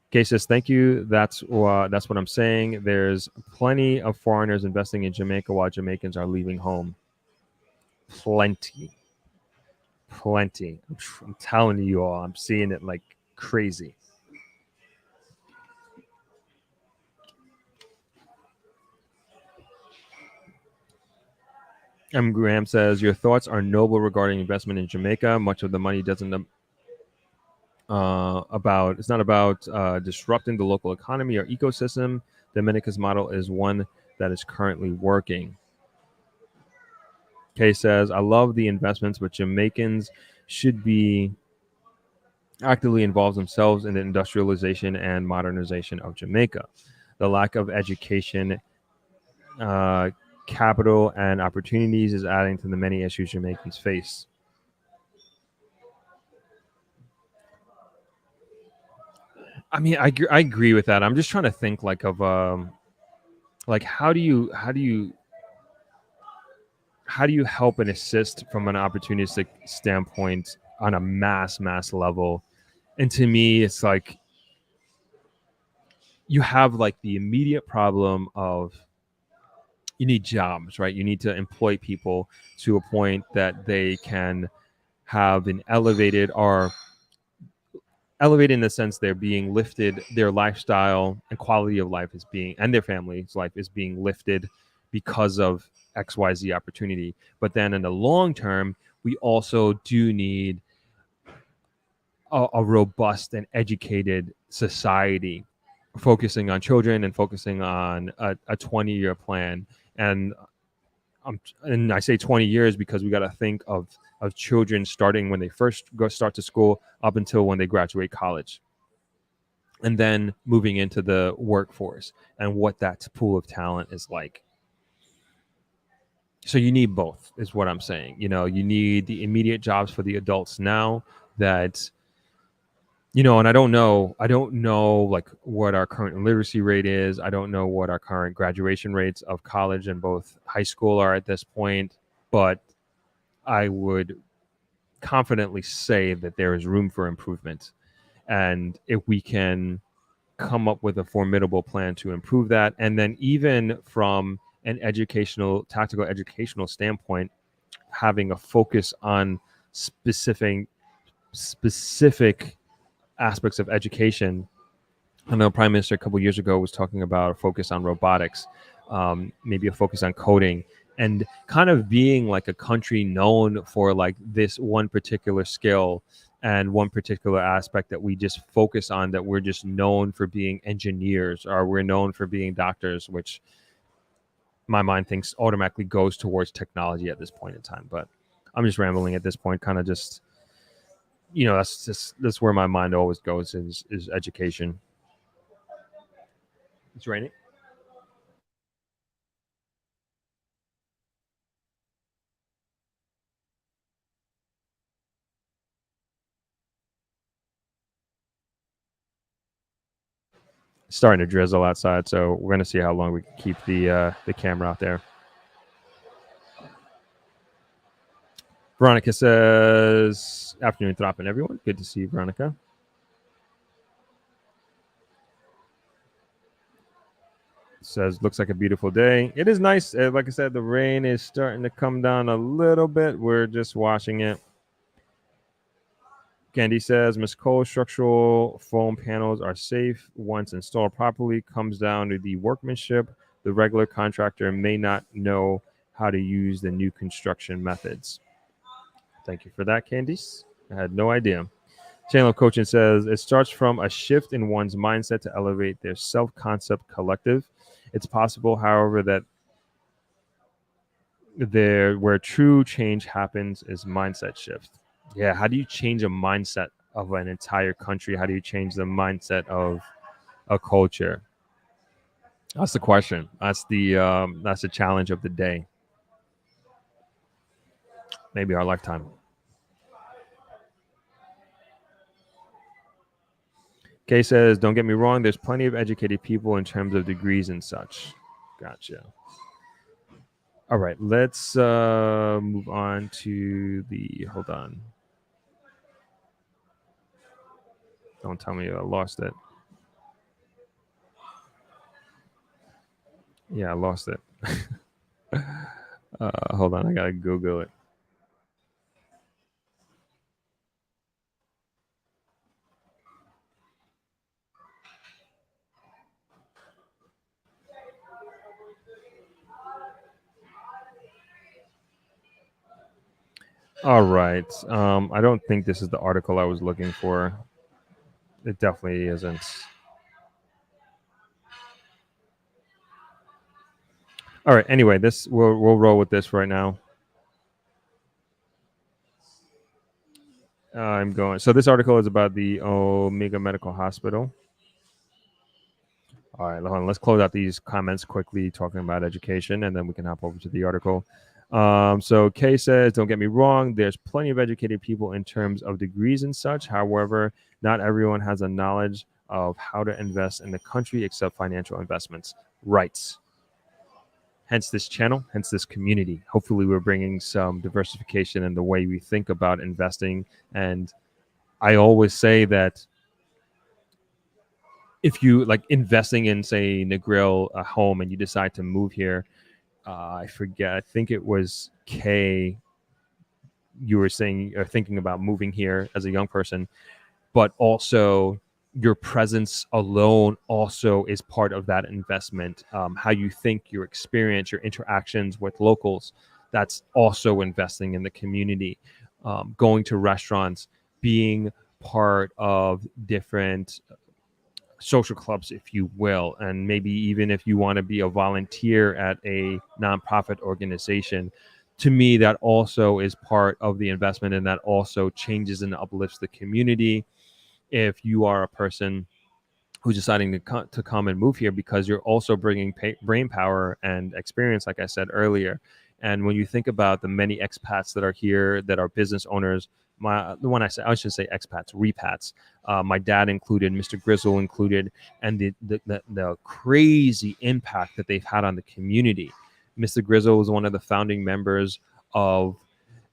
Kay says, thank you. That's what I'm saying. There's plenty of foreigners investing in Jamaica while Jamaicans are leaving home. Plenty. I'm telling you all, I'm seeing it like crazy. M. Graham says, your thoughts are noble regarding investment in Jamaica. Much of the money doesn't it's not about disrupting the local economy or ecosystem. Dominica's model is one that is currently working. Kay says, I love the investments, but Jamaicans should be actively involved themselves in the industrialization and modernization of Jamaica. The lack of education, capital, and opportunities is adding to the many issues Jamaicans face. I mean, I agree with that. I'm just trying to think like of like how do you help and assist from an opportunistic standpoint on a mass level? And to me, it's like you have like the immediate problem of you need jobs, right? You need to employ people to a point that they can have been elevated are elevated in the sense they're being lifted, their lifestyle and quality of life is being, and their family's life is being lifted because of XYZ opportunity. But then in the long term, we also do need a robust and educated society focusing on children and focusing on a 20-year plan. And I say 20 years because we got to think of children starting when they first start to school up until when they graduate college, and then moving into the workforce and what that pool of talent is like. So you need both, is what I'm saying. You need the immediate jobs for the adults now that, and I don't know like what our current literacy rate is. I don't know what our current graduation rates of college and both high school are at this point, but I would confidently say that there is room for improvement. And if we can come up with a formidable plan to improve that, and then even from an tactical educational standpoint, having a focus on specific aspects of education. I know Prime Minister a couple of years ago was talking about a focus on robotics, maybe a focus on coding, and kind of being like a country known for like this one particular skill and one particular aspect that we just focus on, that we're just known for being engineers or we're known for being doctors, which my mind thinks automatically goes towards technology at this point in time. But I'm just rambling at this point, kind of just, that's where my mind always goes is education. It's raining. It's starting to drizzle outside, so we're gonna see how long we can keep the camera out there. Veronica says, "Afternoon, Thropping, everyone. Good to see you, Veronica." Says, "Looks like a beautiful day. It is nice. Like I said, the rain is starting to come down a little bit. We're just watching it." Candy says, "Ms. Cole, structural foam panels are safe once installed properly. Comes down to the workmanship. The regular contractor may not know how to use the new construction methods." Thank you for that, Candice. I had no idea. Channel Coaching says, "It starts from a shift in one's mindset to elevate their self-concept collective. It's possible, however, that where true change happens is mindset shift." Yeah, how do you change a mindset of an entire country? How do you change the mindset of a culture? That's the question. That's the challenge of the day. Maybe our lifetime. Kay says, "Don't get me wrong. There's plenty of educated people in terms of degrees and such." Gotcha. All right, let's move on to the. Hold on. Don't tell me I lost it. Yeah, I lost it. Hold on, I gotta Google it. All right. I don't think this is the article I was looking for. It definitely isn't. All right. Anyway, this we'll roll with this right now. I'm going. So this article is about the Omega Medical Hospital. All right, hold on. Let's close out these comments quickly, talking about education, and then we can hop over to the article. So Kay says, "Don't get me wrong. There's plenty of educated people in terms of degrees and such. However, not everyone has a knowledge of how to invest in the country except financial investments." Right. Hence this channel, hence this community. Hopefully, we're bringing some diversification in the way we think about investing. And I always say that if you like investing in, say, Negril, a home, and you decide to move here, I forget. I think it was Kay you were saying or thinking about moving here as a young person, but also your presence alone also is part of that investment. How you think, your experience, your interactions with locals, that's also investing in the community. Going to restaurants, being part of different social clubs, if you will, and maybe even if you want to be a volunteer at a nonprofit organization. To me, that also is part of the investment, and that also changes and uplifts the community. If you are a person who's deciding to come and move here, because you're also bringing brain power and experience, like I said earlier. And when you think about the many expats that are here, that are business owners, the one I should say expats, repats, my dad included, Mr. Grizzle included, and the crazy impact that they've had on the community. Mr. Grizzle was one of the founding members of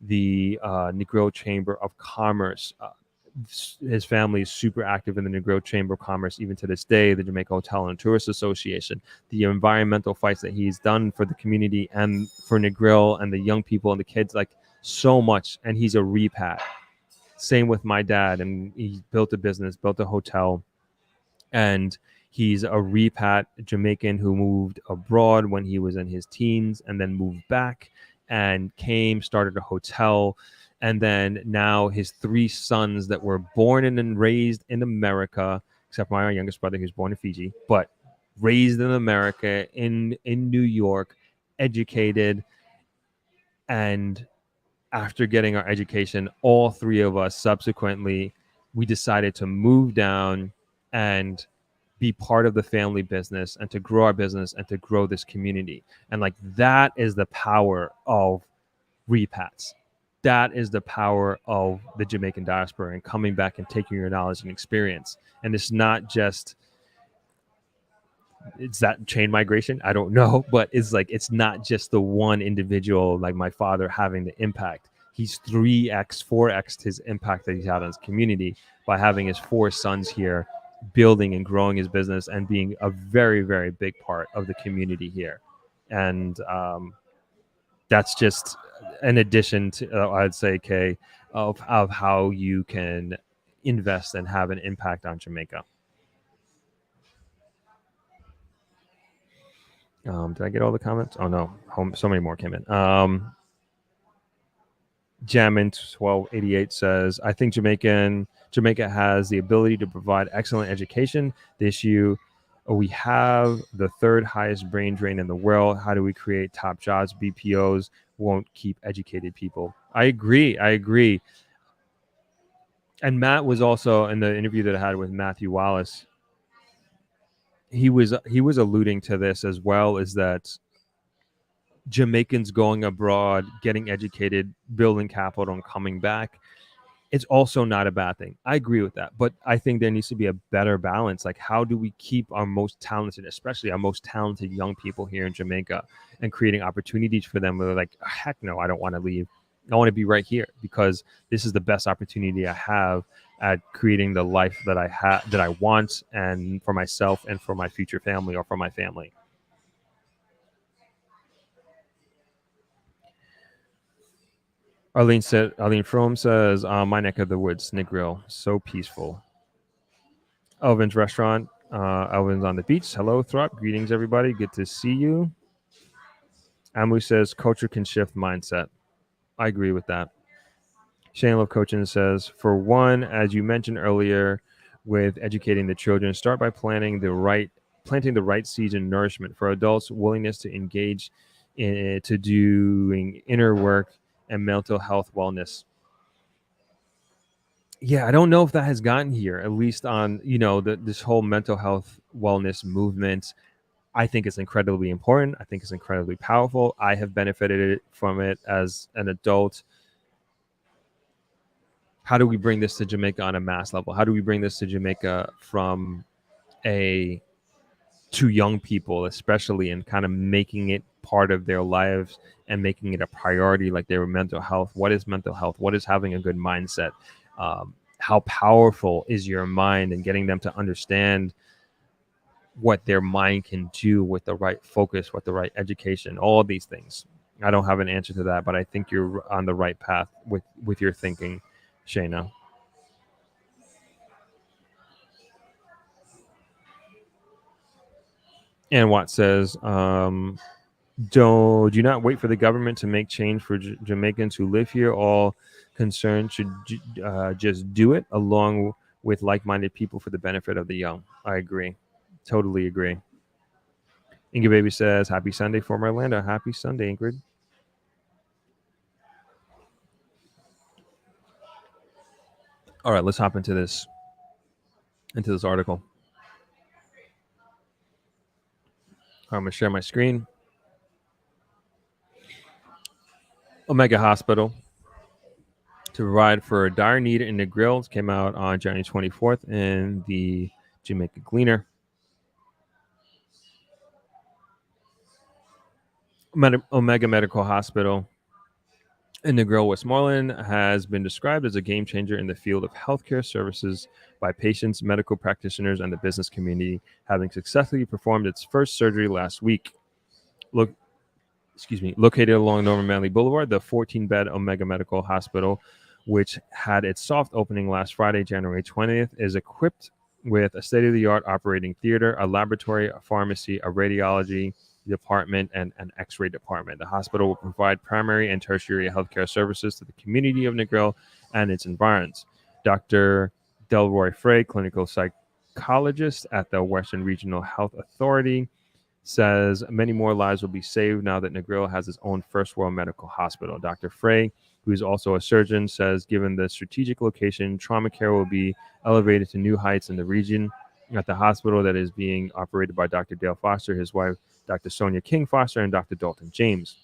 the Negril Chamber of Commerce. His family is super active in the Negril Chamber of Commerce, even to this day, the Jamaica Hotel and Tourist Association, the environmental fights that he's done for the community and for Negril and the young people and the kids, like so much. And he's a repat. Same with my dad. And he built a business, built a hotel, and he's a repat Jamaican who moved abroad when he was in his teens and then moved back and started a hotel. And then now his 3 sons that were born and raised in America, except for my youngest brother who's born in Fiji, but raised in America, in New York, educated. And after getting our education, all 3 of us subsequently, we decided to move down and be part of the family business and to grow our business and to grow this community. And like, that is the power of repats. That is the power of the Jamaican diaspora and coming back and taking your knowledge and experience. And it's not just, it's that chain migration. I don't know, but it's like, it's not just the one individual, like my father, having the impact. He's 3x, 4x his impact that he's had on his community by having his 4 sons here, building and growing his business and being a very, very big part of the community here. And that's just an addition to, I'd say, Kay, of how you can invest and have an impact on Jamaica. Did I get all the comments? Oh no, so many more came in. Jammin1288 says, I think Jamaica has the ability to provide excellent education. The issue, we have the 3rd highest brain drain in the world. How do we create top jobs? BPOs won't keep educated people. I agree. And Matt was also in the interview that I had with Matthew Wallace. He was alluding to this as well, is that Jamaicans going abroad, getting educated, building capital, and coming back, it's also not a bad thing. I agree with that. But I think there needs to be a better balance. Like, how do we keep our most talented, especially our most talented young people here in Jamaica, and creating opportunities for them where they're like, heck no, I don't want to leave. I want to be right here because this is the best opportunity I have at creating the life that I want, and for myself and for my future family, or for my family. Arlene Fromm says, my neck of the woods, Negril, so peaceful. Elvin's restaurant. Elvin's on the beach. Hello, Throp. Greetings, everybody. Good to see you. Amu says, culture can shift mindset. I agree with that. Shane Love Coaching says, for one, as you mentioned earlier, with educating the children, start by planting the right seeds and nourishment. For adults, willingness to engage to doing inner work and mental health wellness. Yeah, I don't know if that has gotten here, at least on, this whole mental health wellness movement. I think it's incredibly important. I think it's incredibly powerful. I have benefited from it as an adult. How do we bring this to Jamaica on a mass level? How do we bring this to Jamaica to young people, especially, and kind of making it part of their lives and making it a priority, like their mental health? What is mental health? What is having a good mindset? How powerful is your mind, and getting them to understand what their mind can do with the right focus, with the right education, all of these things. I don't have an answer to that, but I think you're on the right path with your thinking, Shayna. And Watt says, do not wait for the government to make change for Jamaicans who live here. All concerned should just do it along with like-minded people for the benefit of the young. I agree. Totally agree. Ingrid Baby says, happy Sunday from Orlando. Happy Sunday, Ingrid. All right, let's hop into this article. I'm going to share my screen. Omega Hospital to provide for a dire need in Negril came out on January 24th in the Jamaica Gleaner. Omega Medical Hospital in Negril, Westmoreland has been described as a game changer in the field of healthcare services by patients, medical practitioners, and the business community, having successfully performed its first surgery last week. Located along Norman Manley Boulevard, the 14-bed Omega Medical Hospital, which had its soft opening last Friday, January 20th, is equipped with a state-of-the-art operating theater, a laboratory, a pharmacy, a radiology department, and an x-ray department. The hospital will provide primary and tertiary healthcare services to the community of Negril and its environs. Dr. Delroy Frey, clinical psychologist at the Western Regional Health Authority, says many more lives will be saved now that Negril has its own first world medical hospital. Dr. Frey, who is also a surgeon, says given the strategic location, trauma care will be elevated to new heights in the region. At the hospital that is being operated by Dr. Dale Foster, his wife, Dr. Sonia King Foster, and Dr. Dalton James.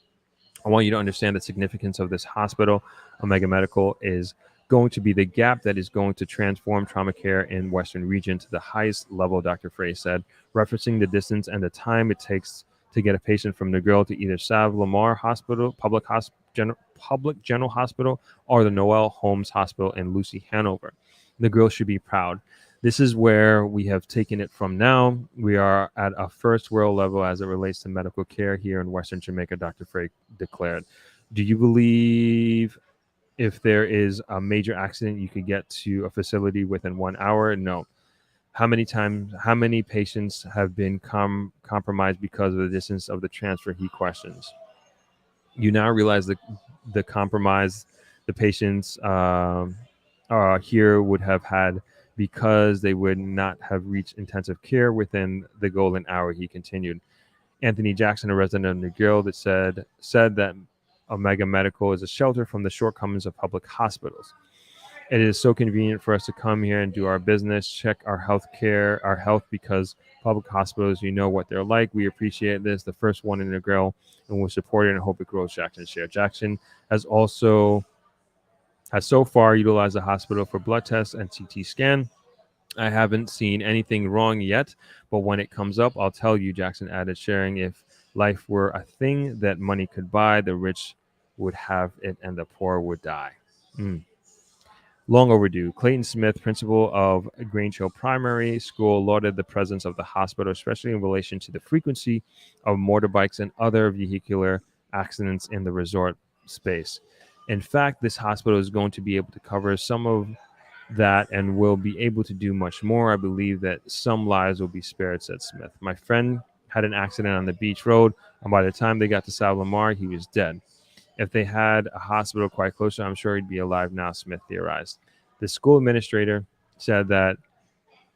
I want you to understand the significance of this hospital. Omega Medical is going to be the gap that is going to transform trauma care in Western region to the highest level, Dr. Frey said, referencing the distance and the time it takes to get a patient from Negril to either Sav Lamar Hospital, Public General Hospital, or the Noel Holmes Hospital in Lucy, Hanover. Negril should be proud. This is where we have taken it from now. We are at a first world level as it relates to medical care here in Western Jamaica, Dr. Frey declared. Do you believe if there is a major accident, you could get to a facility within 1 hour? No. How many patients have been compromised because of the distance of the transfer? He questions. You now realize the compromise the patients here would have had because they would not have reached intensive care within the golden hour, he continued. Anthony Jackson, a resident of Negril, that said that Omega Medical is a shelter from the shortcomings of public hospitals. It is so convenient for us to come here and do our business, check our health, because public hospitals, you know what they're like. We appreciate this. The first one in Negril, and we'll support it and hope it grows, Jackson shared. Jackson has so far utilized the hospital for blood tests and CT scan. I haven't seen anything wrong yet, but when it comes up, I'll tell you, Jackson added, sharing if life were a thing that money could buy, the rich would have it and the poor would die. Long overdue. Clayton Smith, principal of Grange Hill Primary School, lauded the presence of the hospital, especially in relation to the frequency of motorbikes and other vehicular accidents in the resort space. In fact, this hospital is going to be able to cover some of that and will be able to do much more. I believe that some lives will be spared, said Smith. My friend had an accident on the beach road, and by the time they got to South Lamar, he was dead. If they had a hospital quite closer, I'm sure he'd be alive now, Smith theorized. The school administrator said that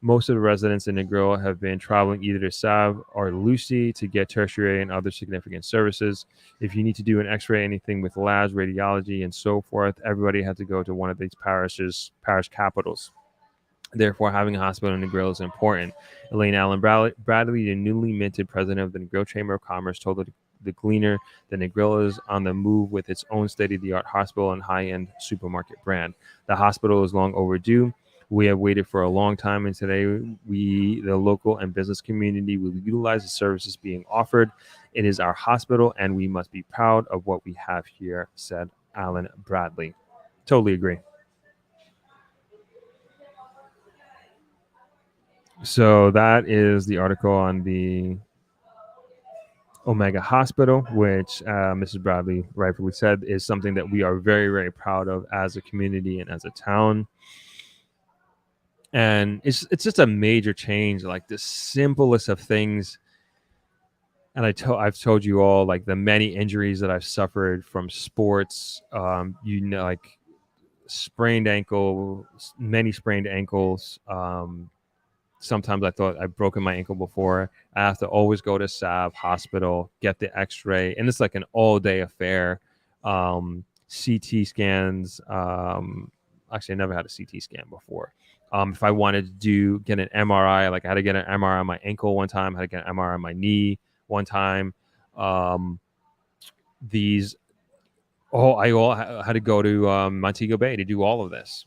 most of the residents in Negril have been traveling either to Sav or Lucy to get tertiary and other significant services. If you need to do an x-ray, anything with labs, radiology, and so forth, everybody had to go to one of these parish capitals. Therefore, having a hospital in Negril is important. Elaine Allen Bradley, the newly minted president of the Negril Chamber of Commerce, told the Gleaner that Negril is on the move with its own state-of-the-art hospital and high-end supermarket brand. The hospital is long overdue. We have waited for a long time, and today we, the local and business community, will utilize the services being offered. It is our hospital, and we must be proud of what we have here, said Alan Bradley. Totally agree. So that is the article on the Omega Hospital, which Mrs. Bradley rightfully said is something that we are very, very proud of as a community and as a town. And it's just a major change, like the simplest of things. And I've told you all, like, the many injuries that I've suffered from sports, like sprained ankle, many sprained ankles. Sometimes I thought I'd broken my ankle before. I have to always go to Sav Hospital, get the X-ray, and it's like an all-day affair. CT scans. Actually, I never had a CT scan before. If I wanted to get an MRI, like I had to get an MRI on my ankle one time, I had to get an MRI on my knee one time. I had to go to Montego Bay to do all of this.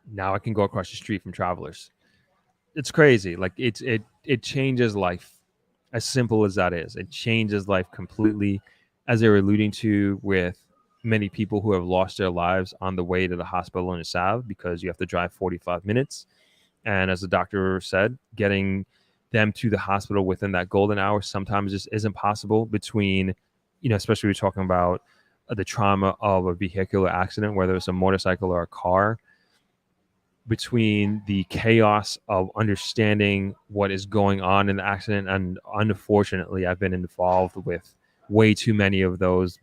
Now I can go across the street from Travelers. It's crazy. Like it changes life. As simple as that is, it changes life completely. As they were alluding to, with many people who have lost their lives on the way to the hospital in Sav because you have to drive 45 minutes. And as the doctor said, getting them to the hospital within that golden hour sometimes just isn't possible between, especially we're talking about the trauma of a vehicular accident, whether it's a motorcycle or a car, between the chaos of understanding what is going on in the accident. And unfortunately, I've been involved with way too many of those,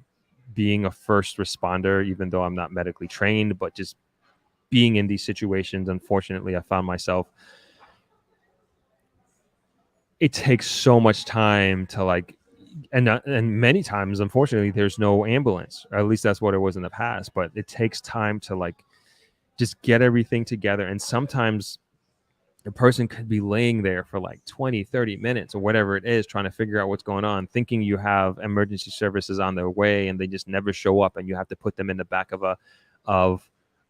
being a first responder, even though I'm not medically trained, but just being in these situations. Unfortunately, I found myself, it takes so much time to and many times, unfortunately, there's no ambulance, or at least that's what it was in the past, but it takes time to just get everything together. And sometimes a person could be laying there for 20-30 minutes or whatever it is, trying to figure out what's going on, thinking you have emergency services on their way, and they just never show up, and you have to put them in the back of a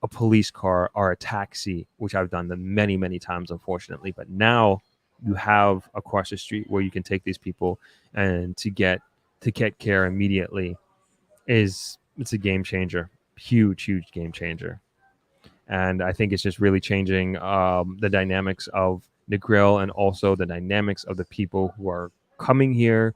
police car or a taxi, which I've done many, many times, unfortunately. But now you have across the street where you can take these people, and to get care immediately it's a game changer. Huge game changer. And I think it's just really changing the dynamics of Negril, and also the dynamics of the people who are coming here,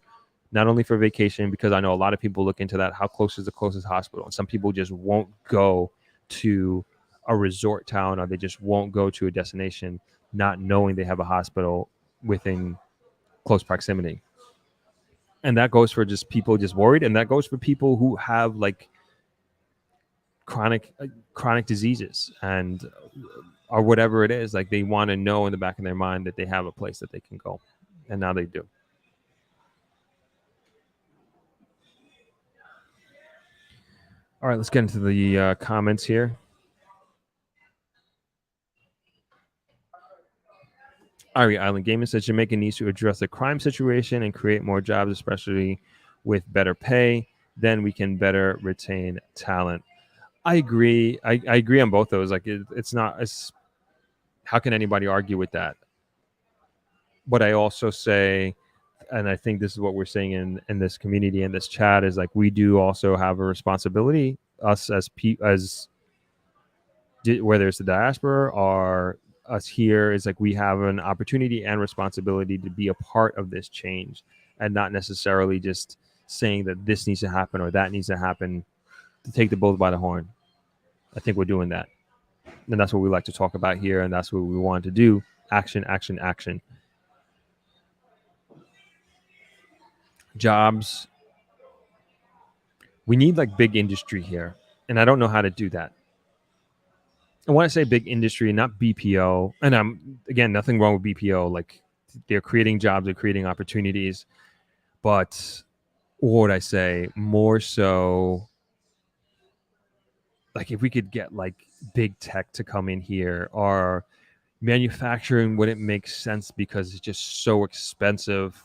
not only for vacation, because I know a lot of people look into that. How close is the closest hospital? And some people just won't go to a resort town, or they just won't go to a destination not knowing they have a hospital within close proximity. And that goes for just people just worried. And that goes for people who have chronic diseases and or whatever it is. They want to know in the back of their mind that they have a place that they can go, and now they do. All right, let's get into the comments here. Ari Island Gaming says Jamaica needs to address the crime situation and create more jobs, especially with better pay. Then we can better retain talent. I agree. I agree on both those. It's not as, how can anybody argue with that? But I also say, and I think this is what we're saying in this community, in this chat, is we do also have a responsibility, us as whether it's the diaspora or us here, is we have an opportunity and responsibility to be a part of this change, and not necessarily just saying that this needs to happen or that needs to happen, to take the bull by the horn. I think we're doing that. And that's what we like to talk about here. And that's what we want to do. Action, action, action. Jobs. We need big industry here. And I don't know how to do that. And when I say big industry, not BPO, and again, nothing wrong with BPO. They're creating jobs, they're creating opportunities. But what would I say? More so, if we could get big tech to come in here, or manufacturing wouldn't make sense because it's just so expensive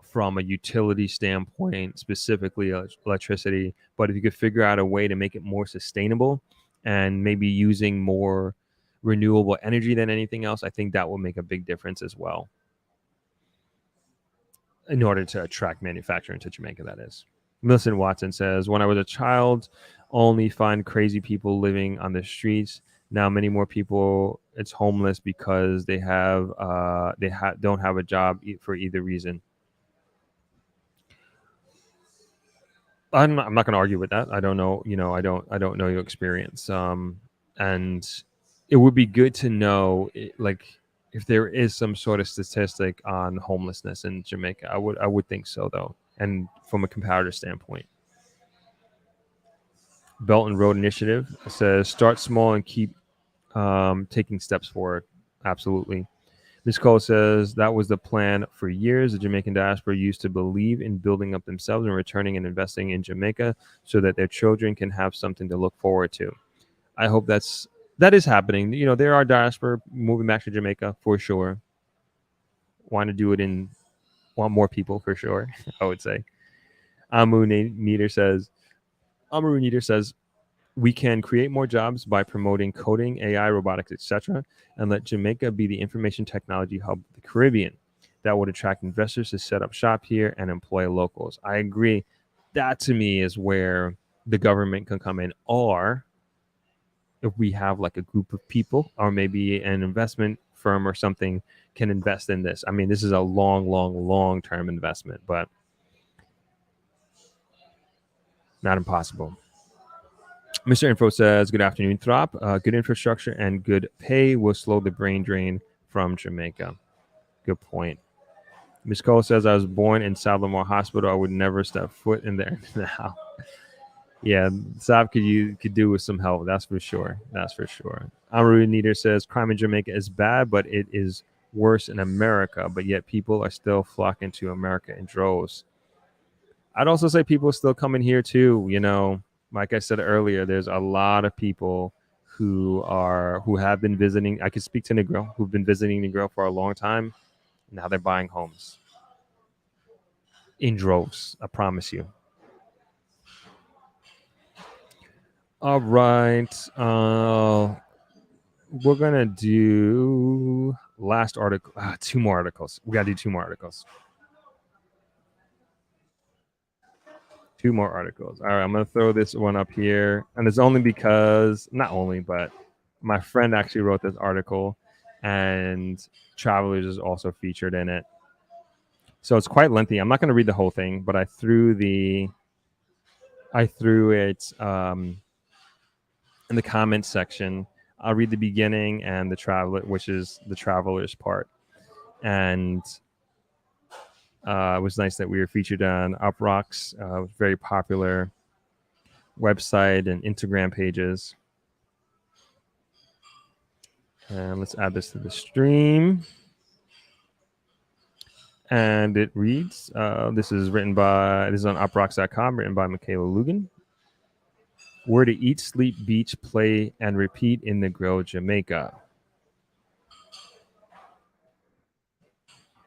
from a utility standpoint, specifically electricity. But if you could figure out a way to make it more sustainable and maybe using more renewable energy than anything else, I think that will make a big difference as well, in order to attract manufacturing to Jamaica, that is. Millicent Watson says, when I was a child, only find crazy people living on the streets. Now many more people, it's homeless because they don't have a job for either reason. I'm not going to argue with that. I don't know. I don't know your experience. And it would be good to know, like, if there is some sort of statistic on homelessness in Jamaica. I would think so, though, and from a comparative standpoint. Belt and Road Initiative says start small and keep taking steps forward. Absolutely. Ms. Cole says that was the plan for years. The Jamaican diaspora used to believe in building up themselves and returning and investing in Jamaica so that their children can have something to look forward to. I hope that is happening. There are diaspora moving back to Jamaica for sure. Want more people for sure, I would say. Amaru Neater says we can create more jobs by promoting coding, AI, robotics, etc., and let Jamaica be the information technology hub of the Caribbean. That would attract investors to set up shop here and employ locals. I agree. That to me is where the government can come in, or if we have like a group of people or maybe an investment firm or something can invest in this. I mean, this is a long term investment, but not impossible. Mr. Info says, good afternoon, Throp. Good infrastructure and good pay will slow the brain drain from Jamaica. Good point. Ms. Cole says, I was born in Salvamore Hospital. I would never step foot in there now. Yeah, Saab could do with some help. That's for sure. That's for sure. Amaru Neater says, crime in Jamaica is bad, but it is worse in America. But yet people are still flocking to America in droves. I'd also say people are still coming here too. Like I said earlier, there's a lot of people who have been visiting. I could speak to Negril, who've been visiting Negril for a long time. Now they're buying homes in droves. I promise you. All right. We're gonna do last article. Two more articles. We gotta do two more articles. Two more articles. All right, I'm gonna throw this one up here, and it's only because, not only, but my friend actually wrote this article, and Travelers is also featured in it. So it's quite lengthy. I'm not going to read the whole thing, but I threw it in the comments section. I'll read the beginning and the traveler, which is the Travelers part, and it was nice that we were featured on Uprock's very popular website and Instagram pages. And let's add this to the stream. And it reads, this is on uprocks.com, written by Michaela Lugan. Where to eat, sleep, beach, play, and repeat in Negril, Jamaica.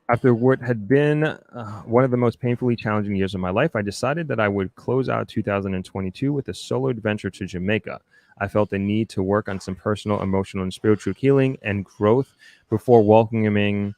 After what had been one of the most painfully challenging years of my life, I decided that I would close out 2022 with a solo adventure to Jamaica. I felt the need to work on some personal, emotional, and spiritual healing and growth before welcoming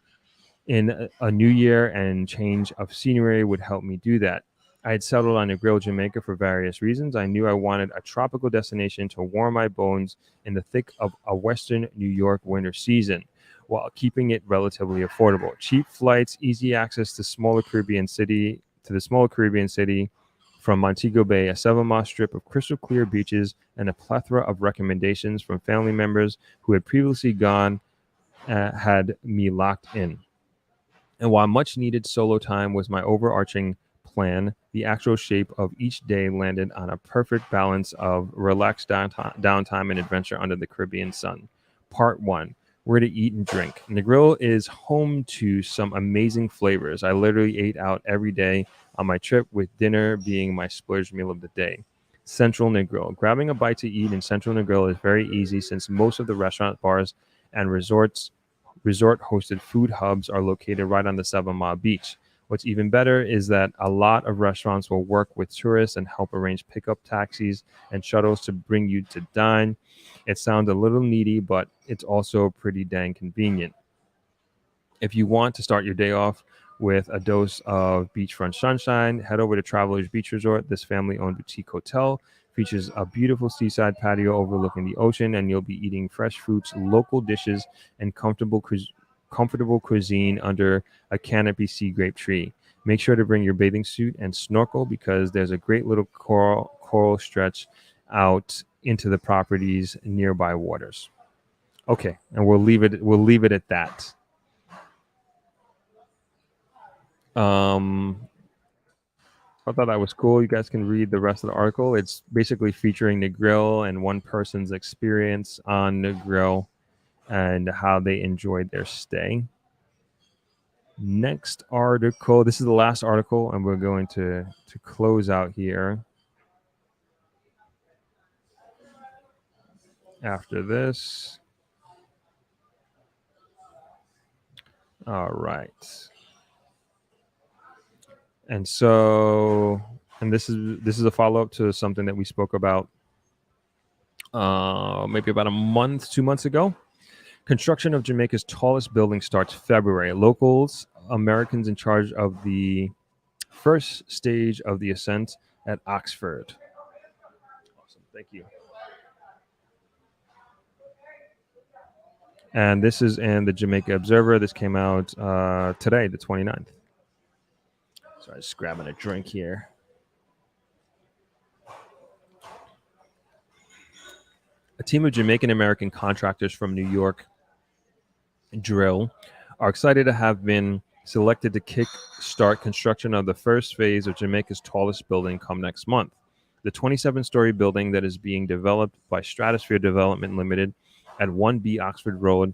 in a new year, and change of scenery would help me do that. I had settled on Negril, Jamaica for various reasons. I knew I wanted a tropical destination to warm my bones in the thick of a Western New York winter season, while keeping it relatively affordable. Cheap flights, easy access to the smaller Caribbean city from Montego Bay, a 7-mile strip of crystal clear beaches, and a plethora of recommendations from family members who had previously gone had me locked in. And while much needed solo time was my overarching plan, the actual shape of each day landed on a perfect balance of relaxed downtime and adventure under the Caribbean sun. Part 1. Where to eat and drink. Negril is home to some amazing flavors. I literally ate out every day on my trip, with dinner being my splurge meal of the day. Central Negril. Grabbing a bite to eat in Central Negril is very easy, since most of the restaurant, bars, and resort-hosted food hubs are located right on the 7-mile beach. What's even better is that a lot of restaurants will work with tourists and help arrange pickup taxis and shuttles to bring you to dine. It sounds a little needy, but it's also pretty dang convenient. If you want to start your day off with a dose of beachfront sunshine, head over to Travelers Beach Resort. This family-owned boutique hotel features a beautiful seaside patio overlooking the ocean, and you'll be eating fresh fruits, local dishes, and comfortable cuisine under a canopy sea grape tree. Make sure to bring your bathing suit and snorkel because there's a great little coral stretch out into the property's nearby waters. Okay, and we'll leave it at that. I thought that was cool. You guys can read the rest of the article. It's basically featuring Negril and one person's experience on Negril and how they enjoyed their stay. Next article. This is the last article, and we're going to close out here. After this. All right. And so, and this is a follow up to something that we spoke about maybe about a month, 2 months ago. Construction of Jamaica's tallest building starts February. Locals, Americans in charge of the first stage of the ascent at Oxford. Awesome. Thank you. And this is in the Jamaica Observer. This came out today, the 29th. So I'm just grabbing a drink here. A team of Jamaican American contractors from New York Drill are excited to have been selected to kick-start construction of the first phase of Jamaica's tallest building come next month. The 27-story building that is being developed by Stratosphere Development Limited at 1B Oxford Road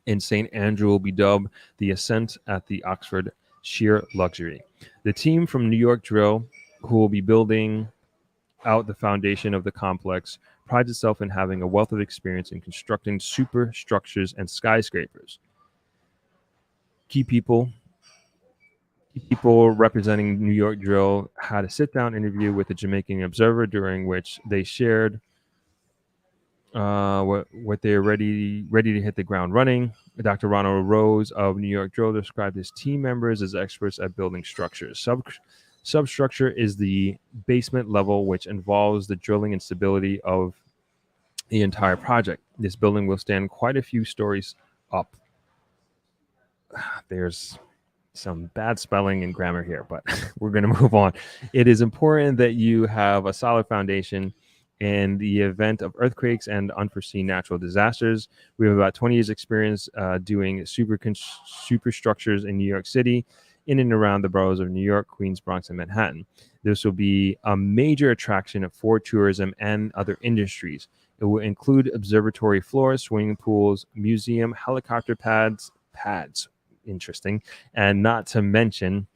in St. Andrew will be dubbed the Ascent at the Oxford Sheer Luxury. The team from New York Drill, who will be building out the foundation of the complex, prides itself in having a wealth of experience in constructing superstructures and skyscrapers. Key people representing New York Drill had a sit-down interview with the Jamaican Observer, during which they shared what they're ready to hit the ground running. Dr. Ronald Rose of New York Drill described his team members as experts at building structures. Substructure is the basement level, which involves the drilling and stability of the entire project. This building will stand quite a few stories up. There's some bad spelling and grammar here, but we're going to move on. It is important that you have a solid foundation in the event of earthquakes and unforeseen natural disasters. We have about 20 years experience doing superstructures in New York City, in and around the boroughs of New York, Queens, Bronx, and Manhattan. This will be a major attraction for tourism and other industries. It will include observatory floors, swimming pools, museum, helicopter pads, interesting, and not to mention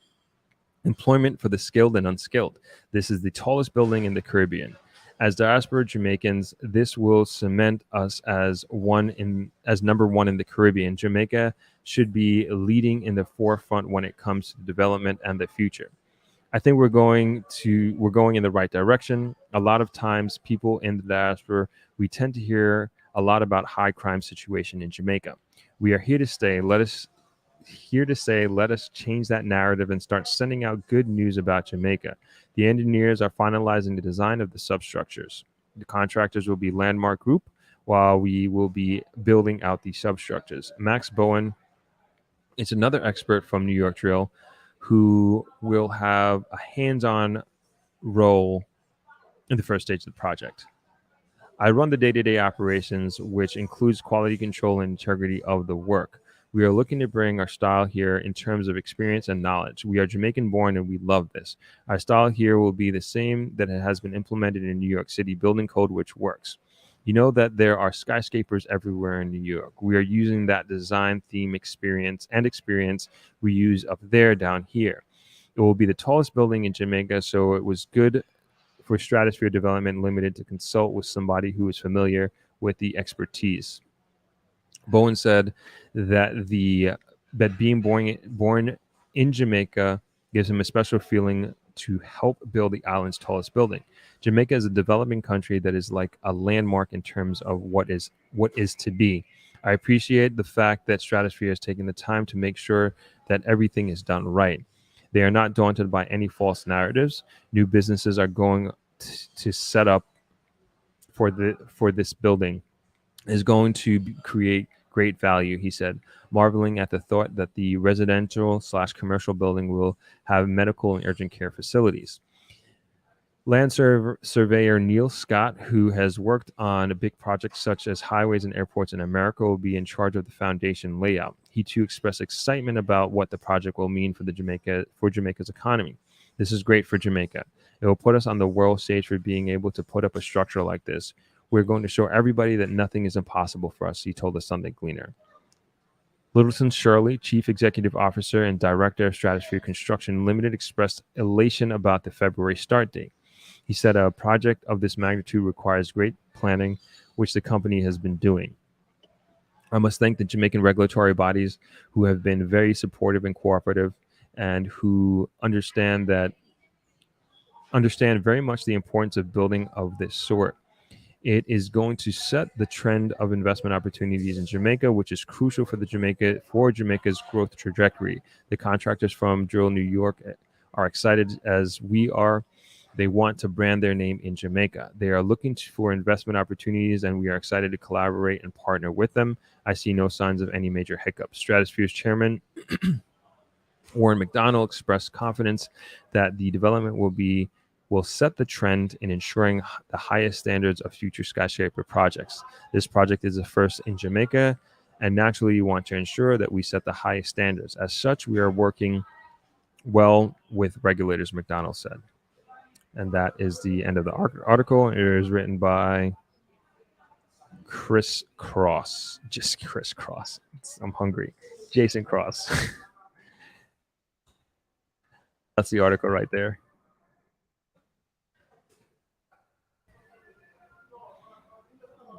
employment for the skilled and unskilled. This is the tallest building in the Caribbean. As diaspora Jamaicans, this will cement us as number one in the Caribbean. Jamaica should be leading in the forefront when it comes to development and the future. I think we're going in the right direction. A lot of times, people in the diaspora, we tend to hear a lot about high crime situation in Jamaica. We are here to stay. Let us change that narrative and start sending out good news about Jamaica. The engineers are finalizing the design of the substructures. The contractors will be Landmark Group, while we will be building out the substructures. Max Bowen is another expert from New York Drill who will have a hands-on role in the first stage of the project. I run the day-to-day operations, which includes quality control and integrity of the work. We are looking to bring our style here in terms of experience and knowledge. We are Jamaican born and we love this. Our style here will be the same that it has been implemented in New York City building code, which works. You know that there are skyscrapers everywhere in New York. We are using that design theme experience we use up there down here. It will be the tallest building in Jamaica, so it was good for Stratosphere Development Limited to consult with somebody who is familiar with the expertise. Bowen said that being born in Jamaica gives him a special feeling to help build the island's tallest building. Jamaica is a developing country that is like a landmark in terms of what is to be. I appreciate the fact that Stratosphere has taken the time to make sure that everything is done right. They are not daunted by any false narratives. New businesses are going to set up for this building is going to create Great value, he said, marveling at the thought that the residential/commercial building will have medical and urgent care facilities. Land surveyor Neil Scott, who has worked on big projects such as highways and airports in America, will be in charge of the foundation layout. He too expressed excitement about what the project will mean for Jamaica's economy. This is great for Jamaica. It will put us on the world stage for being able to put up a structure like this. We're going to show everybody that nothing is impossible for us, he told the Sunday Gleaner. Littleton Shirley, Chief Executive Officer and Director of Stratosphere Construction Limited, expressed elation about the February start date. He said a project of this magnitude requires great planning, which the company has been doing. I must thank the Jamaican regulatory bodies who have been very supportive and cooperative and who understand very much the importance of building of this sort. It is going to set the trend of investment opportunities in Jamaica, which is crucial for Jamaica's growth trajectory. The contractors from Drill New York are excited as we are. They want to brand their name in Jamaica. They are looking for investment opportunities, and we are excited to collaborate and partner with them. I see no signs of any major hiccups. Stratosphere's chairman, Warren McDonald, expressed confidence that the development will set the trend in ensuring the highest standards of future skyscraper projects. This project is a first in Jamaica, and naturally you want to ensure that we set the highest standards. As such, we are working well with regulators, McDonald said. And that is the end of the article. It is written by Chris Cross. Just Chris Cross. I'm hungry. Jason Cross. That's the article right there.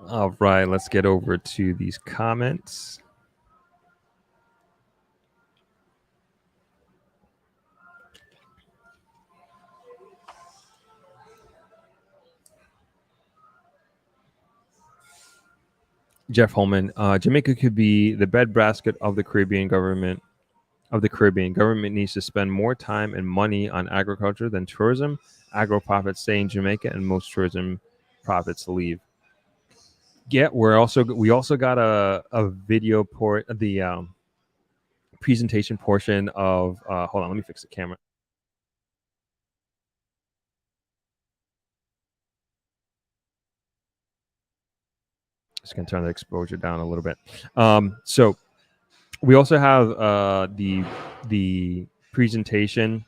All right, let's get over to these comments. Jeff Holman, Jamaica could be the breadbasket of the Caribbean government. Government needs to spend more time and money on agriculture than tourism. Agro profits stay in Jamaica, and most tourism profits leave. Yeah, we also got a video the presentation portion of. Hold on, let me fix the camera. Just gonna turn the exposure down a little bit. So we also have the presentation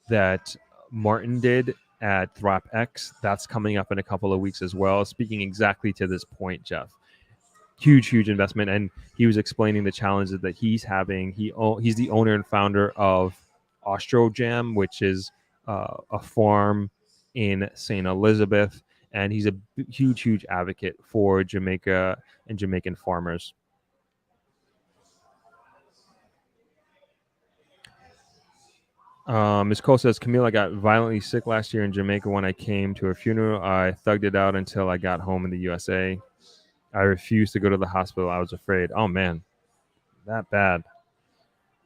that Martin did at ThriveX. That's coming up in a couple of weeks as well. Speaking exactly to this point, Jeff. Huge investment, and he was explaining the challenges that he's having. He's the owner and founder of Ostrojam, which is a farm in St. Elizabeth, and he's a huge advocate for Jamaica and Jamaican farmers. Ms. Cole says, Camille, I got violently sick last year in Jamaica when I came to a funeral. I thugged it out until I got home in the USA. I refused to go to the hospital. I was afraid. Oh, man, that bad.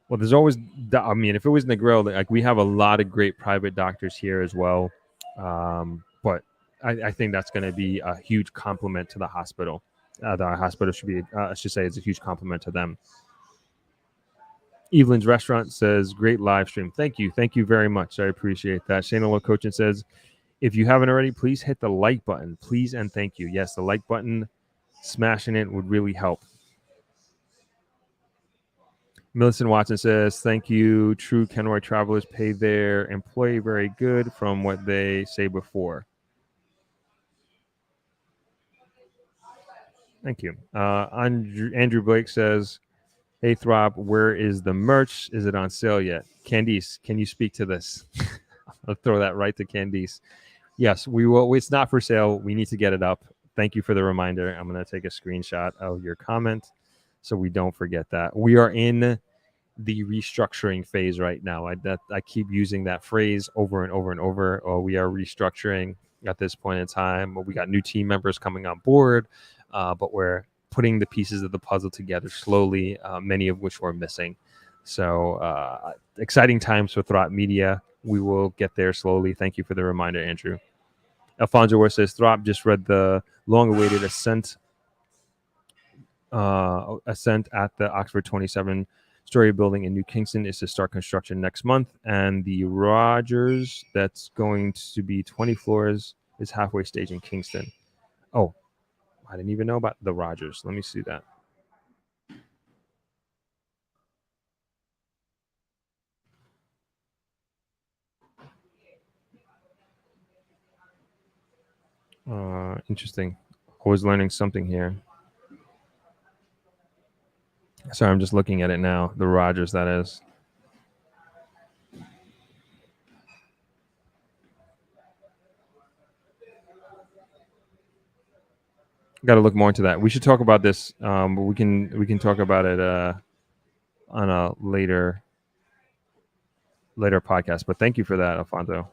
Well, there's always, I mean, if it was Negril, like we have a lot of great private doctors here as well. But I think that's going to be a huge compliment to the hospital. The hospital should be, I should say, it's a huge compliment to them. Evelyn's Restaurant says, great live stream. Thank you. Thank you very much. I appreciate that. Shane Olo Coaching says, if you haven't already, please hit the like button. Please and thank you. Yes, the like button, smashing it would really help. Millicent Watson says, thank you. True Kenroy travelers pay their employee very good from what they say before. Thank you. Andrew Blake says, hey, Throb, where is the merch? Is it on sale yet? Candice, can you speak to this? I'll throw that right to Candice. Yes, we will. It's not for sale. We need to get it up. Thank you for the reminder. I'm going to take a screenshot of your comment so we don't forget that. We are in the restructuring phase right now. I keep using that phrase over and over and over. We are restructuring at this point in time. We got new team members coming on board, but we're putting the pieces of the puzzle together slowly, many of which were missing. So exciting times for Thrive Media. We will get there slowly. Thank you for the reminder, Andrew. Alfonso Ware says, Thrive just read the long-awaited Ascent ascent at the Oxford 27-story building in New Kingston is to start construction next month, and the Rogers, that's going to be 20 floors, is halfway stage in Kingston. Oh, I didn't even know about the Rogers. Let me see that. Interesting. Always learning something here. Sorry, I'm just looking at it now. The Rogers, that is. Got to look more into that. We should talk about this, but we can talk about it on a later podcast. But thank you for that, Alfonso.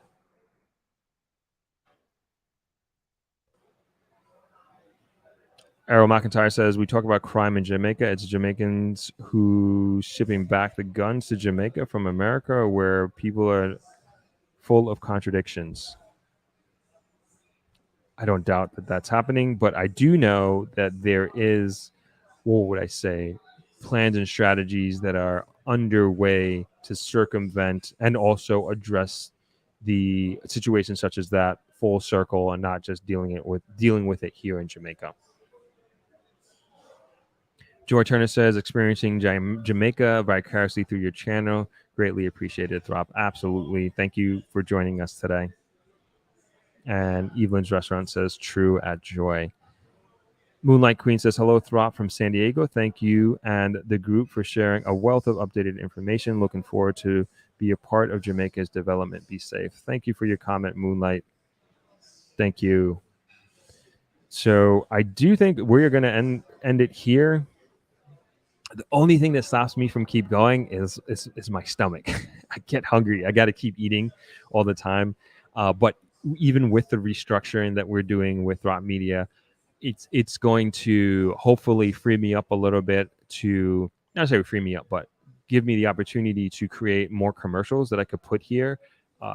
Errol McIntyre says we talk about crime in Jamaica. It's Jamaicans who shipping back the guns to Jamaica from America, where people are full of contradictions. I don't doubt that that's happening, but I do know that there is, what would I say, plans and strategies that are underway to circumvent and also address the situations such as that full circle and not just dealing with it here in Jamaica. Joy Turner says, experiencing Jamaica vicariously through your channel. Greatly appreciated, Throp. Absolutely. Thank you for joining us today. And Evelyn's Restaurant says, true at Joy. Moonlight Queen says, hello, Throp from San Diego. Thank you and the group for sharing a wealth of updated information. Looking forward to be a part of Jamaica's development. Be safe. Thank you for your comment, Moonlight. Thank you. So I do think we're going to end it here. The only thing that stops me from keep going is my stomach. I get hungry. I got to keep eating all the time. But even with the restructuring that we're doing with Throp Media, it's going to hopefully free me up a little bit to not say free me up, but give me the opportunity to create more commercials that I could put here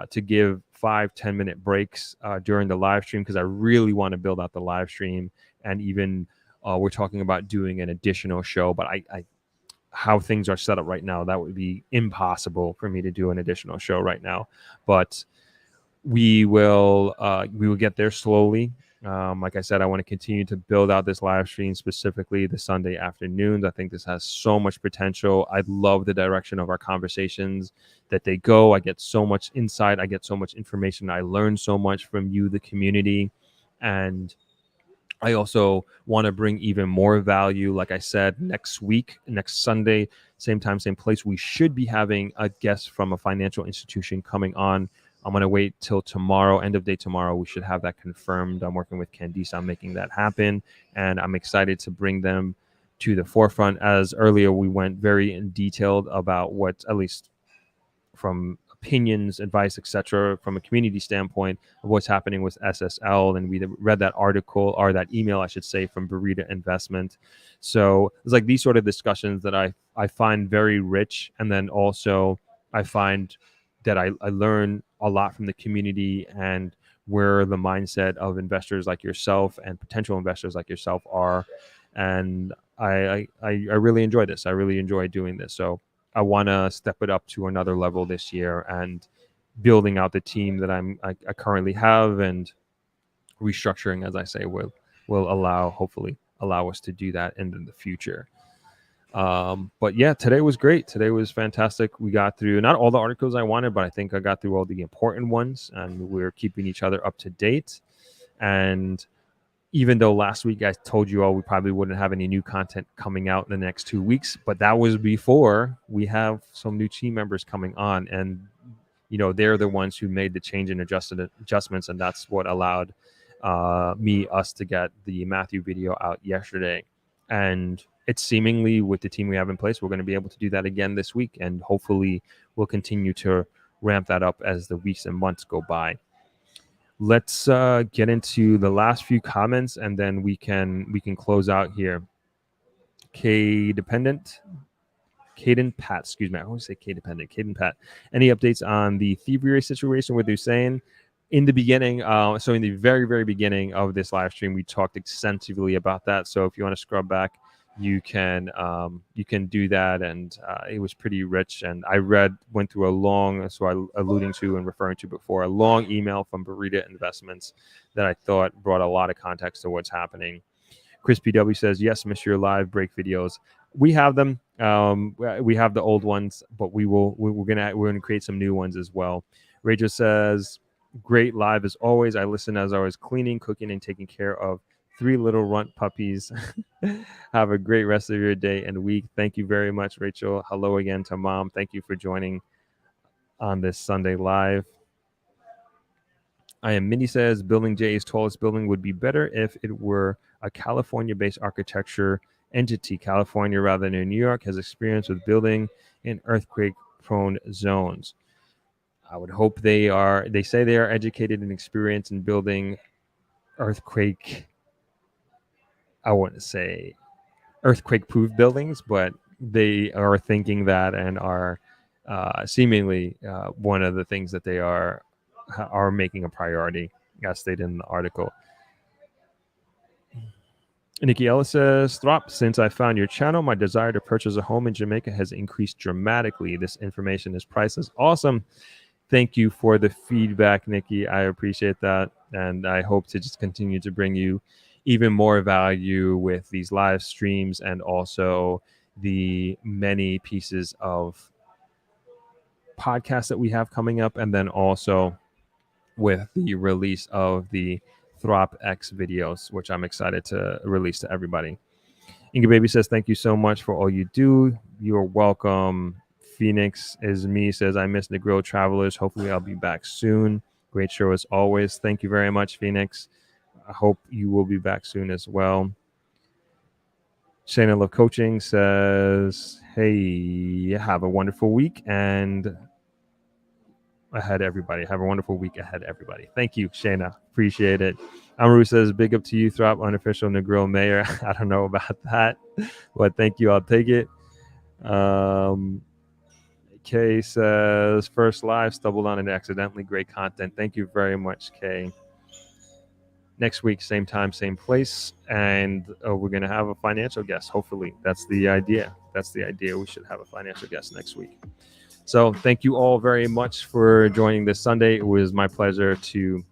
to give 5-10 minute breaks during the live stream, because I really want to build out the live stream. And even we're talking about doing an additional show, but I how things are set up right now, that would be impossible for me to do an additional show right now. But we will get there slowly. Like I said, I want to continue to build out this live stream, specifically the Sunday afternoons. I think this has so much potential. I love the direction of our conversations that they go. I get so much insight. I get so much information. I learn so much from you, the community. And I also want to bring even more value. Like I said, next week, next Sunday, same time, same place, we should be having a guest from a financial institution coming on. I'm going to wait till tomorrow, end of day tomorrow. We should have that confirmed. I'm working with Candice on making that happen. And I'm excited to bring them to the forefront. As earlier, we went very in detailed about what, at least from opinions, advice, etc., from a community standpoint of what's happening with SSL. And we read that article, or that email, I should say, from Burita Investment. So it's like these sort of discussions that I find very rich. And then also I find that I learn a lot from the community and where the mindset of investors like yourself and potential investors like yourself are. And I really enjoy this. I really enjoy doing this. So I want to step it up to another level this year, and building out the team that I currently have, and restructuring, as I say, will hopefully allow us to do that in the future. But yeah, today was great. Today was fantastic. We got through not all the articles I wanted, but I think I got through all the important ones, and we're keeping each other up to date. And even though last week I told you all we probably wouldn't have any new content coming out in the next 2 weeks, but that was before we have some new team members coming on, and they're the ones who made the change and adjustments, and that's what allowed us to get the Matthew video out yesterday. And it's seemingly, with the team we have in place, we're going to be able to do that again this week, and hopefully we'll continue to ramp that up as the weeks and months go by. Let's get into the last few comments, and then we can close out here. Caden Pat, excuse me. I always say K-dependent. Caden Pat. Any updates on the thievery situation with Hussein? In the beginning, so in the very, very beginning of this live stream, we talked extensively about that. So if you want to scrub back, you can do that. And it was pretty rich. And I went through a long, so I alluding to and referring to before, a long email from Burita Investments that I thought brought a lot of context to what's happening. Chris PW says, yes, miss your live break videos. We have them. We have the old ones, but we're gonna create some new ones as well. Rachel says, great live as always. I listen as I was cleaning, cooking, and taking care of 3 little runt puppies. Have a great rest of your day and week. Thank you very much, Rachel. Hello again to Mom. Thank you for joining on this Sunday live. I am Minnie says, building J's tallest building would be better if it were a California-based architecture entity. California, rather than New York, has experience with building in earthquake-prone zones. I would hope they say they are educated and experienced in building earthquake, I wouldn't say earthquake-proof buildings, but they are thinking that and are seemingly one of the things that they are making a priority, as stated in the article. Nikki Ellis says, Throp, since I found your channel, my desire to purchase a home in Jamaica has increased dramatically. This information is priceless. Awesome. Thank you for the feedback, Nikki. I appreciate that. And I hope to just continue to bring you even more value with these live streams and also the many pieces of podcasts that we have coming up. And then also with the release of the ThriveX videos, which I'm excited to release to everybody. Inga Baby says, thank you so much for all you do. You're welcome. Phoenix is me, says, I miss Negril Travelers. Hopefully I'll be back soon. Great show as always. Thank you very much, Phoenix. I hope you will be back soon as well. Shayna Love Coaching says, hey, have a wonderful week and ahead, everybody. Have a wonderful week ahead, everybody. Thank you, Shayna. Appreciate it. Amaru says, big up to you, Throp, unofficial Negril mayor. I don't know about that, but thank you. I'll take it. Kay says, first live, stumbled on it accidentally. Great content. Thank you very much, Kay. Next week, same time, same place. And we're going to have a financial guest, hopefully. That's the idea. We should have a financial guest next week. So thank you all very much for joining this Sunday. It was my pleasure to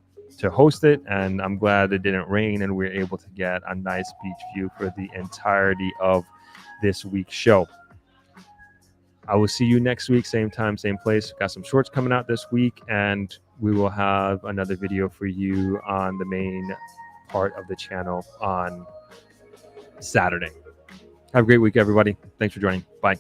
host it, and I'm glad it didn't rain and we were able to get a nice beach view for the entirety of this week's show. I will see you next week, same time, same place. Got some shorts coming out this week, and we will have another video for you on the main part of the channel on Saturday. Have a great week, everybody. Thanks for joining. Bye.